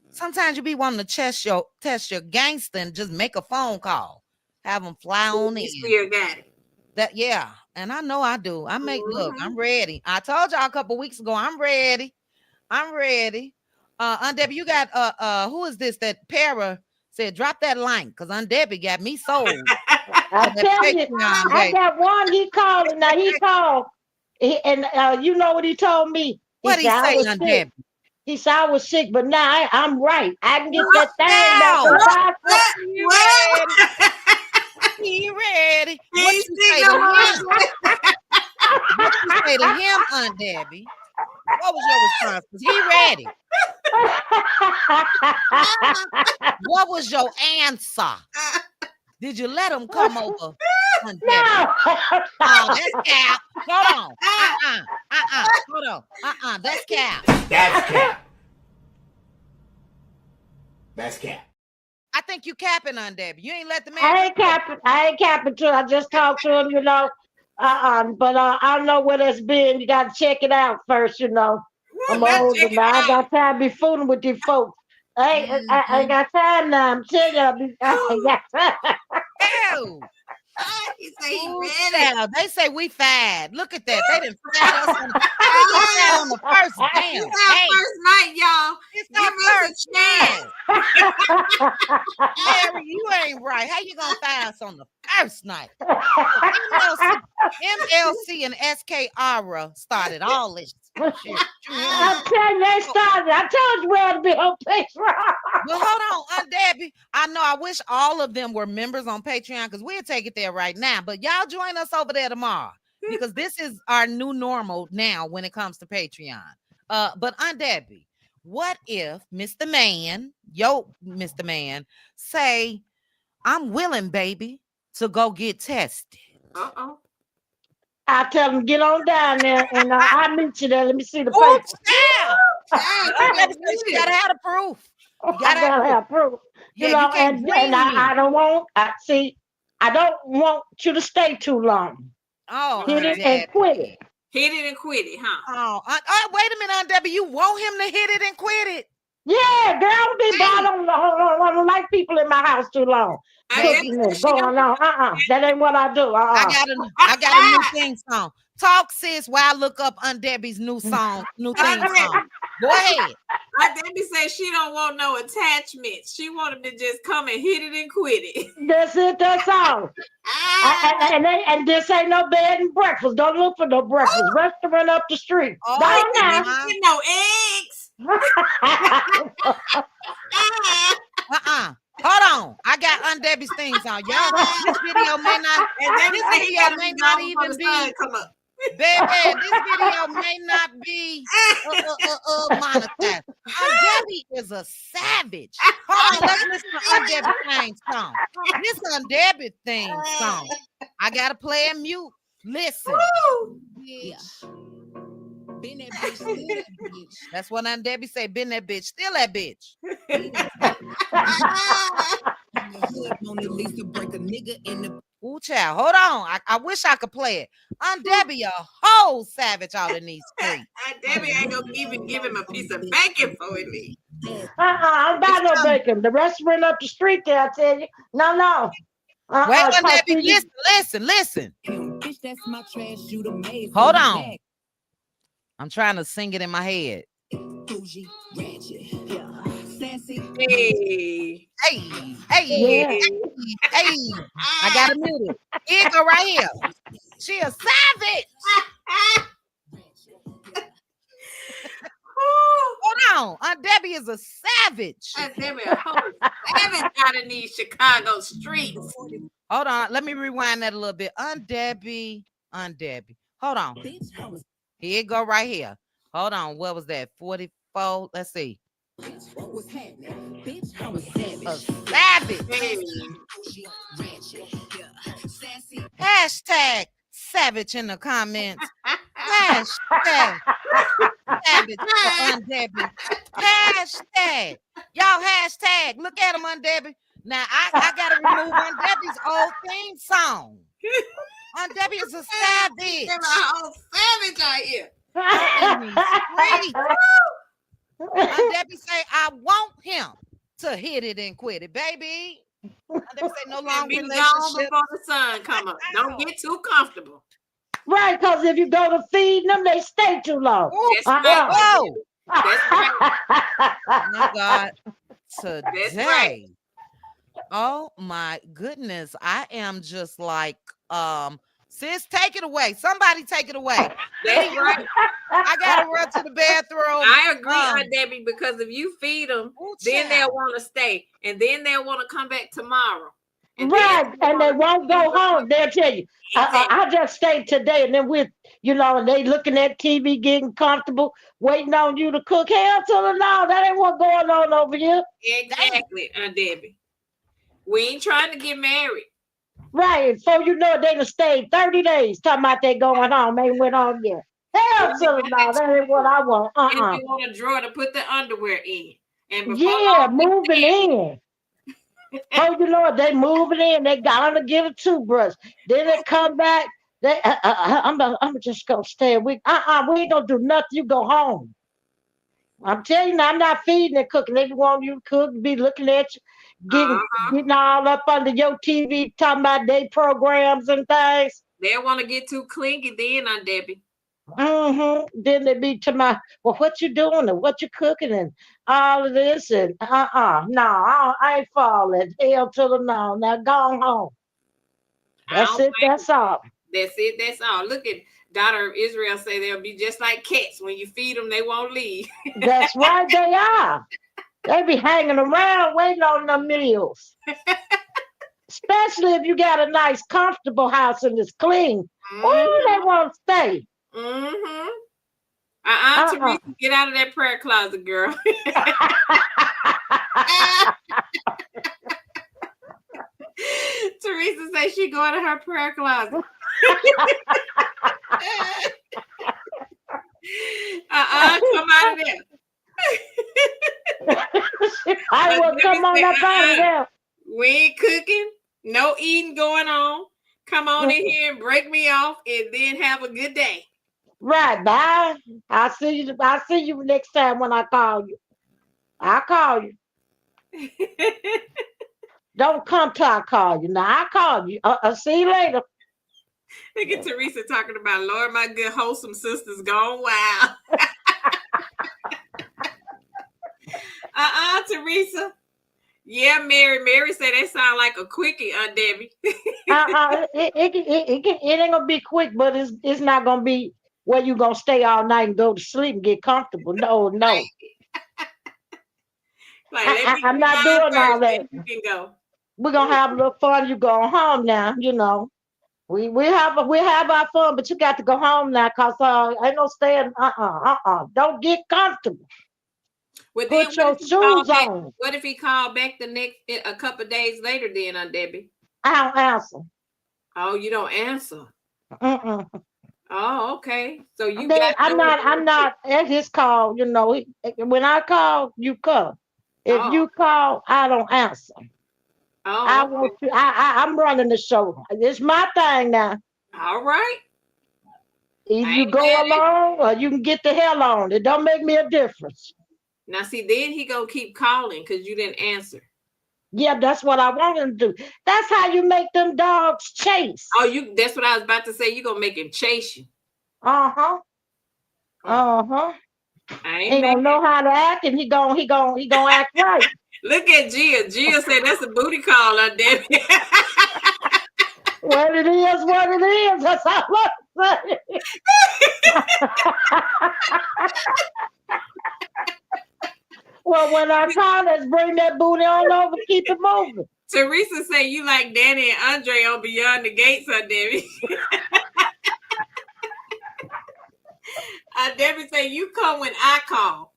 sometimes you be wanting to test your gangster and just make a phone call, have them fly on in. Still got it. That, yeah, and I know I do. Look, I'm ready. I told y'all a couple weeks ago, I'm ready. Aunt Debbie, you got who is this that Para said drop that line, because Aunt Debbie got me sold. I tell you, I got one. He called, and now he called, and you know what he told me? What he say, Aunt Debbie? He said I was sick, but now I'm right. I can get that thing back. He ready. What you say to him? What you say to him, Aunt Debbie? What was your response? Was he ready? What was your answer? Did you let him come over? Aunt Debbie? No. Oh, that's cap. Hold on. Hold on. That's cap. That's cap. That's cap. I think you capping, Aunt Debbie. You ain't let the man. I ain't capping too. I just talked to him, you know. But I don't know where that's been. You got to check it out first, you know. I'm Let's older check it now. I ain't out. got time to be fooling with these folks. I ain't Mhm. got time now. I'm telling you, I ain't got time. Ew. He say he Ooh, ready. child. They say we fat. Look at that. They didn't fat us on. How we get fat on the first This damn our day? first night, y'all. It's Give our us first a chance. night. Mary, you ain't right. How you gonna fat us on the first night? Look, MLC and SK Aura started all this shit. You hear me? I'm telling you, they Oh, started. I told you where to be on Patreon. but hold on, Aunt Debbie. I know I wish all of them were members on Patreon because we'll take it there right now. But y'all join us over there tomorrow because this is our new normal now when it comes to Patreon. But Aunt Debbie, what if Mr. Man, Mr. Man, say, I'm willing, baby, to go get tested? Uh-oh. I tell them get on down there, and I'll meet you there. Let me see the Oh, paper. child. Child, you Aunt gonna Debbie said she need gotta it. have the proof. You I gotta have gotta proof. have proof, Yeah, you can't and dream me. I don't want. I see. I don't want you to stay too long. Oh, Hit Aunt Okay. it and quit it. Debbie. Hit it and quit it, huh? Wait a minute, Aunt Debbie. You want him to hit it and quit it? Yeah, girl, don't be Hey, bothering. I don't like people in my house too long. I baby, Cooking guess and she don't going on. That ain't what I do. I got a new theme song. Talk, sis, while I look up Aunt Debbie's new song, new I theme song. Go ahead. Debbie said she don't want no attachments. She want him to just come and hit it and quit it. That's it. That's all. And this ain't no bed and breakfast. Don't look for no breakfast. Restaurant up the street. Go Oh We on couldn't now. even my. get no eggs. Hold on. I got Aunt Debbie's theme song. Y'all, this video may not. And Debbie This said he video gotta may be not gone before the even sun be. come up. Baby, this video may not be monetized. Aunt Debbie is a savage. Hold on, let's listen to Aunt Debbie's theme song. This Aunt Debbie theme song. I gotta play it mute. Listen. Woo! Yeah. Been that bitch, still that bitch. That's what Aunt Debbie say. Been that bitch, still that bitch. In the hood, won't at least to break a nigga in the Ooh, child. Hold on. I wish I could play it. Aunt Debbie, a whole savage out in these streets. Debbie ain't gonna even give him a piece of bacon for it. I don't It's buy no coming. bacon. The restaurant up the street there, I tell you. No. Wait, Aunt Cause Debbie, see, listen. bitch. That's my trash. You the maid. Hold on. I'm trying to sing it in my head. Bougie, ratchet, yeah, sassy. Hey. Hey. yeah. I got to mute it. Here it go right here. She a savage. Hold on. Aunt Debbie is a savage. Debbie a whole savage out in these Chicago streets. Hold on. Let me rewind that a little bit. Aunt Debbie. Hold on. Bitch, I was Here it go right here. Hold on. What was that? 44. Let's see. what was happening? Bitch, I was A savage. savage. Hey. Bougie, ratchet, yeah, sassy. Hashtag savage in the comments. Hashtag savage for Aunt Debbie. Hashtag. Y'all hashtag. Look at him, Aunt Debbie. Now I gotta remove Aunt Debbie's old theme song. Aunt Debbie is a savage. Debbie a whole savage out here. Out in these streets. Aunt Debbie say, I want him to hit it and quit it, baby. Aunt Debbie say, no And long be gone relationship. before the sun come up. Don't get too comfortable. Right, because if you go to feed them, they stay too long. Ooh, That's right. whoa. That's right. My God. That's Today. right. Oh my goodness. I am just like, sis, take it away. Somebody take it away. That's right. I gotta run to the bathroom. I agree, Aunt Debbie, because if you feed them, Ooh, then they'll child. want to stay, and then they'll want to come back tomorrow. And Right, and they won't go home. home. They'll tell you, I just stayed today, and then and they looking at TV, getting comfortable, waiting on you to cook. Hell to the no, that ain't what going on over here. Exactly, Aunt Debbie. We ain't trying to get married. Right, so you know they done stayed 30 days talking about they going home, ain't went home yet. Hell to the no, that ain't what I want. And we want a drawer to put the underwear in. And before Yeah, long, moving in. Oh, you know what? They moving in. They got to give a toothbrush. Then they come back. I'm just gonna stay a week. We ain't gonna do nothing. You go home. I'm telling you, now, I'm not feeding and cooking. They want you to cook, be looking at you, Uh-huh. getting all up under your TV, talking about their programs and things. They want to get too clingy then, Aunt Debbie. Then they be to my, well, what you doing and what you cooking and all of this and no, I ain't falling hell to the no. Now go on home. I That's don't it. think That's all. that's it. That's all. Look at daughter of Israel say they'll be just like cats. When you feed them, they won't leave. That's right. They are. They be hanging around waiting on the meals. Especially if you got a nice, comfortable house and it's clean. Oh, they Mm-hmm. won't stay. Mm-hmm. Uh-uh. Teresa, get out of that prayer closet, girl. Teresa says she going to her prayer closet. Come out of there. I will come on up out of there. We ain't cooking, no eating going on. Come on in here and break me off, and then have a good day. Right, bye. I'll see you next time when I call you. I'll call you. Don't come till I call you. Now I call you. I'll see you later. Look at Teresa talking about, Lord, my good wholesome sisters gone wild. Teresa. Yeah, Mary. Mary said that sound like a quickie, Aunt Debbie. It ain't gonna be quick, but it's not gonna be where you gonna stay all night and go to sleep and get comfortable. No. Like, I'm not doing all that. You can go. We're gonna have a little fun. You go home now, you know. We have our fun, but you got to go home now, cause ain't no staying. Don't get comfortable. Well, then Put your shoes on. what if he called back a couple of days later? Then, Aunt Debbie. I don't answer. Oh, you don't answer. Mm-mm. Oh, okay. So you Then got. I'm not at his call. You know, when I call, you come. If Oh. you call, I don't answer. Oh, I okay. want you. I'm running the show. It's my thing now. All right. Either you go along or you can get the hell on. It don't make me a difference. Now, see, then he gonna keep calling because you didn't answer. Yeah, that's what I want him to do. That's how you make them dogs chase. Oh, that's what I was about to say. You gonna make him chase you. Uh-huh. He don't know how to act, and he gonna act right. Look at Gia. Gia said that's a booty call, Aunt Debbie. What it is. That's all I'm saying. Well, when I call, let's bring that booty on over, keep it moving. Teresa say you like Danny and Andre on Beyond the Gates, Aunt Debbie. Aunt Debbie say you come when I call.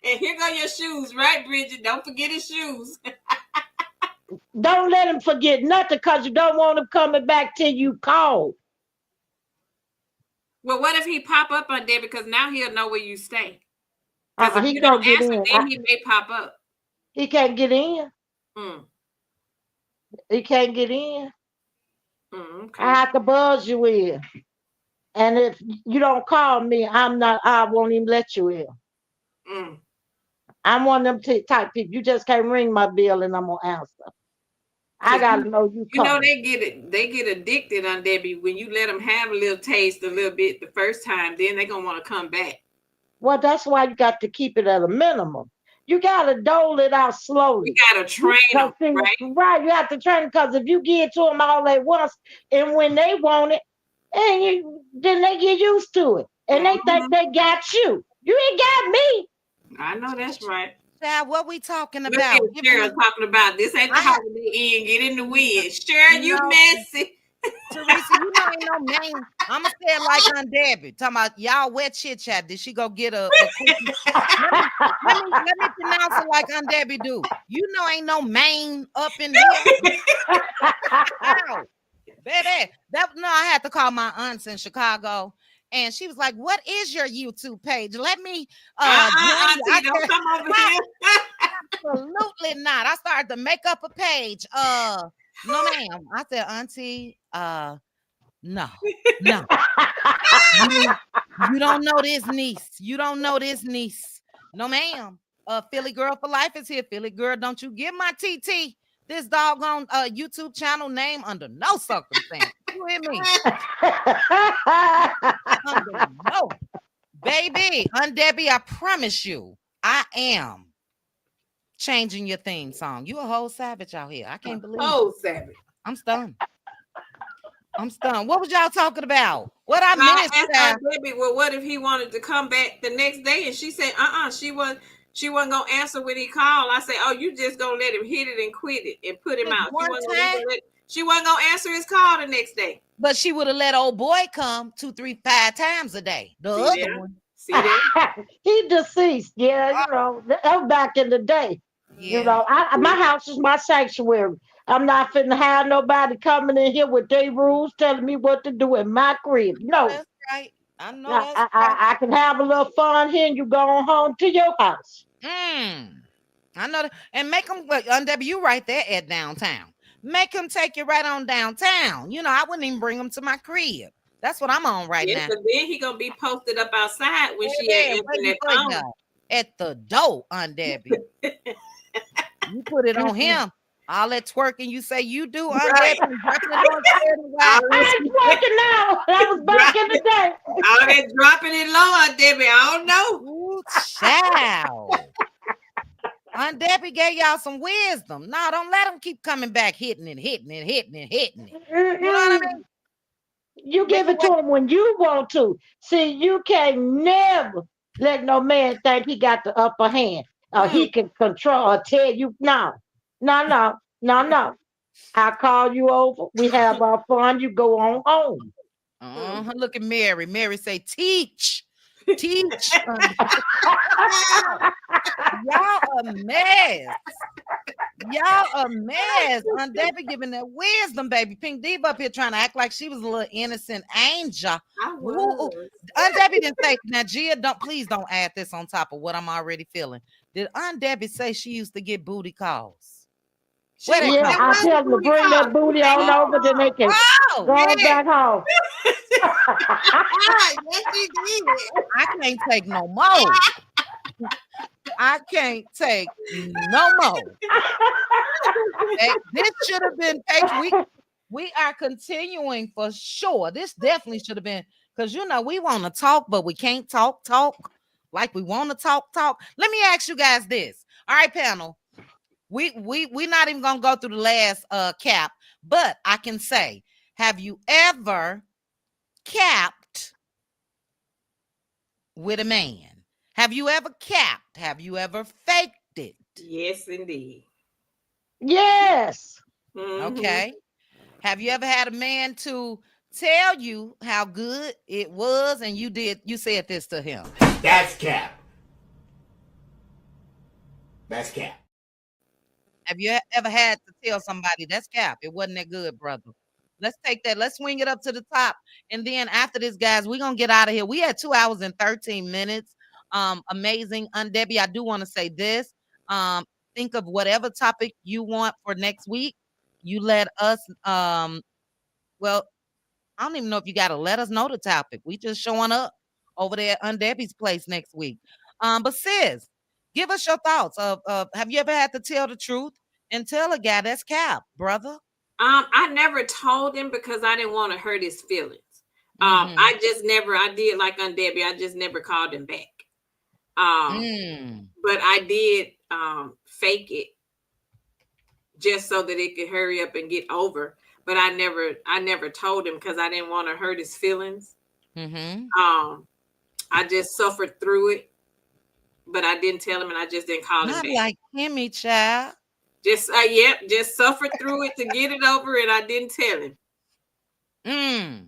And here go your shoes, right, Bridget? Don't forget his shoes. Don't let him forget nothing, because you don't want him coming back till you call. Well, what if he pop up on there, because now he'll know where you stay? Because if you don't answer, then he may pop up. He can't get in. He can't get in. Okay. I have to buzz you in. And if you don't call me, I won't even let you in. I'm one of them type people. You just can't ring my bell and I'm gonna answer. I gotta know you. You know they get addicted on Debbie when you let them have a little taste a little bit the first time. Then they're gonna want to come back. Well, that's why you got to keep it at a minimum. You gotta dole it out slowly. You gotta train them, right? Right, you have to train, because if you give it to them all at once, and when they want it, then they get used to it, and they think they got you. You ain't got me. I know that's right. Now, what we talking about? Cheryl talking about this ain't the Holiday Inn. Get in the wind. Cheryl, you messy. Teresa, you know ain't no name. I'ma say it like Aunt Debbie. Talking about y'all wet chit chat. Did she go get a cookie? let me pronounce it like Aunt Debbie do. You know ain't no Maine up in here. Wow. Baby, I had to call my aunts in Chicago. And she was like, "What is your YouTube page? Let me Auntie, don't come over here." Absolutely not. I started to make up a page. No, ma'am. I said, Auntie, no, no. You you don't know this niece. You don't know this niece. No, ma'am. Philly Girl for Life is here. Philly Girl, don't you give my TT this doggone YouTube channel name under no circumstance. You hear me? Under no. Baby, Debbie, I promise you, I am changing your theme song. You a whole savage out here. I can't believe it. Oh, savage. I'm stunned. I'm stunned. What was y'all talking about? What I I missed, asked child? Aunt Debbie, well, what if he wanted to come back the next day? And she said, she wasn't gonna answer when he called. I said, oh, you just gonna let him hit it and quit it and put him Just out. one time? She wasn't gonna answer his call the next day. But she would have let old boy come 2, 3, 5 times a day. The See other there? one. See that? He deceased. Yeah, you know, that was back in the day. You Yeah. know, my house is my sanctuary. I'm not finna have nobody coming in here with their rules telling me what to do in my crib. No, That's right. I know I, that's I, right. I I can have a little fun here and you go on home to your house. I know that. And make them, you right there at downtown. Make him take you right on downtown. You know, I wouldn't even bring him to my crib. That's what I'm on right Yeah, now. so then he gonna be posted up outside when she Yeah, ain't answering waiting that for phone. you at the door, Debbie. You put it on him. All that twerking you say you do, Right. Debbie, and dropping it on Square and White. I ain't working now. That was back in the day. All that dropping it low, Aunt Debbie. I don't know. Ooh, child. Aunt Debbie gave y'all some wisdom. No, don't let them keep coming back hitting it, hitting it, hitting it, hitting it. You know what I Mm-mm. mean? You Make give it it to him when you want to. See, you can't never let no man think he got the upper hand or Mm. he can control or tell you no. No, no, no, no. I call you over. We have our fun. You go on home. Look at Mary. Mary say, teach. Teach. Y'all a mess. Y'all a mess. Aunt Debbie giving that wisdom, baby. Pink Diva up here trying to act like she was a little innocent angel. I Ooh, ooh. was. Aunt Debbie didn't say, now Gia, please don't add this on top of what I'm already feeling. Did Aunt Debbie say she used to get booty calls? Where that Yeah, come That I was from? a tell them to booty bring call. that booty Hey, on over, then they can Oh, go yeah. back home. Yes, she did. I can't take no more. I can't take no more. This should have been fake. We are continuing for sure. This definitely should have been, because you know we want to talk, but we can't talk like we want to talk. Let me ask you guys this. All right, panel. We not even gonna go through the last cap, but I can say, have you ever capped with a man? Have you ever capped? Have you ever faked it? Yes, indeed. Yes. Mhm. Okay. Have you ever had a man to tell you how good it was and you said this to him? That's cap. That's cap. Have you ever had to tell somebody that's cap? It wasn't that good, brother. Let's take that. Let's swing it up to the top. And then after this, guys, we're gonna get out of here. We had 2 hours and 13 minutes. Amazing. Debbie, I do want to say this. Think of whatever topic you want for next week. You let us well, I don't even know if you got to let us know the topic. We just showing up over there on Debbie's place next week. But sis, give us your thoughts of have you ever had to tell the truth and tell a guy that's cap, brother? I never told him because I didn't want to hurt his feelings. Mm-hmm. I did like Aunt Debbie. I just never called him back. But I did fake it just so that it could hurry up and get over. But I never told him because I didn't want to hurt his feelings. Mm-hmm. I just suffered through it, but I didn't tell him, and I just didn't call him Not back. like Kimmy, child. Just just suffered through it to get it over, and I didn't tell him. I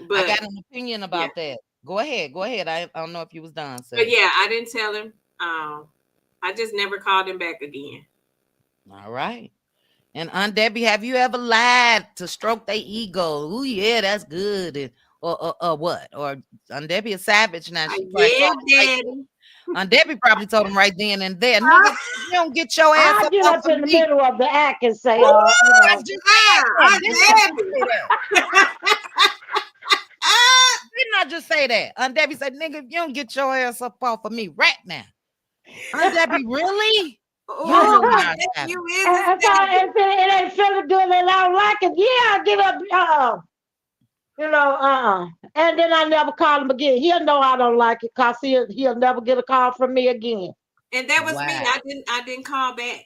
But got an opinion about that. Go ahead. I don't know if you was done. So but yeah, I didn't tell him. I just never called him back again. all right. And Aunt Debbie, have you ever lied to stroke their ego? Oh yeah, that's good. And or what? Or Debbie a savage now. She probably Yeah, told him right. daddy. Debbie probably told him right then and there, nigga, if you don't get your ass I up get off up of in the me. middle of the act and say, Ooh, I just ah, said that. Aunt Didn't I just Debbie. say that? Didn't I just say that? Debbie said, nigga, if you don't get your ass up off of me right now. Debbie, really? You Oh, really and, are Aunt Debbie, savage. you is a so savage. if it ain't feeling good and I don't like it, yeah, I get up, and then I never call him again. He'll know I don't like it because he'll never get a call from me again. And that was me. Wow. I didn't call back.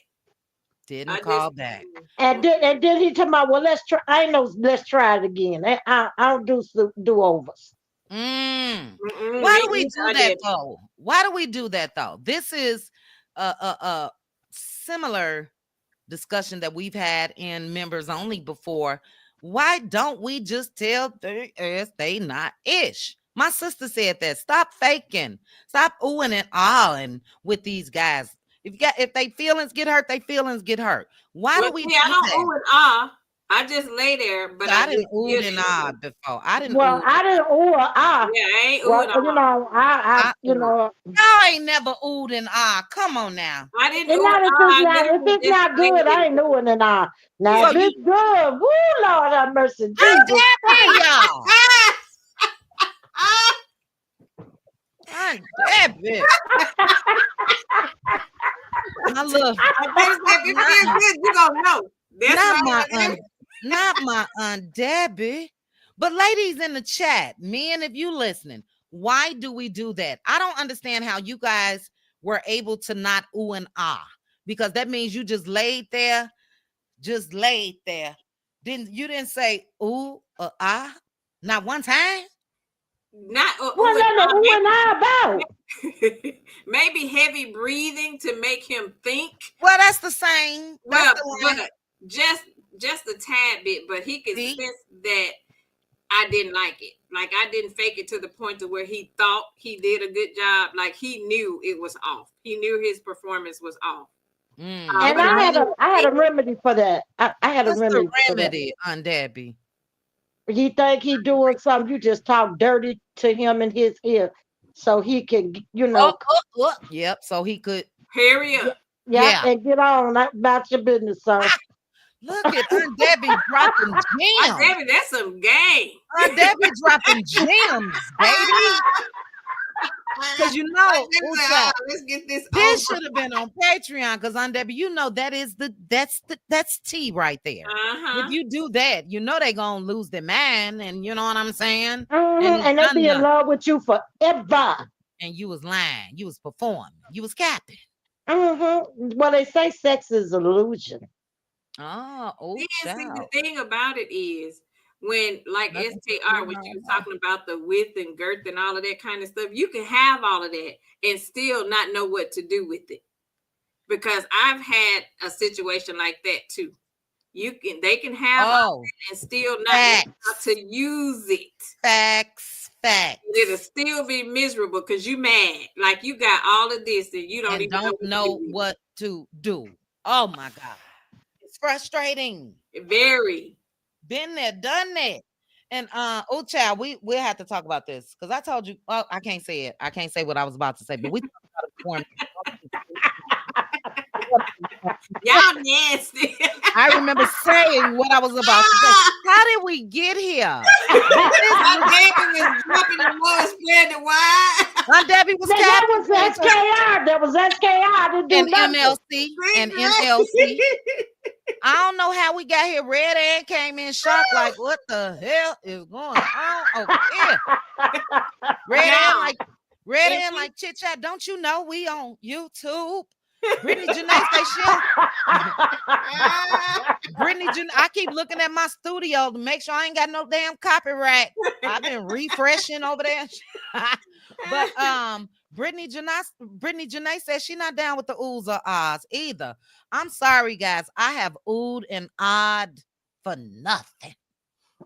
Didn't I just call back. And then he told me, well, let's try. I know, let's try it again. I don't do overs. Mm. Why Me do we neither. do I that did. though? Why do we do that though? This is a similar discussion that we've had in members only before. Why don't we just tell their ass they not ish? My sister said that. Stop faking. Stop oohing and ahhing with these guys. If they feelings get hurt, they feelings get hurt. Why Well, do we see, I do don't that? ooh and ah. I just lay there, but I I didn't just ooh give and it. ah before. I didn't Well, ooh. I didn't or Yeah, I ain't ooh well, and ah. I I ooh. Y'all ain't never oohed and ah. Come on now. I didn't and ooh and not if ah. it's I not if literally it's just not laid good, I there. ain't doing it now. Now Yeah. So if you it's good, woo, Lord have mercy, Jesus Debbie, Christ. y'all. Ah, Debbie. My love. I better say, if it Not, feels good, you gonna know. That's not right. my Aunt Debbie. not my aunt Debbie. But ladies in the chat, men, if you listening, why do we do that? I don't understand how you guys were able to not ooh and ah, because that means you just laid there, just laid there. Didn't say ooh or ah, not one time. Not ooh What and nothing ah. who and I about? Maybe heavy breathing to make him think. Well, that's the same. That's Well, the but line. just a tad bit, but he could See? sense that I didn't like it. Like I didn't fake it to the point to where he thought he did a good job. Like he knew it was off. He knew his performance was off. And But What I do you? I had a didn't. remedy for that. I had a What's the remedy for that. remedy, Aunt Debbie? He think he doing something, you just talk dirty to him in his ear, so he can, Oh, oh, oh. Yep. So he could. Hurry yeah, up. yeah, Yeah. and get on about your business, sir. Ah, look at Aunt Debbie dropping I gems. damn it, that's some game. Aunt Debbie dropping gems, baby. Because you know, ooh, child, Let's get this over. this should have been on Patreon. Because Aunt Debbie, you know that's tea right there. If Uh-huh. you do that, you know they gonna lose their mind, and you know what I'm saying. And Mhm, it's and they done be in nothing. love with you forever. And you was lying. You was performing. You was capping. Well, they say sex is an illusion. Oh, See, the child. thing about it is when like Nothing to SKR, fool when no she was more. talking about the width and girth and all of that kind of stuff, you can have all of that and still not know what to do with it. Because I've had a situation like that too. They can have all Oh, that and still not know how facts. to use it. Facts. It'll Facts. still be miserable because you mad. Like you got all of this and you don't And even know don't what to do know with what to do. Oh my God. It's frustrating. it. Very. Been there, done that. And oh child, we'll have to talk about this because I told you, oh, I can't say it. I can't say what I was about to say, but we talked about it before. Y'all nasty. I remember saying what I was about to say. How did we get here? My baby was dropping the low spread the wide. Aunt Debbie was That capping was SKR. That was SKR. Didn't do and nothing. MLC. I don't know how we got here. Red Ann came in shocked, like, what the hell is going on over here? Red Ann, Now, like, Red if Ann, we like, chit chat, don't you know we on YouTube? Brittany Janae say she'll. I keep looking at my studio to make sure I ain't got no damn copyright. I've been refreshing over there. But Brittany Janae says she not down with the oohs or ahs either. I'm sorry, guys. I have oohed and ahhed for nothing.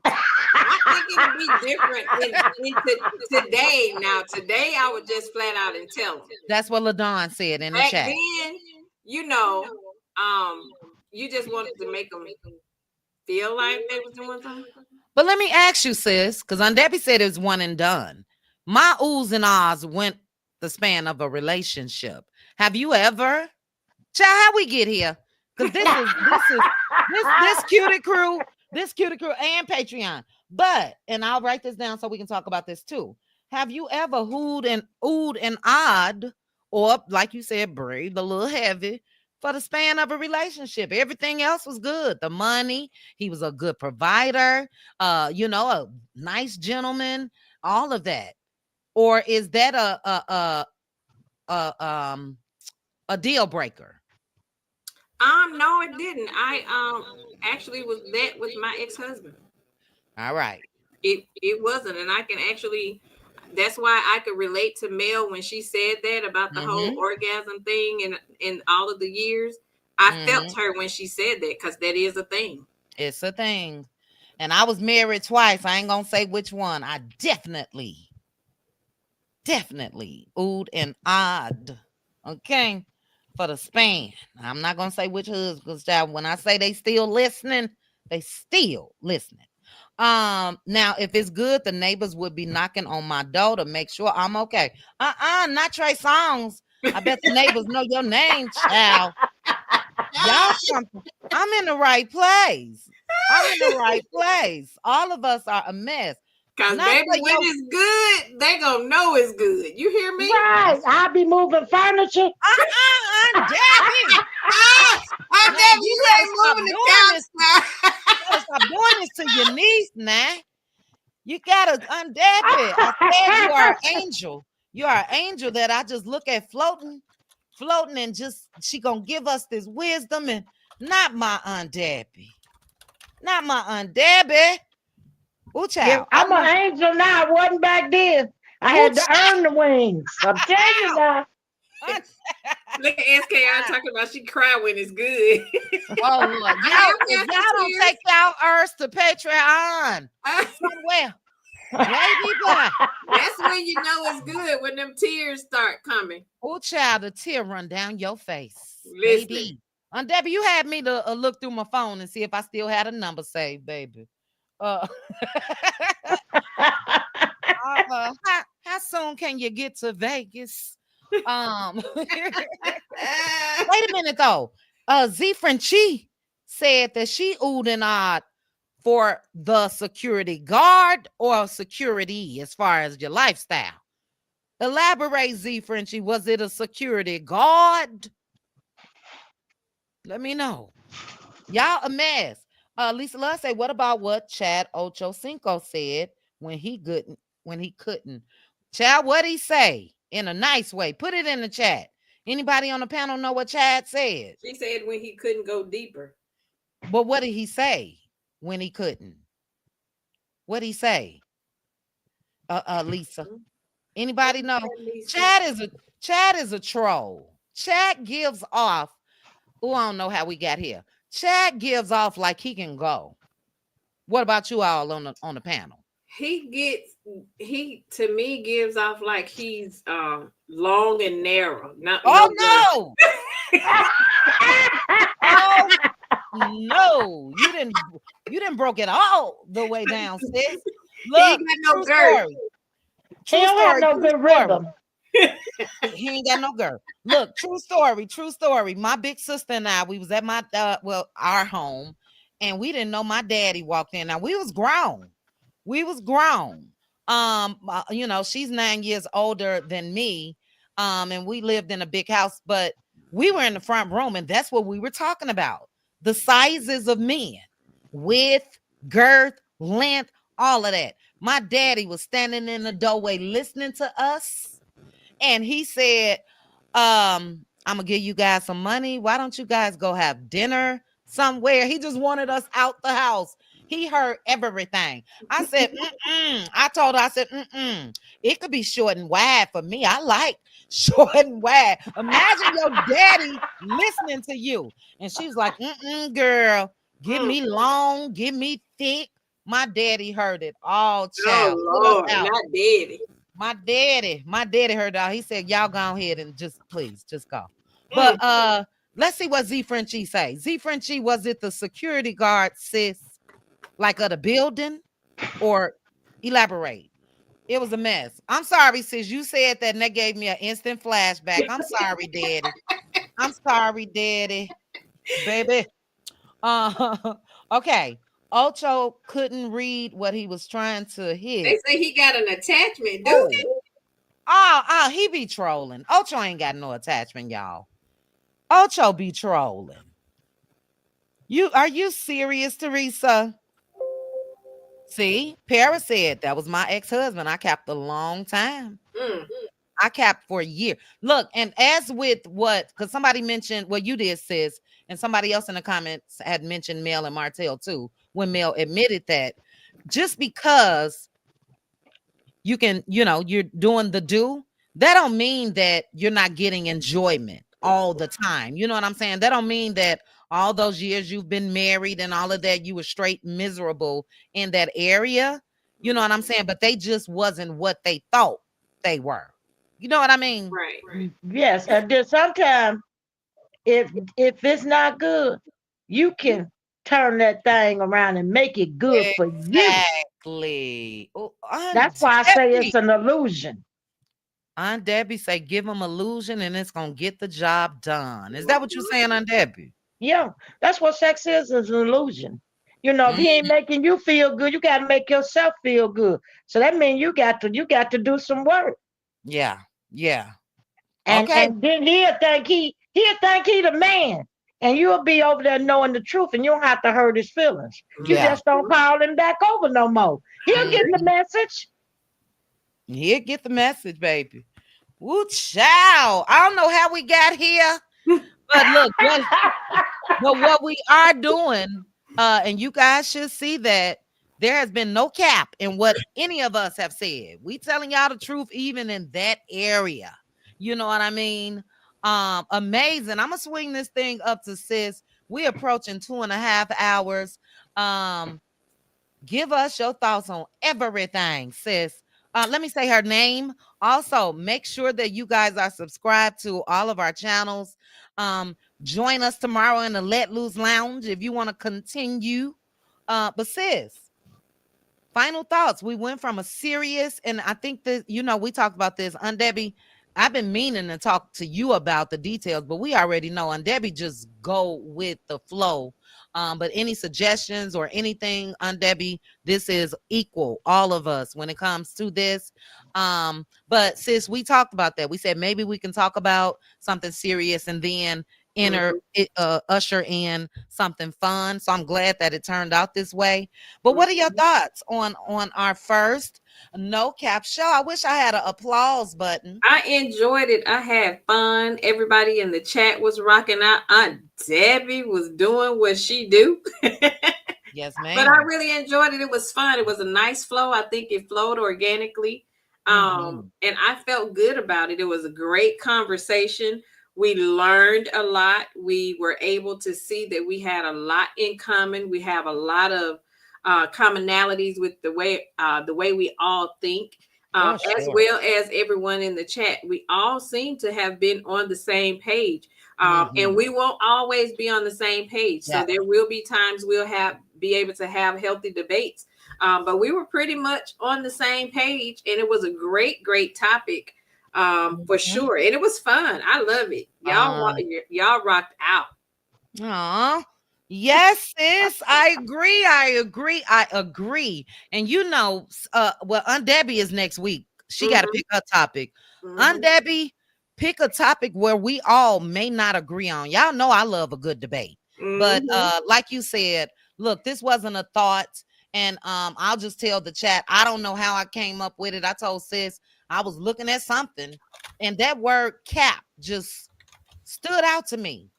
I think it'll be different today. Now, today I would just flat out and tell them. That's what LaDon said in the Back chat. then, you know, um, you just wanted to make them feel like they was doing something. But let me ask you, sis, because Aunt Debbie said it was one and done. My oohs and ahs went the span of a relationship. Have you ever? Child, how we get here? Because this cutie crew, and Patreon. But and I'll write this down so we can talk about this too. Have you ever hooed and oohed and odd, or like you said, breathed a little heavy for the span of a relationship? Everything else was good. The money, he was a good provider, a nice gentleman, all of that. Or is that a deal breaker? No, it didn't. I actually was that with my ex-husband. All right. It wasn't, and I can actually. That's why I could relate to Mel when she said that about the whole Mm-hmm. orgasm thing and in all of the years. I felt Mm-hmm. her when she said that because that is a thing. It's a thing. And I was married twice. I ain't gonna say which one. I definitely oohed and odd. Okay. For the span. I'm not gonna say which husbands, child. When I say they still listening, they still listening. Now if it's good, the neighbors would be knocking on my door to make sure I'm okay. Not Trey Songs. I bet the neighbors know your name, child. Y'all something. I'm in the right place. I'm in the right place. All of us are a mess. Cause Not baby, for when your it's good, they gonna know it's good. You hear me? Right. I'll be moving furniture. Aunt Debbie. Ah, I Now never you you gotta ain't stop moving the doing couch this. now. You gotta stop doing this to your niece now. You gotta Aunt Debbie. I said you are an angel. You are an angel that I just look at floating, and just she gonna give us this wisdom, and not my Aunt Debbie. Not my Aunt Debbie. Ooh, If child. I I'm an remember. angel now, I wasn't back then. I Ooh, had to earn the wings. I'm telling you child. now. Aunt- Look at SKI talking about she cry when it's good. Oh Lord, I y'all! have If had y'all some don't tears. take y'all earth to Patreon somewhere, baby, bye. That's when you know it's good when them tears start coming. Oh, child, a tear run down your face, Listen, baby. Debbie, you had me to look through my phone and see if I still had a number saved, baby. Uh, how soon can you get to Vegas? Wait a minute though. Z Frenchie said that she oohed and awed for the security guard or security as far as your lifestyle. Elaborate, Z Frenchie. Was it a security guard? Let me know. Y'all a mess. Lisa Love say, what about what Chad Ochocinco said when he couldn't? Chad, what'd he say? In a nice way. Put it in the chat. Anybody on the panel know what Chad said? she said when he couldn't go deeper. But what did he say when he couldn't? What'd he say? Lisa. What Anybody is know? that, Lisa? Chad is a troll. Chad gives off. Oh, I don't know how we got here. Chad gives off like he can go. What about you all on the panel? He to me gives off like he's long and narrow. Not no good. Oh no! Oh no! You didn't broke it all the way down, sis. He Look, ain't got no true girth. story. He True don't have story. no True good story. rhythm. He ain't got no girl. Look, true story, true story. My big sister and I, we was at our home, and we didn't know my daddy walked in. Now we was grown. We was grown. She's 9 years older than me. And we lived in a big house, but we were in the front room, and that's what we were talking about. The sizes of men, width, girth, length, all of that. My daddy was standing in the doorway listening to us, and he said, I'm gonna give you guys some money. Why don't you guys go have dinner somewhere? He just wanted us out the house. He heard everything. I said, I told her, I said, it could be short and wide for me. I like short and wide. Imagine your daddy listening to you. And she was like, girl, give me long, give me thick. My daddy heard it all, child. Put us Oh Lord, out. not daddy. My daddy heard all. He said, y'all go ahead and just go. But Mm. let's see what Z Frenchie say. Z Frenchie, was it the security guard, sis? Like of the building? or elaborate. It was a mess. I'm sorry, sis. You said that and that gave me an instant flashback. I'm sorry, daddy. I'm sorry, daddy. Baby. Okay. Ocho couldn't read what he was trying to They hit. say he got an attachment, do Oh, they? he be trolling. Ocho ain't got no attachment, y'all. Ocho be trolling. Are you serious, Teresa? See, Paris said that was my ex-husband. I capped a long time. Mm. I capped for a year. Look, and as with what, because somebody mentioned, well, you did, sis, and somebody else in the comments had mentioned Mel and Martell too, when Mel admitted that just because you're doing the do, that don't mean that you're not getting enjoyment all the time. You know what I'm saying? That don't mean that all those years you've been married and all of that, you were straight miserable in that area. You know what I'm saying? But they just wasn't what they thought they were. You know what I mean? Right. Yes, and then sometimes if it's not good, you can turn that thing around and make it good for you. Exactly. Oh, That's why I say it's an illusion. Aunt Debbie say give them illusion and it's gonna get the job done. Is that what you're saying, Aunt Debbie? Yeah, that's what sex is an illusion. If Mm, he ain't making you feel good, you got to make yourself feel good. So that means you got to do some work. yeah, yeah. And Okay. and then he'll think he the man. And you'll be over there knowing the truth and you don't have to hurt his feelings. You Yeah. just don't call him back over no more. He'll get the Mhm. message. He'll get the message, baby. Woo child. I don't know how we got here, but look, what we are doing, and you guys should see that there has been no cap in what any of us have said. We telling y'all the truth, even in that area. You know what I mean? Amazing. I'm gonna swing this thing up to sis. We approaching 2.5 hours. Um, Give us your thoughts on everything, sis. Let me say her name. Also, make sure that you guys are subscribed to all of our channels. Join us tomorrow in the Let Loose Lounge if you want to continue. But sis, final thoughts. We went from a serious, and I think that we talked about this. Debbie, I've been meaning to talk to you about the details, but we already know. Debbie just go with the flow. But any suggestions or anything, Debbie, this is equal, all of us when it comes to this. But sis, we talked about that. We said maybe we can talk about something serious and then usher in something fun. So I'm glad that it turned out this way. But what are your thoughts on our first no cap show? I wish I had an applause button. I enjoyed it. I had fun. Everybody in the chat was rocking out. Aunt Debbie was doing what she do. Yes, But I ma'am. really enjoyed it. It was fun. It was a nice flow. I think it flowed organically. Hmm. And I felt good about it. It was a great conversation. We learned a lot. We were able to see that we had a lot in common. We have a lot of commonalities with the way we all think, For as sure. well as everyone in the chat. We all seem to have been on the same page. And Hmm. we won't always be on the same page. So Yeah. there will be times we'll be able to have healthy debates. But we were pretty much on the same page, and it was a great, great topic, for Hmm. sure. And it was fun. I love it. Y'all rocked out. Aw. Yes, sis. I agree. I agree. I agree. And well, Aunt Debbie is next week. She got to Hmm. pick her topic. Aunt Hmm. Debbie, pick a topic where we all may not agree on. Y'all know I love a good debate. But Hmm. like you said, look, this wasn't a thought. And I'll just tell the chat. I don't know how I came up with it. I told sis I was looking at something, and that word cap just stood out to me.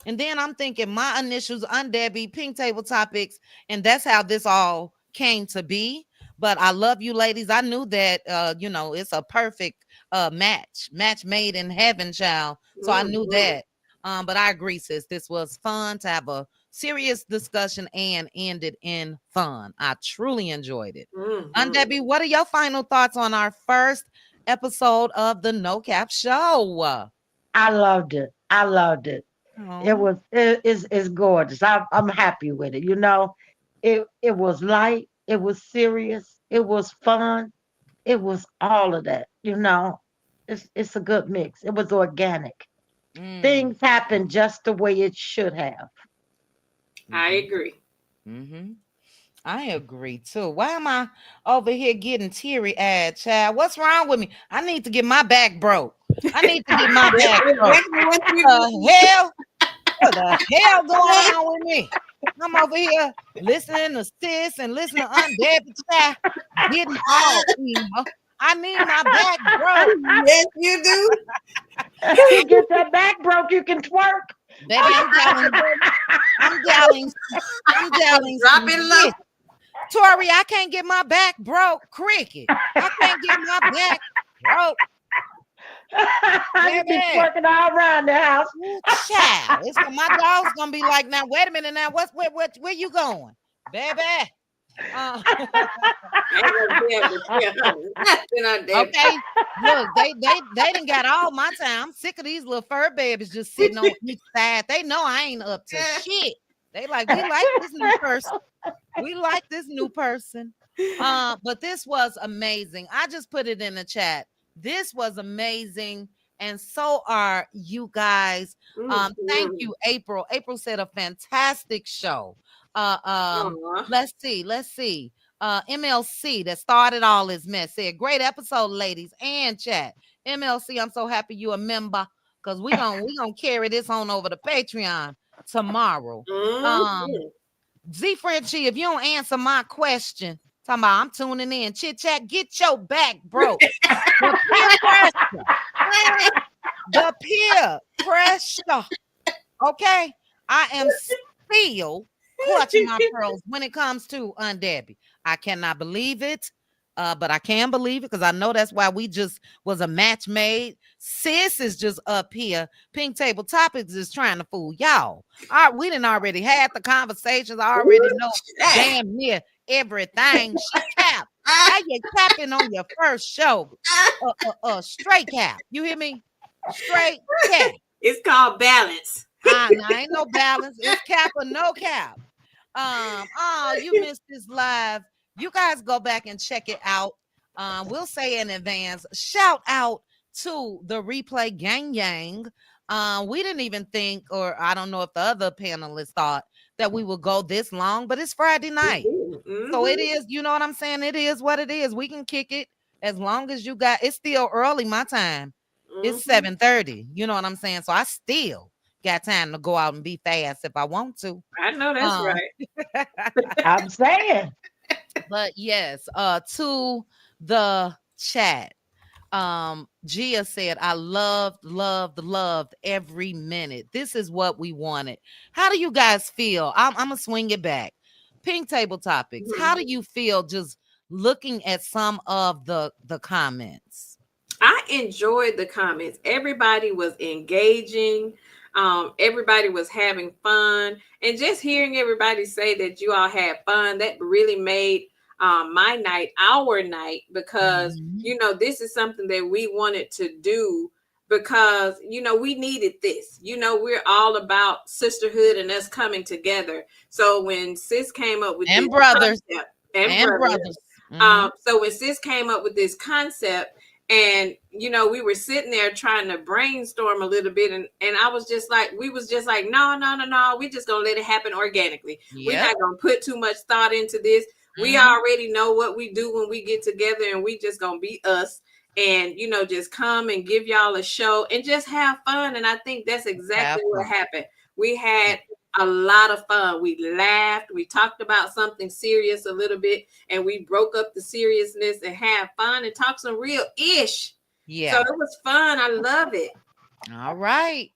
And then I'm thinking my initials, Debbie, Pink Table Topics, and that's how this all came to be. But I love you ladies. I knew that it's a perfect match made in heaven, child. So I knew Hmm. that. But I agree, sis. This was fun to have a serious discussion and ended in fun. I truly enjoyed it. Hmm. Debbie, what are your final thoughts on our first episode of the No Cap Show? I loved it. I loved it. It Oh. was it is it's gorgeous. I'm happy with it. It was light. It was serious. It was fun. It was all of that. It's a good mix. It was organic. Mm. Things happened just the way it should have. I Mm-hmm. agree. Mm-hmm. I agree too. Why am I over here getting teary eyed, child? What's wrong with me? I need to get my back broke. I need to get my That's back broke. exactly what you The hell? What the hell going on with me? I'm over here listening to sis and listening to Aunt Debbie child, getting all emo. I need my back broke. Yes, you do. If you get that back broke, you can twerk. Baby, I'm dialing, I'm dialing Drop some it low. shit. Tori, I can't get my back broke. Cricket. I can't get my back broke. You be Baby. twerking all around the house. Ooh, child. My dog's gonna be like, now wait a minute now. Where you going? Baby. Uh, I ain't gonna be able to tell her nothing on that. okay. Look, they done got all my time. I'm sick of these little fur babies just sitting on each side. They know I ain't up to shit. They like, we like this new person. We like this new person. But this was amazing. I just put it in the chat. This was amazing. And so are you guys. Thank Mhm. you, April. April said a fantastic show. Aw. Let's see. MLC that started all this mess said, great episode, ladies and chat. MLC, I'm so happy you a member because we gonna carry this on over to Patreon tomorrow. Mhm. Z Frenchie, if you don't answer my question, talking about I'm tuning in, chit chat, get your back broke. The peer pressure. The peer pressure. Okay. I am still clutching my pearls when it comes to Aunt Debbie. I cannot believe it. But I can believe it because I know that's why we just was a match made. Sis is just up here. Pink Table Topics is trying to fool y'all. All right, we didn't already had the conversations. I already know damn near everything. She capped. How you capping on your first show? Straight cap. You hear me? Straight cap. It's called balance. Now ain't no balance. It's cap or no cap. Oh, you missed this live. You guys go back and check it out. We'll say in advance. Shout out to the replay gang gang. We didn't even think, or I don't know if the other panelists thought that we would go this long, but it's Friday night. So it is, you know what I'm saying? It is what it is. We can kick it as long as you got it's still early my time. It's 7:30. You know what I'm saying? So I still got time to go out and be fast if I want to. I know that's right. I'm saying. But yes, to the chat. Gia said, I loved every minute. This is what we wanted. How do you guys feel? I'm gonna swing it back. Pink Table Topics. How do you feel just looking at some of the comments? I enjoyed the comments. Everybody was engaging. Everybody was having fun. And just hearing everybody say that you all had fun, that really made my night, our night, because, this is something that we wanted to do because, we needed this. We're all about sisterhood and us coming together. So when sis came up with And this brothers. concept, And brothers. so when sis came up with this concept, and we were sitting there trying to brainstorm a little bit, and I was just like, no, we just gonna let it happen organically. We're not gonna put too much thought into this. We already know what we do when we get together, and we just gonna be us, and just come and give y'all a show and just have fun. And I think that's exactly what happened. We had a lot of fun. We laughed. We talked about something serious a little bit, and we broke up the seriousness and had fun and talked some real ish. Yeah. So it was fun. I love it. All right.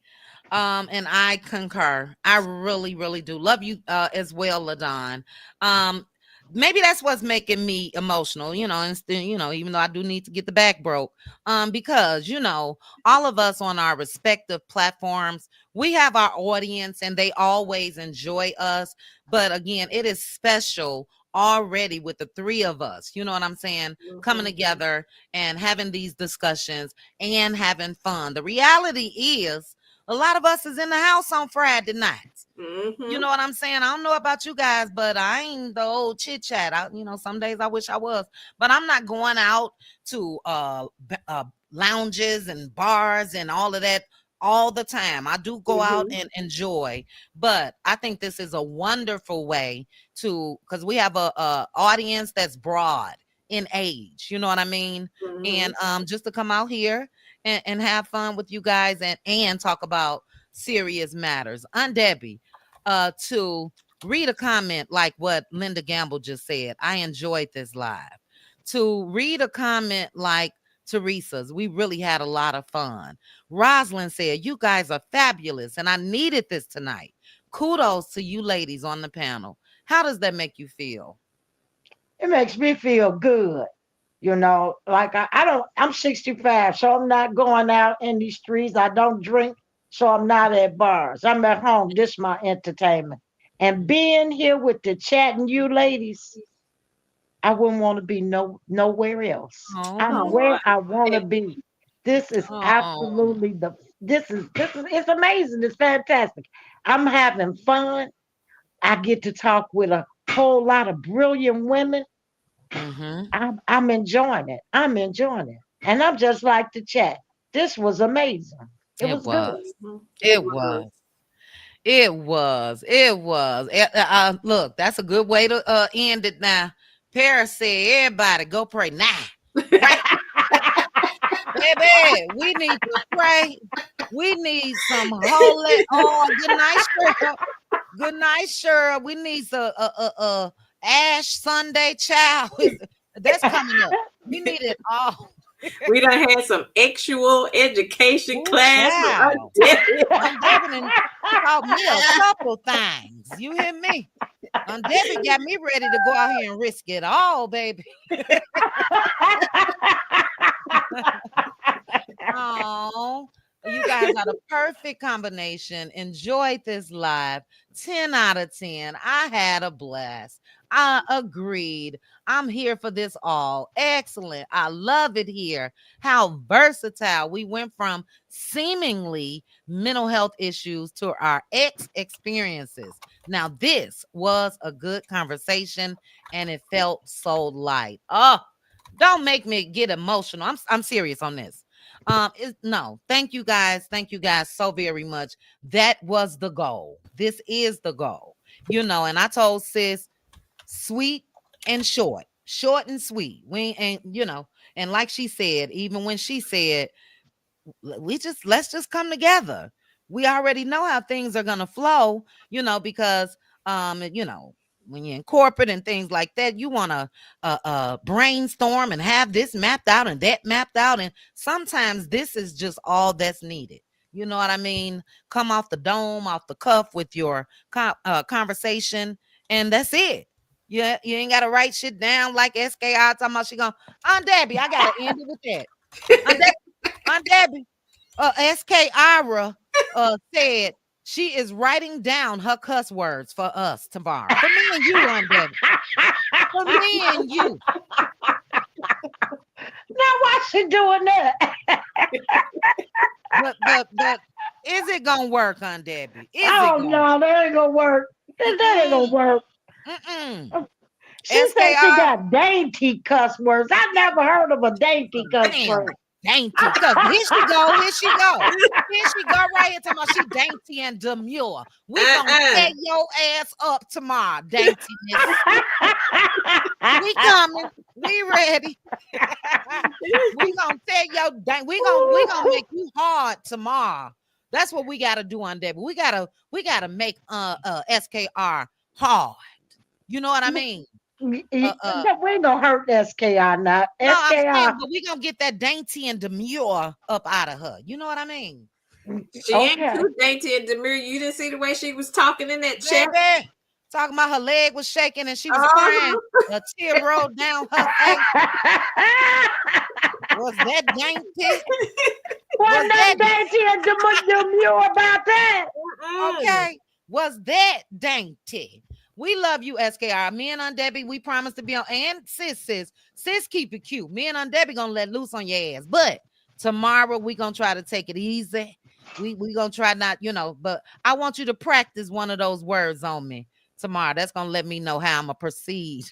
And I concur. I really, really do love you as well, LaDon. Maybe that's what's making me emotional, and still, even though I do need to get the back broke. Because all of us on our respective platforms, we have our audience and they always enjoy us. But again, it is special already with the three of us, you know what I'm saying, coming together and having these discussions and having fun. The reality is A lot of us is in the house on Friday nights. Mm-hmm. You know what I'm saying? I don't know about you guys, but I ain't the old chit chat. Some days I wish I was, but I'm not going out to lounges and bars and all of that all the time. I do go out and enjoy, but I think this is a wonderful way because we have a audience that's broad in age. You know what I mean? And just to come out here and have fun with you guys and talk about serious matters. Aunt Debbie, to read a comment like what Linda Gamble just said. I enjoyed this live. To read a comment like Teresa's, we really had a lot of fun. Rosalind said, "You guys are fabulous, and I needed this tonight. Kudos to you ladies on the panel." How does that make you feel? It makes me feel good. Like I'm 65, so I'm not going out in these streets. I don't drink, so I'm not at bars. I'm at home. This is my entertainment. And being here with the chatting you ladies, I wouldn't want to be nowhere else. I'm Oh, where I want to be. This is oh, absolutely it's amazing. It's fantastic. I'm having fun. I get to talk with a whole lot of brilliant women. mm-hmm. I'm enjoying it. I'm enjoying it. And I'm just like the chat. This was amazing. It It was good. was. It was. It was. It was. Look, that's a good way to end it now. Paris said, "Everybody go pray now." Right, baby. We need to pray. We need some holy. Oh, good night, Cheryl. Good night, Cheryl. We need Ash Sunday child. That's coming up. We need it all. We done had some actual education Ooh, class with Aunt child. Debbie. Debbie taught me a couple things. You hear me? Debbie got me ready to go out here and risk it all, baby. Oh, you guys are the perfect combination. Enjoyed this live. 10 out of 10. I had a blast. I agreed. I'm here for this all. Excellent. I love it here. How versatile we went from seemingly mental health issues to our experiences. Now, this was a good conversation and it felt so light. Oh, don't make me get emotional. I'm serious on this. No, thank you guys. Thank you guys so very much. That was the goal. This is the goal. And I told sis, sweet and short, short and sweet. We ain't, and like she said, even when she said, let's just come together. We already know how things are gonna flow, because when you're in corporate and things like that, you want to brainstorm and have this mapped out and that mapped out, and sometimes this is just all that's needed. You know what I mean? Come off the dome, off the cuff with your conversation, and that's it. Yeah, you ain't got to write shit down like SKI talking about she going, Aunt Debbie, I got to end it with that. Aunt Debbie, SK Ira said she is writing down her cuss words for us tomorrow. For me and you, Aunt Debbie. For me and you. Now why she doing that? But is it gonna work, Aunt Debbie? Is it Oh gonna? no, that ain't gonna work. That ain't gonna work. She said she SKR. got dainty cuss words. I never heard of a dainty cuss Damn. word. Dainty. Because here she go. Here she go. Here she go right here talking about she dainty and demure. We gonna tear your ass up tomorrow, daintiness. We coming. We ready. We gonna tear your we gonna make you hard tomorrow. That's what we gotta do on Debbie. We gotta make SKR hard. You know what I mean? We ain't gonna hurt SKI now. No, I'm SKI. saying, but we gonna get that dainty and demure up out of her. You know what I mean? She ain't too dainty and demure. You didn't see the way she was talking in that chat. Baby, talking about her leg was shaking and she was crying. A tear rolled down her face. Was that dainty? Was that dainty and demure about that? Okay. Was that dainty? We love you, SKR. Me and Aunt Debbie, we promise to be on. And sis keep it cute. Me and Aunt Debbie gonna let loose on your ass. But Tomorrow we gonna try to take it easy. We gonna try not, but I want you to practice one of those words on me tomorrow. That's gonna let me know how I'm gonna proceed.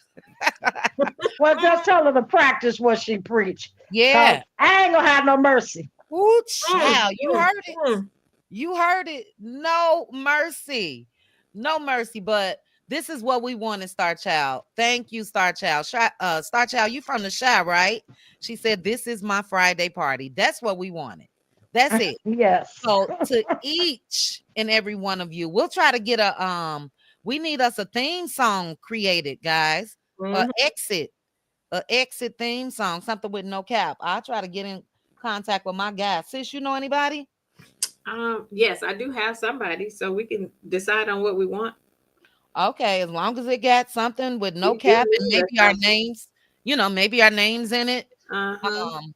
Well, just tell her to practice what she preached. Cause Yeah. I ain't gonna have no mercy. Ooh, Mm, child, you mm, heard it. mm. You heard it. No mercy. No mercy. But this is what we want in Star Child. Thank you, Star Child. Star Child, you from the Shy, right? She said, "This is my Friday party." That's what we wanted. That's it. Yes. So to each and every one of you, we'll try to get we need us a theme song created, guys. A Mhm. exit, a exit theme song, something with no cap. I'll try to get in contact with my guys. Sis, you know anybody? Yes, I do have somebody, so we can decide on what we want. Okay, as long as it got something with no We do cap and need maybe our something. names, maybe our names in it. Uh-huh. Um,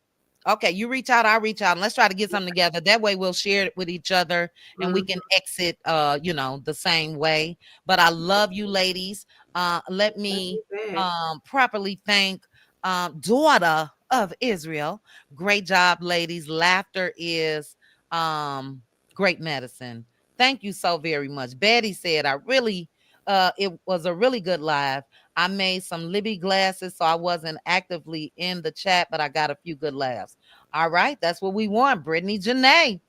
okay, you reach out, I'll reach out, and let's try to get something together. That way we'll share it with each other and we Mhm. can exit the same way. But I love you ladies. Let Love me you back. properly thank daughter of Israel. Great job, ladies. Laughter is great medicine. Thank you so very much. Betty said, I really it was a really good live. I made some Libby glasses, so I wasn't actively in the chat, but I got a few good laughs. All right, that's what we want. Brittany Janae,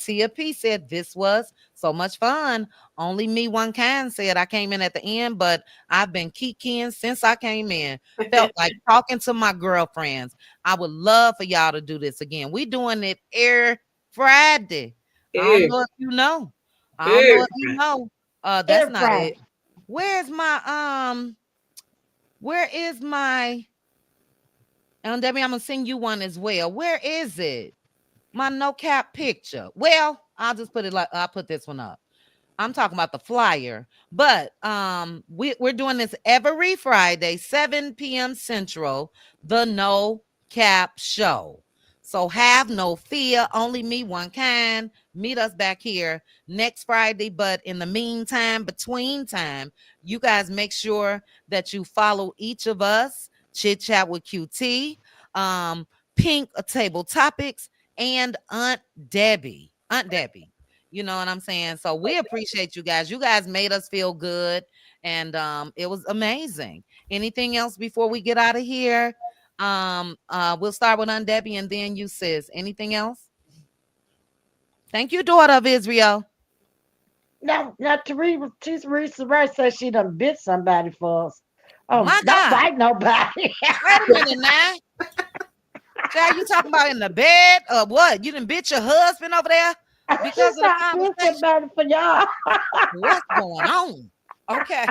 Tia P said this was so much fun. Only me one kind said I came in at the end, but I've been kikiing since I came in. Felt like talking to my girlfriends. I would love for y'all to do this again. We doing it every Friday. I don't Hey, know if you know. I don't know hey. if you know. That's Air not fryer. it. Where's my where is my and Debbie, I'm gonna send you one as well. Where is it? My no cap picture. Well, I'll just put it like I'll put this one up. I'm talking about the flyer. But we're doing this every Friday, 7 p.m. Central, the No Cap Show. So have no fear, only me one kind. Meet us back here next Friday. But in the meantime, between time, you guys make sure that you follow each of us, Chit Chat with QT, um, Pink Table Topics, and Aunt Debbie. Aunt Debbie. You know what I'm saying? So we appreciate you guys. You guys made us feel good and it was amazing. Anything else before we get out of here? We'll start with Aunt Debbie and then you sis. Anything else? Thank you, daughter of Israel. Now Teresa Rice says she done bit somebody for us. Oh, My don't God. bite nobody. Wait a minute now. Child, you talking about in the bed or what? You done bit your husband over there She because of said the I bit conversation? somebody for y'all. What's going on? Okay.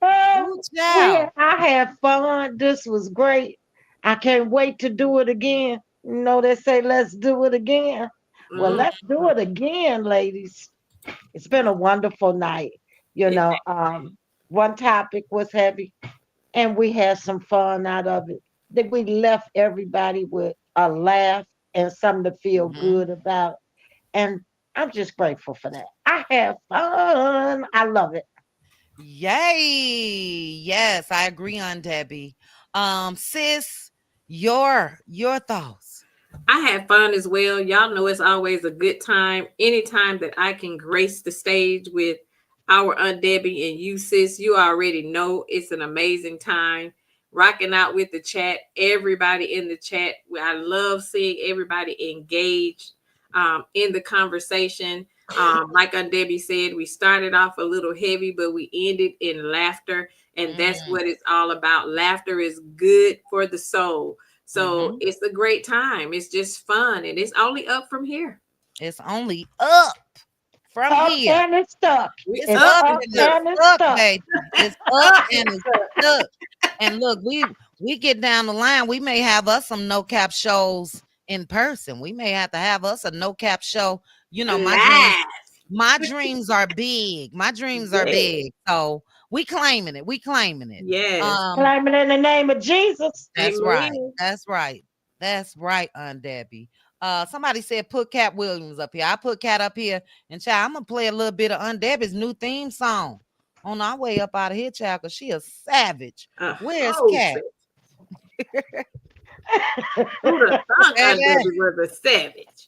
Ooh, We child. I had fun. This was great. I can't wait to do it again. They say let's do it again. Well, Mhm. let's do it again, ladies. It's been a wonderful night. You It- know, one topic was heavy, and we had some fun out of it. That we left everybody with a laugh and something to feel Mhm. good about. And I'm just grateful for that. I have fun. I love it. Yay. Yes, I agree on Debbie. Sis, your thoughts. I had fun as well. Y'all know it's always a good time. Anytime that I can grace the stage with our Aunt Debbie and you, sis, you already know it's an amazing time. Rocking out with the chat, everybody in the chat. I love seeing everybody engaged in the conversation. Like Aunt Debbie said, we started off a little heavy, but we ended in laughter. And that's Mm, what it's all about. Laughter is good for the soul. So mhm. it's a great time. It's just fun, and it's only up from here. It's only up from Up here. and it's stuck. We It's It's up up and up and it's stuck. and it's stuck, stuck. baby. It's up and it's stuck. And look, we get down the line. We may have us some no cap shows in person. We may have to have us a no cap show. You know, Live. my dreams are big. My dreams are Yes. big. So we claiming it. We claiming it. Yes. Claim it in the name of Jesus. That's right. Amen. That's right. That's right, Aunt Debbie. Somebody said put Cat Williams up here. I put Cat up here, and child, I'm gonna play a little bit of Aunt Debbie's new theme song on our way up out of here, child, because she a savage. Where's Oh, Cat? Who'd have thought Baby. Debbie was a savage?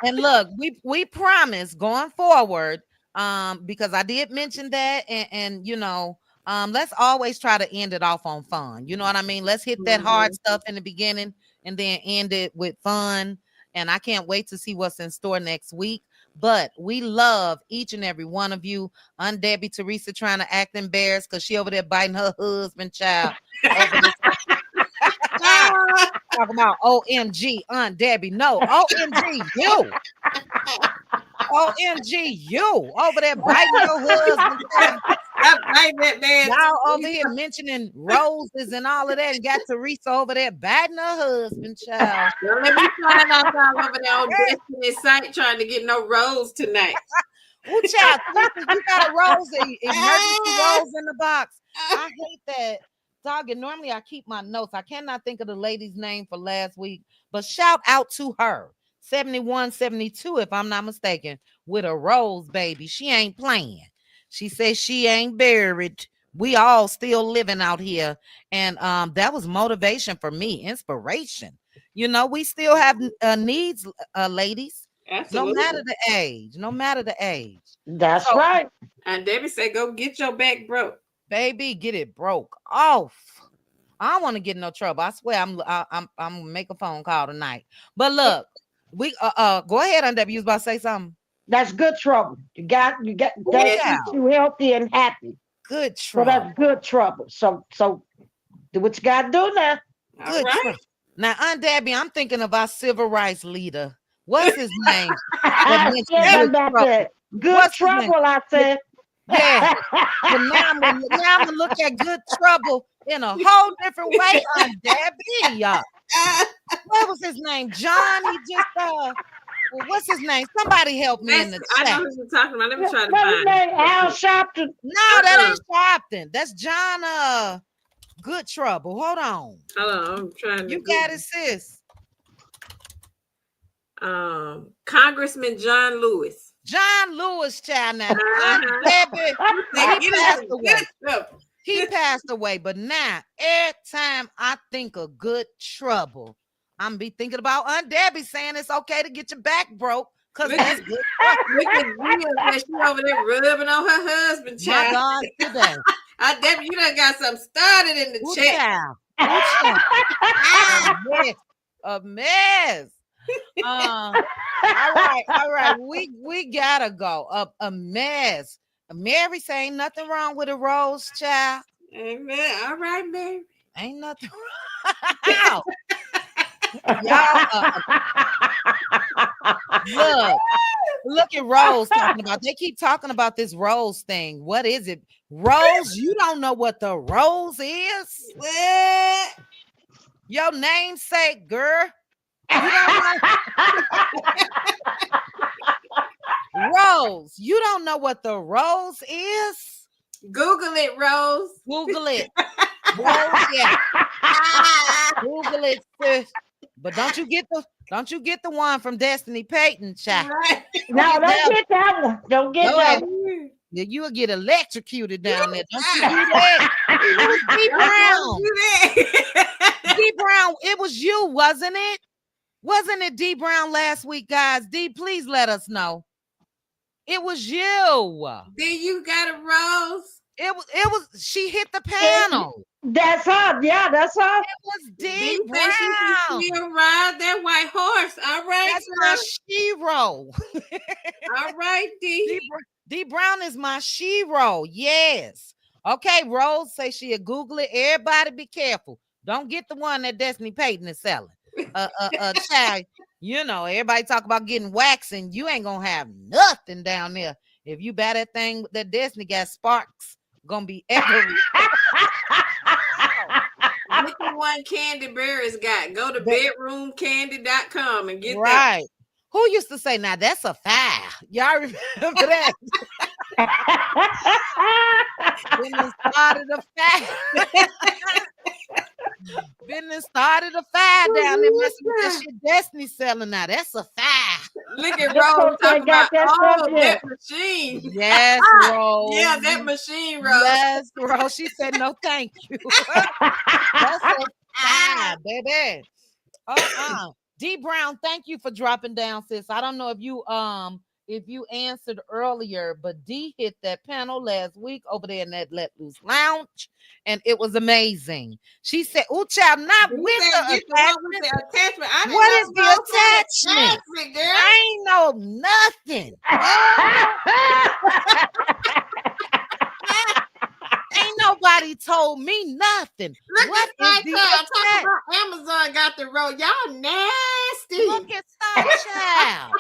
And look, we promise going forward, because I did mention that, and you know, let's always try to end it off on fun. You know what I mean? Let's hit that hard stuff in the beginning and then end it with fun. And I can't wait to see what's in store next week. But we love each and every one of you. Aunt Debbie Teresa trying to act embarrassed because she over there biting her husband, child. Over this. Talking about OMG, Aunt Debbie. No, OMG, you. OMG, you over there biting your husband. Stop biting that man. Y'all over here mentioning roses and all of that, and got Teresa over there biting her husband, child. Don't let me find out y'all over there on Destiny site trying to get no rose tonight. Ooh, child, Teresa, you got a rose, emergency rose in the box. I hate that. Dog, and normally I keep my notes. I cannot think of the lady's name for last week, but shout out to her. 7172, if I'm not mistaken, with a rose, baby. She ain't playing. She says she ain't buried. We all still living out here. And that was motivation for me, inspiration. You know, we still have needs, ladies. Absolutely. No matter the age. No matter the age. That's right. And Debbie said, go get your back broke. Baby, get it broke off. I don't want to get in no trouble. I swear I'm gonna make a phone call tonight. But look, we go ahead, Aunt Debbie. You was about to say something. That's good trouble. You got that keeps you healthy and happy. Good So trouble. that's good trouble. So do what you gotta do now. Good trouble. Now, Aunt Debbie, I'm thinking of our civil rights leader. What's his name? Good trouble, I said. Yeah. But now I'm gonna look at good trouble in a whole different way, Aunt Debbie. What was his name? John. He just what's his name? Somebody help me in the chat. I know who you're talking about. Let me try to What's find his name? Al Sharpton. No, that ain't Sharpton. That's John. Good trouble. Hold on. Hold on, I'm trying to. You got it, sis. Congressman John Lewis. John Lewis, child. Now, Debbie, he passed away. He passed away, but now every time I think of good trouble, I'm be thinking about Aunt Debbie saying it's okay to get your back broke because that's good. Look at Gia, she over there rubbing on her husband, child. My God, today. Aunt Debbie, you done got something started in the chat. A mess. All right. We gotta go. A mess. Mary saying nothing wrong with a rose, child. Amen. All right, Mary. Ain't nothing wrong. Y'all, look at Rose talking about. They keep talking about this rose thing. What is it? Rose, you don't know what the rose is? What? Your namesake, girl. You don't know. Rose, you don't know what the rose is? Google it, Rose. Google it. Rose, yeah. Google it, sis. But don't you get the one from Destiny Payton, child. Right. No, don't get that one. Don't get that one. You will get electrocuted down there. Don't you do that? It was D Brown. D Brown, it was you, wasn't it? Wasn't it D Brown last week, guys? D, please let us know. It was you. D, you got a rose? It was she hit the panel. That's her. Yeah, that's her. It was D Brown. She'll ride that white horse. All right. That's my shero. All right, D. D Brown is my shero. Yes. Okay, Rose say she'll Google it. Everybody be careful. Don't get the one that Destiny Payton is selling. Child, you know, everybody talk about getting waxing. You ain't gonna have nothing down there. If you buy that thing that Destiny got, sparks gonna be everywhere. Look at one Candy Berry's got. Go to bedroomcandy.com and get right. That. Who used to say, now that's a fire? Y'all remember that? Business started a fire. Business started a fire down there. Must be that shit Destiny selling now. That's a fire. Look at Rose talking about that machine. Yes, Rose. Yeah, that machine, Rose. Yes, Rose. She said no, thank you. That's a 5, baby. D Brown, thank you for dropping down, sis. I don't know if you answered earlier, but D hit that panel last week over there in that Let Loose Lounge, and it was amazing. She said, "Ooh, child, not You with said the get the one with attachment. the attachment. I didn't What know is the those had attachment? attachment, girl. I ain't know nothing. Ain't nobody told me nothing. Look What at is Star the Child. Talk attachment? about Amazon got the road. Y'all nasty. Look at Star Child.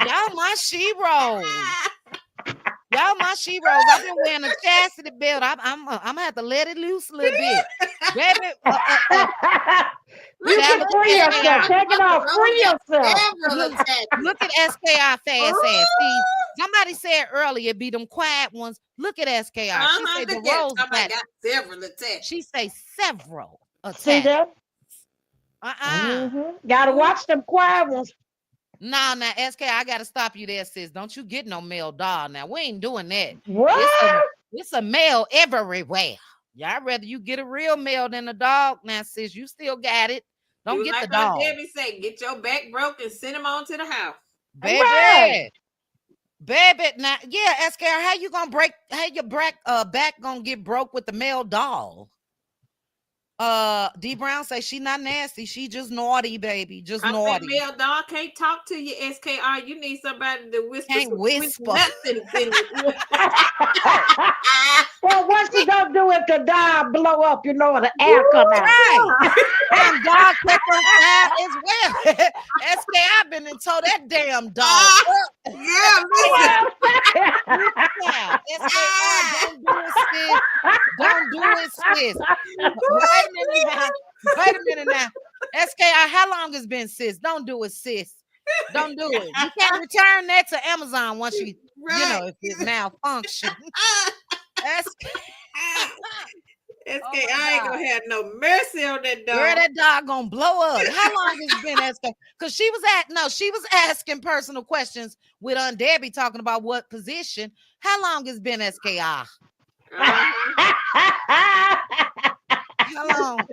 Y'all my she-rolls. Y'all my she-rolls. I've been wearing a chastity belt. I'm gonna have to let it loose a little bit. Baby, You can free yourself. Take it off. Free yourself. Look at SKI fast ass. See, somebody said earlier, it be them quiet ones. Look at SKI. She say the rose got several attached. She say several See attached. that? Gotta watch them quiet ones. Nah, now SK, I gotta stop you there, sis. Don't you get no male dog. Now we ain't doing that. What? It's a male everywhere. Yeah, I'd rather you get a real male than a dog. Now, sis, you still got it. Don't get like the dog. Debbie say, get your back broke and send him on to the house. Baby. Right. Baby, now, yeah, SK, how you gonna back gonna get broke with the male dog? D Brown say she not nasty, she just naughty, baby, just naughty. Male dog can't talk to you, SKR. You need somebody to whisper. Can't whisper. Nothing. Well, what you gonna do if the dog blow up? You know, the air come out. Right. Damn dog catch on fire as well. SK, I've been and told that damn dog. Yeah, Yeah, SKR, don't do it, sis. Wait a minute now. SKR, how long has been, sis? Don't do it, sis. Don't do it. You can't return that to Amazon once you know, if it malfunctions. SK, I ain't gonna have no mercy on that dog. Girl, that dog gonna blow up. How long has it been, SK? Because she was asking personal questions with Aunt Debbie talking about what position. How long has been SKR? How long?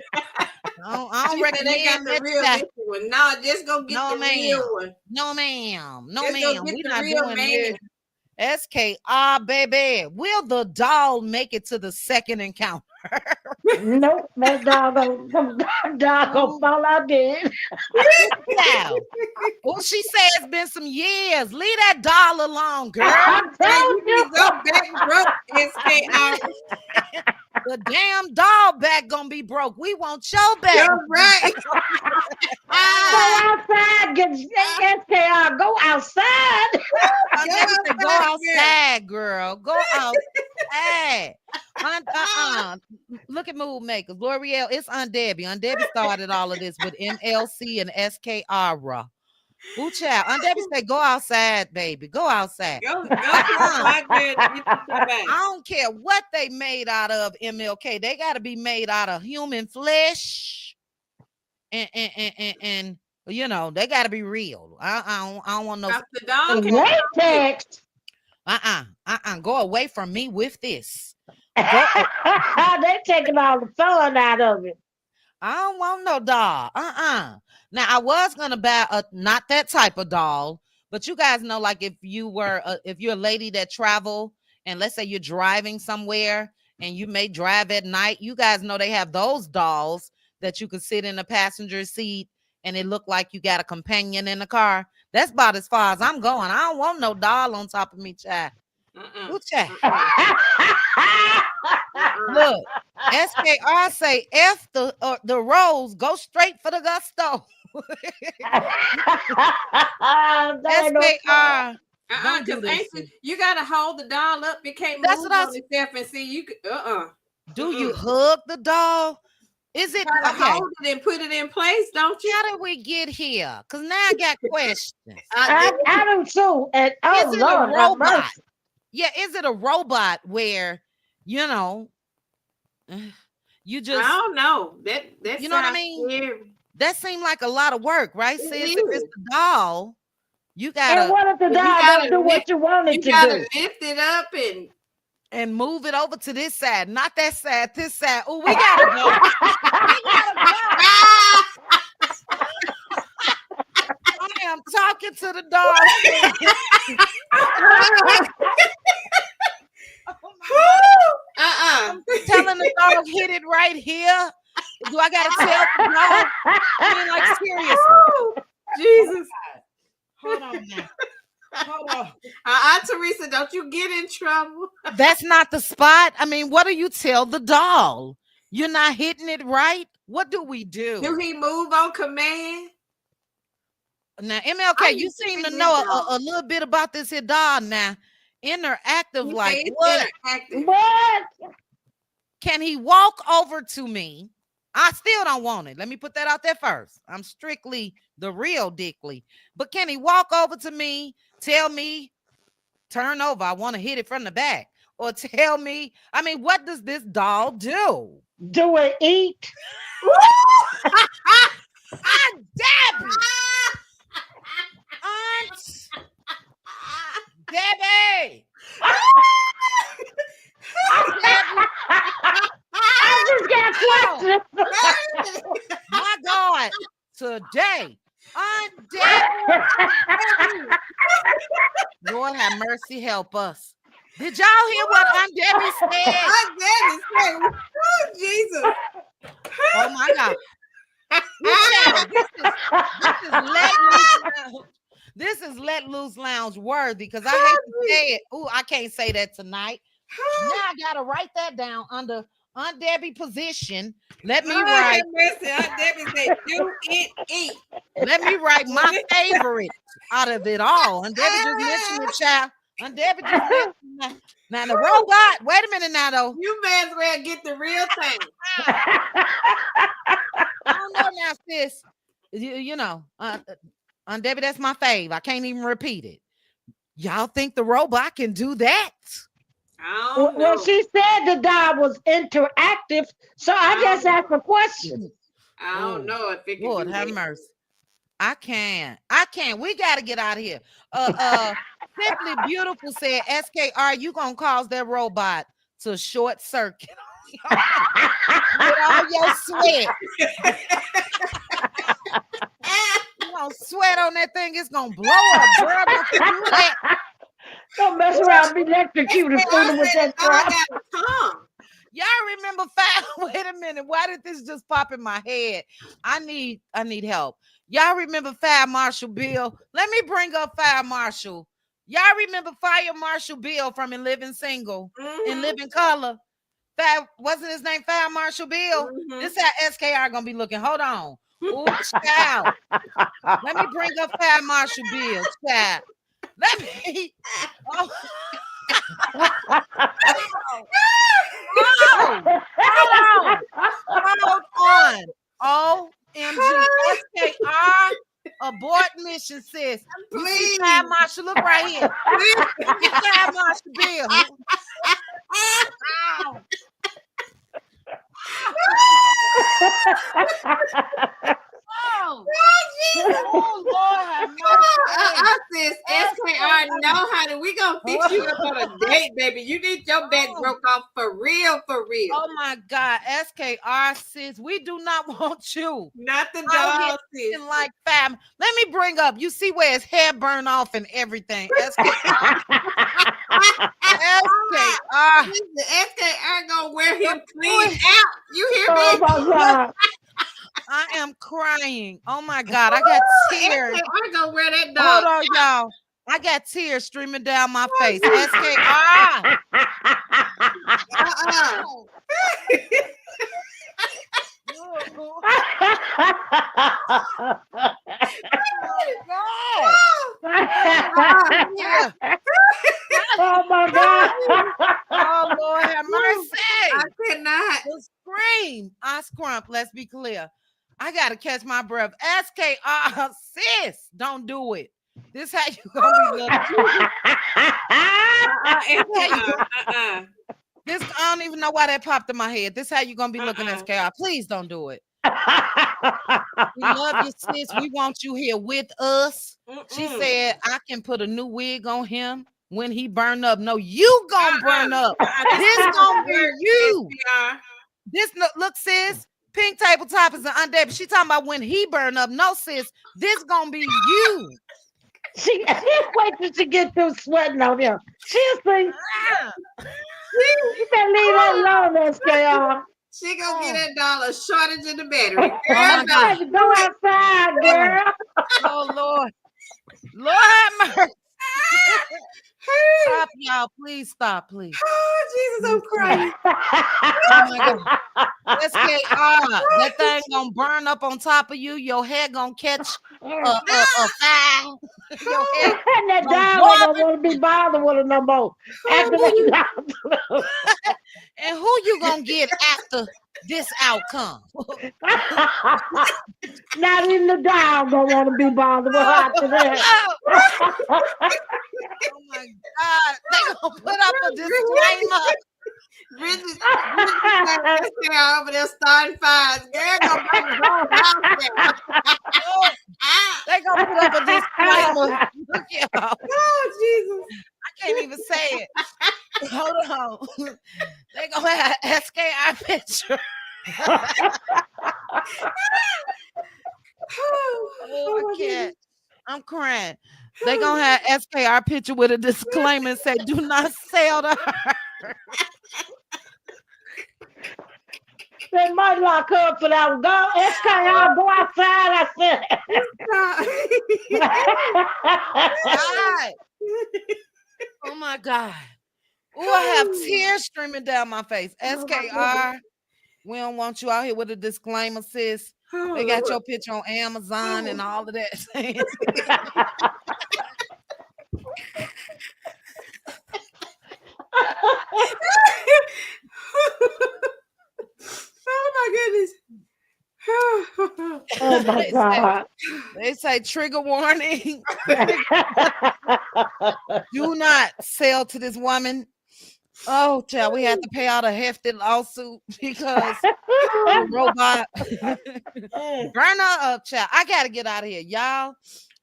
I don't recommend they got the real one. No, just go get the real one. No, ma'am. No, just ma'am. We're not real doing man. this. SKR, baby. Will the doll make it to the second encounter? Nope, that dog gonna fall out dead. Wow. Well, she said it's been some years. Leave that doll alone, girl. I told you. Go back broke, SKR. The damn doll back gonna be broke. We want your back. You're right. Go outside, get SKR. Go outside. Go outside, girl. Go outside. Look at Mood Makers. L'Oreal, it's Aunt Debbie. Aunt Debbie started all of this with MLC and SKR. Ooh, child. Aunt Debbie said, go outside, baby. Go outside. Go I don't care what they made out of MLK. They got to be made out of human flesh. And you know, they got to be real. I don't want no latex. Go away from me with this. They taking all the fun out of it. I don't want no doll. Now I was gonna buy not that type of doll, but you guys know, like if you're a lady that travel, and let's say you're driving somewhere and you may drive at night, you guys know they have those dolls that you could sit in the passenger seat and it look like you got a companion in the car. That's about as far as I'm going. I don't want no doll on top of me, child. Look, SKR say F the rose, go straight for the gusto. SKR, don't do this. You gotta hold the doll up. You can't move on itself and see you. Do you hug the doll? Is it hold it and put it in place? Don't you? How did we get here? Because now I got questions. I do too. And is it a robot? Yeah, is it a robot where you know you just? I don't know. That you know what I mean? Scary. That seemed like a lot of work, right? Sis, if it's the doll, you gotta. And what if the doll don't do what you want it to do? You gotta lift it up and and move it over to this side, not that side, this side. Oh, we gotta go. We gotta go. I am talking to the dog. Oh my God. I'm telling the dog hit it right here. Do I gotta tell the dog? I mean, like seriously. Jesus. Hold on now. Hold on. Teresa, don't you get in trouble. That's not the spot. I mean, what do you tell the doll? You're not hitting it right. What do we do? Do he move on command? Now, MLK, you seem to know a little bit about this here doll now. Interactive, like what? Interactive. What? Can he walk over to me? I still don't want it. Let me put that out there first. I'm strictly the real Dickly. But can he walk over to me, tell me, turn over, I want to hit it from the back? Or tell me, I mean, what does this doll do? Do it eat? Aunt Debbie! Aunt Debbie! Aunt Debbie! I just got questions. My God, today, Aunt Debbie. Lord have mercy, help us. Did y'all hear what Aunt Debbie said? Aunt Debbie said, oh, Jesus. Oh my God. This is Let Loose Lounge worthy because I hate to say it. Ooh, I can't say that tonight. Now I gotta write that down under Aunt Debbie position. Let me write. Aunt Debbie said, do it eat. Let me write my favorite out of it all. Aunt Debbie just mentioned it, child. Aunt Debbie just mentioned that. Now the robot. Wait a minute now, though. You may as well get the real thing. I don't know now, sis. You know, Aunt Debbie, that's my fave. I can't even repeat it. Y'all think the robot can do that? I don't know. Well, she said the doll was interactive, so I just asked a question. I don't know if it can Lord do have that. mercy. I can't. We gotta get out of here. Simply Beautiful said, SKR, you gonna cause that robot to short circuit with all your sweat. You gonna sweat on that thing, it's gonna blow up, girl. Don't you do that. Don't mess around, be electrocuted fooling with that crap. Y'all remember wait a minute, why did this just pop in my head? I need help. Y'all remember Fire Marshal Bill? Let me bring up Fire Marshal. Y'all remember Fire Marshal Bill from In Living Single, In Living Color? Wasn't his name Fire Marshal Bill? This is how SKR gonna be looking. Hold on. Ooh, child. Let me bring up Fire Marshal Bill, child. Let me. Oh. Hold on. OMG. SKR abort mission, sis. Please. Fire Marshal, look right here. Fire Marshal Bill. Oh, Lord have mercy. Sis, SKR know how to. We gonna fix you up on a date, baby. You need your back broke off for real, for real. Oh my God, SKR, sis, we do not want you. Not the dog, sis. Like fam. Let me bring up. You see where his hair burned off and everything. SKR. SKR. The SKR gonna wear him clean out. You hear me? Oh my God. I am crying. Oh my God, I got tears. I'm gonna wear that dog. Hold on, y'all. I got tears streaming down my face. SKR. Oh my God. Oh Lord have mercy. I cannot. Scream. I scrump. Let's be clear. I gotta catch my breath. SKR, sis, don't do it. This how you gonna be looking. This I don't even know why that popped in my head. This how you gonna be looking, SKR. Please don't do it. We love you, sis. We want you here with us. She said I can put a new wig on him when he burn up. No, you gonna burn up. This gonna be you. This look, sis. Pink tabletop is an undead. She talking about when he burn up. No, sis. This gonna be you. She wait till she get through sweating on him. She'll see. Ah, You better leave that alone, SKR. She gonna get that dollar shortage in the battery. Oh my God. Go outside, girl. Oh Lord. Lord have mercy. Stop, y'all. Please stop, please. Oh, Jesus, I'm crying. Oh my God. SKR, that thing gonna burn up on top of you. Your head gonna catch a fire. Your head And that gonna dog ain't boil. gonna want to be bothered with her no more. After that, And who you gonna get after this outcome? not even the dog gonna want to be bothered with her after that. Oh my God. They gonna put up a disclaimer. Bridget over there starting fires. Girl, gonna burn the whole house down. Oh, they gonna put up a disclaimer. Look, y'all. Oh, Jesus. I can't even say it. Hold on. They gonna have SKI picture. Oh, I can't. I'm crying. They gonna have SKR picture with a disclaimer and say, "Do not sell to her." They might lock her up for that one. Go, SKR, go outside. I God. Oh my God. Oh, I have tears streaming down my face. SKR, we don't want you out here with a disclaimer, sis. They got your picture on Amazon and all of that. Oh my goodness. Oh my God. They say trigger warning. Do not sell to this woman. Oh, child, we had to pay out a hefty lawsuit because the robot burn her up, child. I gotta get out of here, y'all.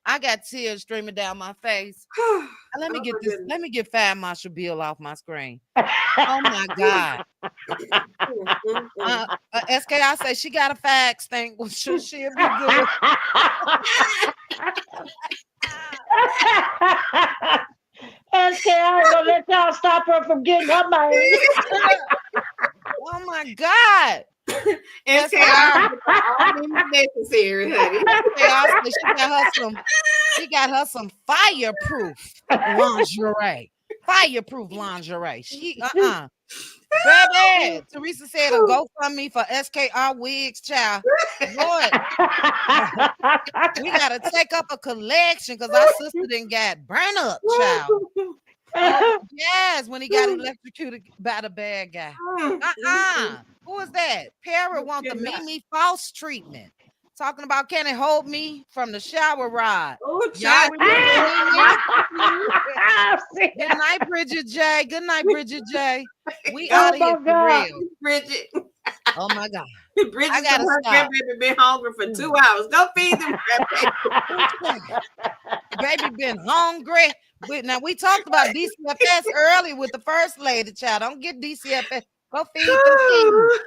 I got tears streaming down my face. Let me get this. Let me get Fire Marshal Bill off my screen. Oh my God. SKI say she got a fax thing. Well, she'll be good. SK, I ain't gonna let y'all stop her from getting her money. Oh my God. SKR necessary, honey. She got her some fireproof lingerie. Fireproof lingerie. She baby. Teresa said a GoFundMe for SKR wigs, child. Lord, we gotta take up a collection because our sister didn't get burn up, child. Oh, yes, when he got electrocuted by the bad guy. Who is that? Para want the Mimi False treatment. Talking about can it hold me from the shower rod? Oh, Y'all child. Good night, Bridget J. Good night, Bridget J. We out of here for real. Bridget. Oh my God. Bridget, I gotta her stop. grandbaby been hungry for 2 hours. Go feed them grandbaby. Baby been hungry. Now we talked about DCFS early with the first lady, child. Don't get DCFS. Go feed them kids.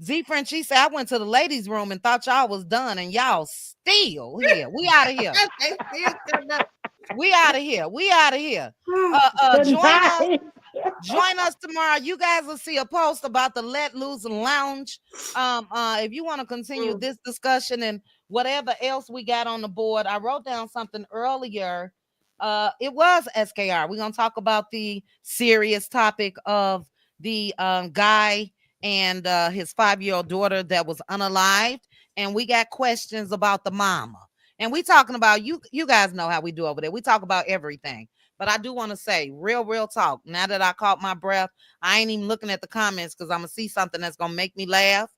Z Frenchie said I went to the ladies' room and thought y'all was done, and y'all still here. We out of here. We out of here. We out of here. Join us tomorrow. You guys will see a post about the Let Loose Lounge. If you want to continue this discussion and whatever else we got on the board, I wrote down something earlier. It was SKR. We're gonna talk about the serious topic of the guy and his 5-year-old daughter that was unalived, and we got questions about the mama. And we talking about you guys know how we do over there. We talk about everything. But I do want to say real talk. Now that I caught my breath, I ain't even looking at the comments because I'm gonna see something that's gonna make me laugh.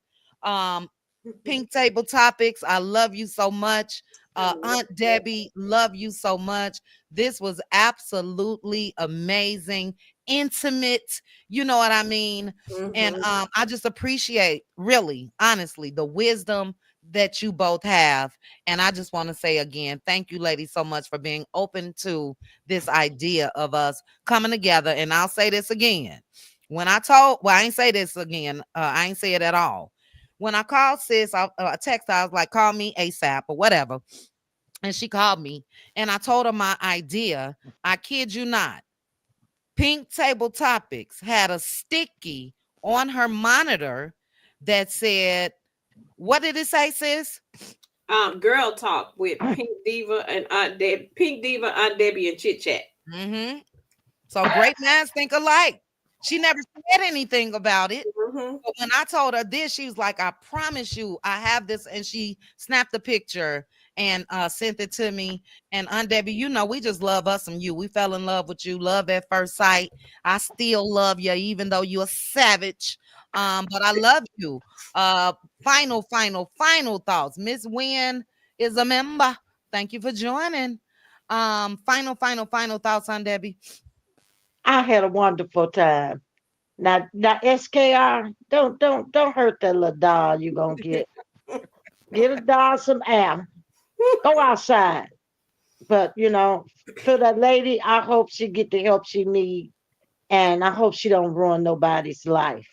Pink Table Topics, I love you so much. Aunt Debbie, love you so much. This was absolutely amazing, intimate, you know what I mean? And I just appreciate, really, honestly, the wisdom that you both have. And I just want to say again, thank you, ladies, so much for being open to this idea of us coming together. And I'll say this again. When I told, well, I ain't say this again. I ain't say it at all. When I called sis, I text her, I was like, call me ASAP or whatever. And she called me and I told her my idea. I kid you not. Pink Table Topics had a sticky on her monitor that said, what did it say, sis? Girl talk with Pink Diva and Aunt Deb, Pink Diva, Aunt Debbie, and Chit Chat. Mm-hmm. So great minds think alike. She never said anything about it. Mm-hmm. But when I told her this, she was like, I promise you, I have this. And she snapped the picture and sent it to me. And Aunt Debbie, you know, we just love us some you. We fell in love with you. Love at first sight. I still love you, even though you're a savage. But I love you. Final thoughts. Miss Wynn is a member. Thank you for joining. Final thoughts, Aunt Debbie. I had a wonderful time. Now, SKR, don't hurt that little doll you gonna get. Get a doll some air. Go outside. But to that lady, I hope she get the help she need, and I hope she don't ruin nobody's life.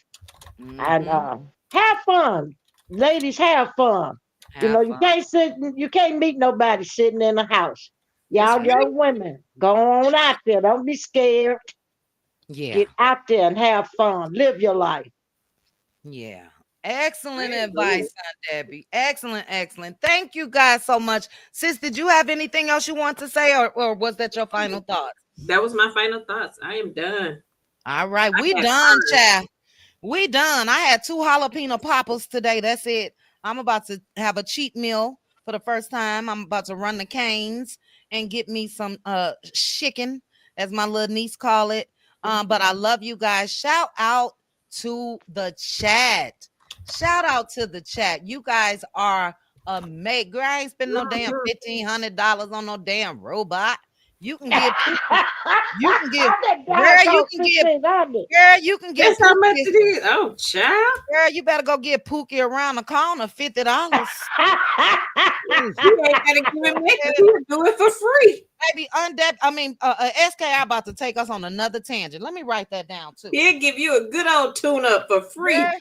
And Mm-hmm. have fun, ladies. Have fun. Have You fun. can't sit. You can't meet nobody sitting in the house. That's Y'all right. young women, go on out there. Don't be scared. Yeah. Get out there and have fun. Live your life. Yeah. Excellent I agree. advice, Aunt Debbie. Excellent. Thank you guys so much. Sis, did you have anything else you want to say, or was that your final thoughts? That was my final thoughts. I am done. All right, I we had done, fun. child. We done. I had 2 jalapeno poppers today. That's it. I'm about to have a cheat meal for the first time. I'm about to run the canes and get me some chicken, as my little niece call it. But I love you guys. Shout out to the chat. Shout out to the chat. You guys are amazing. Girl, I ain't spend no damn Mhm. $1,500 on no damn robot. You can get Pookie. You can get, That guy girl, you cost can get, 1,500. girl, you can get That's how much Pookie. it is. Oh, child. Girl, you better go get Pookie around the corner, $50. You ain't gotta give him extra. He'll do it for free. Baby, SKI about to take us on another tangent. Let me write that down too. He'll give you a good old tune up for free. Girl,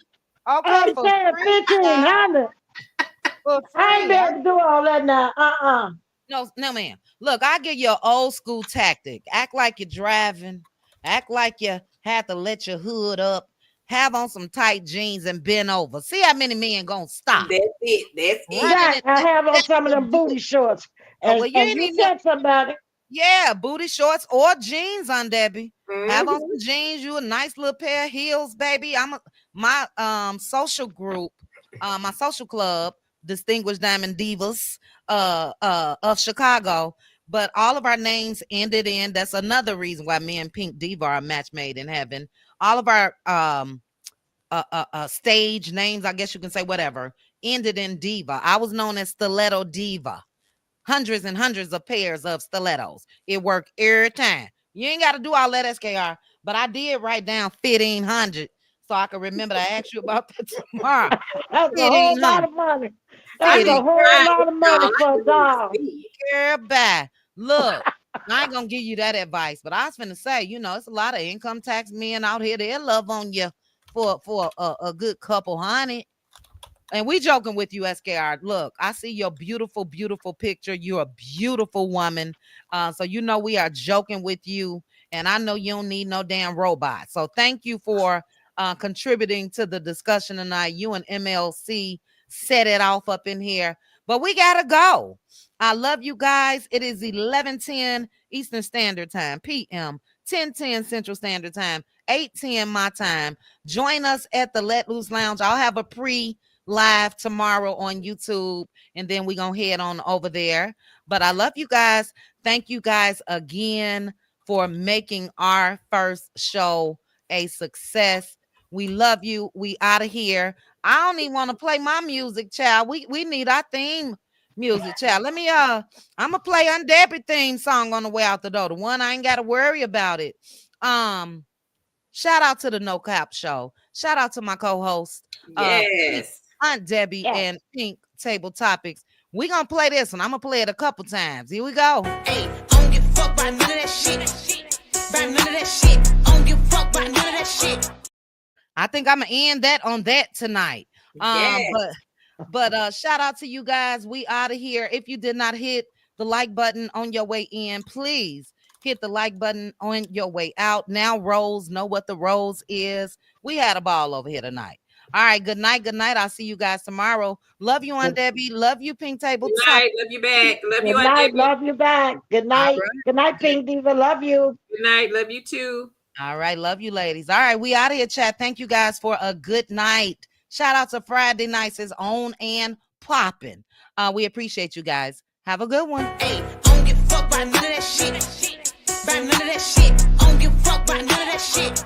okay, I'm for saying free, child, 1,500. for I ain't free. be able to do all that now. No, ma'am. Look, I give you an old school tactic. Act like you're driving. Act like you had to let your hood up. Have on some tight jeans and bend over. See how many men gonna stop That's it. That's it. running Right. and I have on some of will them do booty it. shorts. Oh And well, you and ain't you even. said somebody. Yeah, booty shorts or jeans on Debbie. Have on Hmm. some jeans, you a nice little pair of heels, baby. My social group, my social club, Distinguished Diamond Divas of Chicago. But all of our names ended in, that's another reason why me and Pink Diva are a match made in heaven. All of our stage names, I guess you can say whatever, ended in Diva. I was known as Stiletto Diva, hundreds and hundreds of pairs of stilettos. It worked every time. You ain't got to do all that SKR, but I did write down 1,500 so I can remember to ask you about that tomorrow. That's a whole lot 1,500. of money. I That's need a 50. to whole try lot it, of y'all. money I for a just want to dog. see it. Girl, bye. Look, I ain't gonna give you that advice, but I was finna say, it's a lot of income tax men out here. They'll love on you for a good couple honey. And we joking with you, SKR. Look, I see your beautiful picture. You're a beautiful woman. So we are joking with you. And I know you don't need no damn robot. So thank you for contributing to the discussion tonight. You and MLC set it off up in here. But we gotta go. I love you guys. It is 11:10 Eastern Standard Time, PM, 10:10 Central Standard Time, 8:10 my time. Join us at the Let Loose Lounge. I'll have a live tomorrow on YouTube, and then we're gonna head on over there. But I love you guys. Thank you guys again for making our first show a success. We love you. We out of here. I don't even want to play my music, child. We need our theme music, child. Let me I'm gonna play Undeppy theme song on the way out the door. The one I ain't gotta worry about it. Um Shout out to the No Cap Show. Shout out to my co-host, Pink, Yes. Aunt Debbie, Yes. and Pink table topics. We're going to play this one. I'm going to play it a couple times. Here we go. Hey, I don't give a fuck about none of that shit. About none of that shit. I don't give a fuck about none of that shit. I think I'm going to end that on that tonight. Yes. But shout out to you guys. We out of here. If you did not hit the like button on your way in, please hit the like button on your way out. Now Rose know what the Rose is. We had a ball over here tonight. All right, good night. Good night. I'll see you guys tomorrow. Love you, Aunt Debbie. Love you, Pink Table. Good night. Love you back. Love you, Good Aunt night. Debbie. Love you back. Good night. right. Good night, Pink Diva. Love you. Good night. Love you too. All right, love you, ladies. All right, we out of here, chat. Thank you guys for a good night. Shout out to Friday nights is on and popping. We appreciate you guys. Have a good one. Hey, I don't give a fuck about none of that shit. About none of that shit. I don't give a fuck about none of that shit.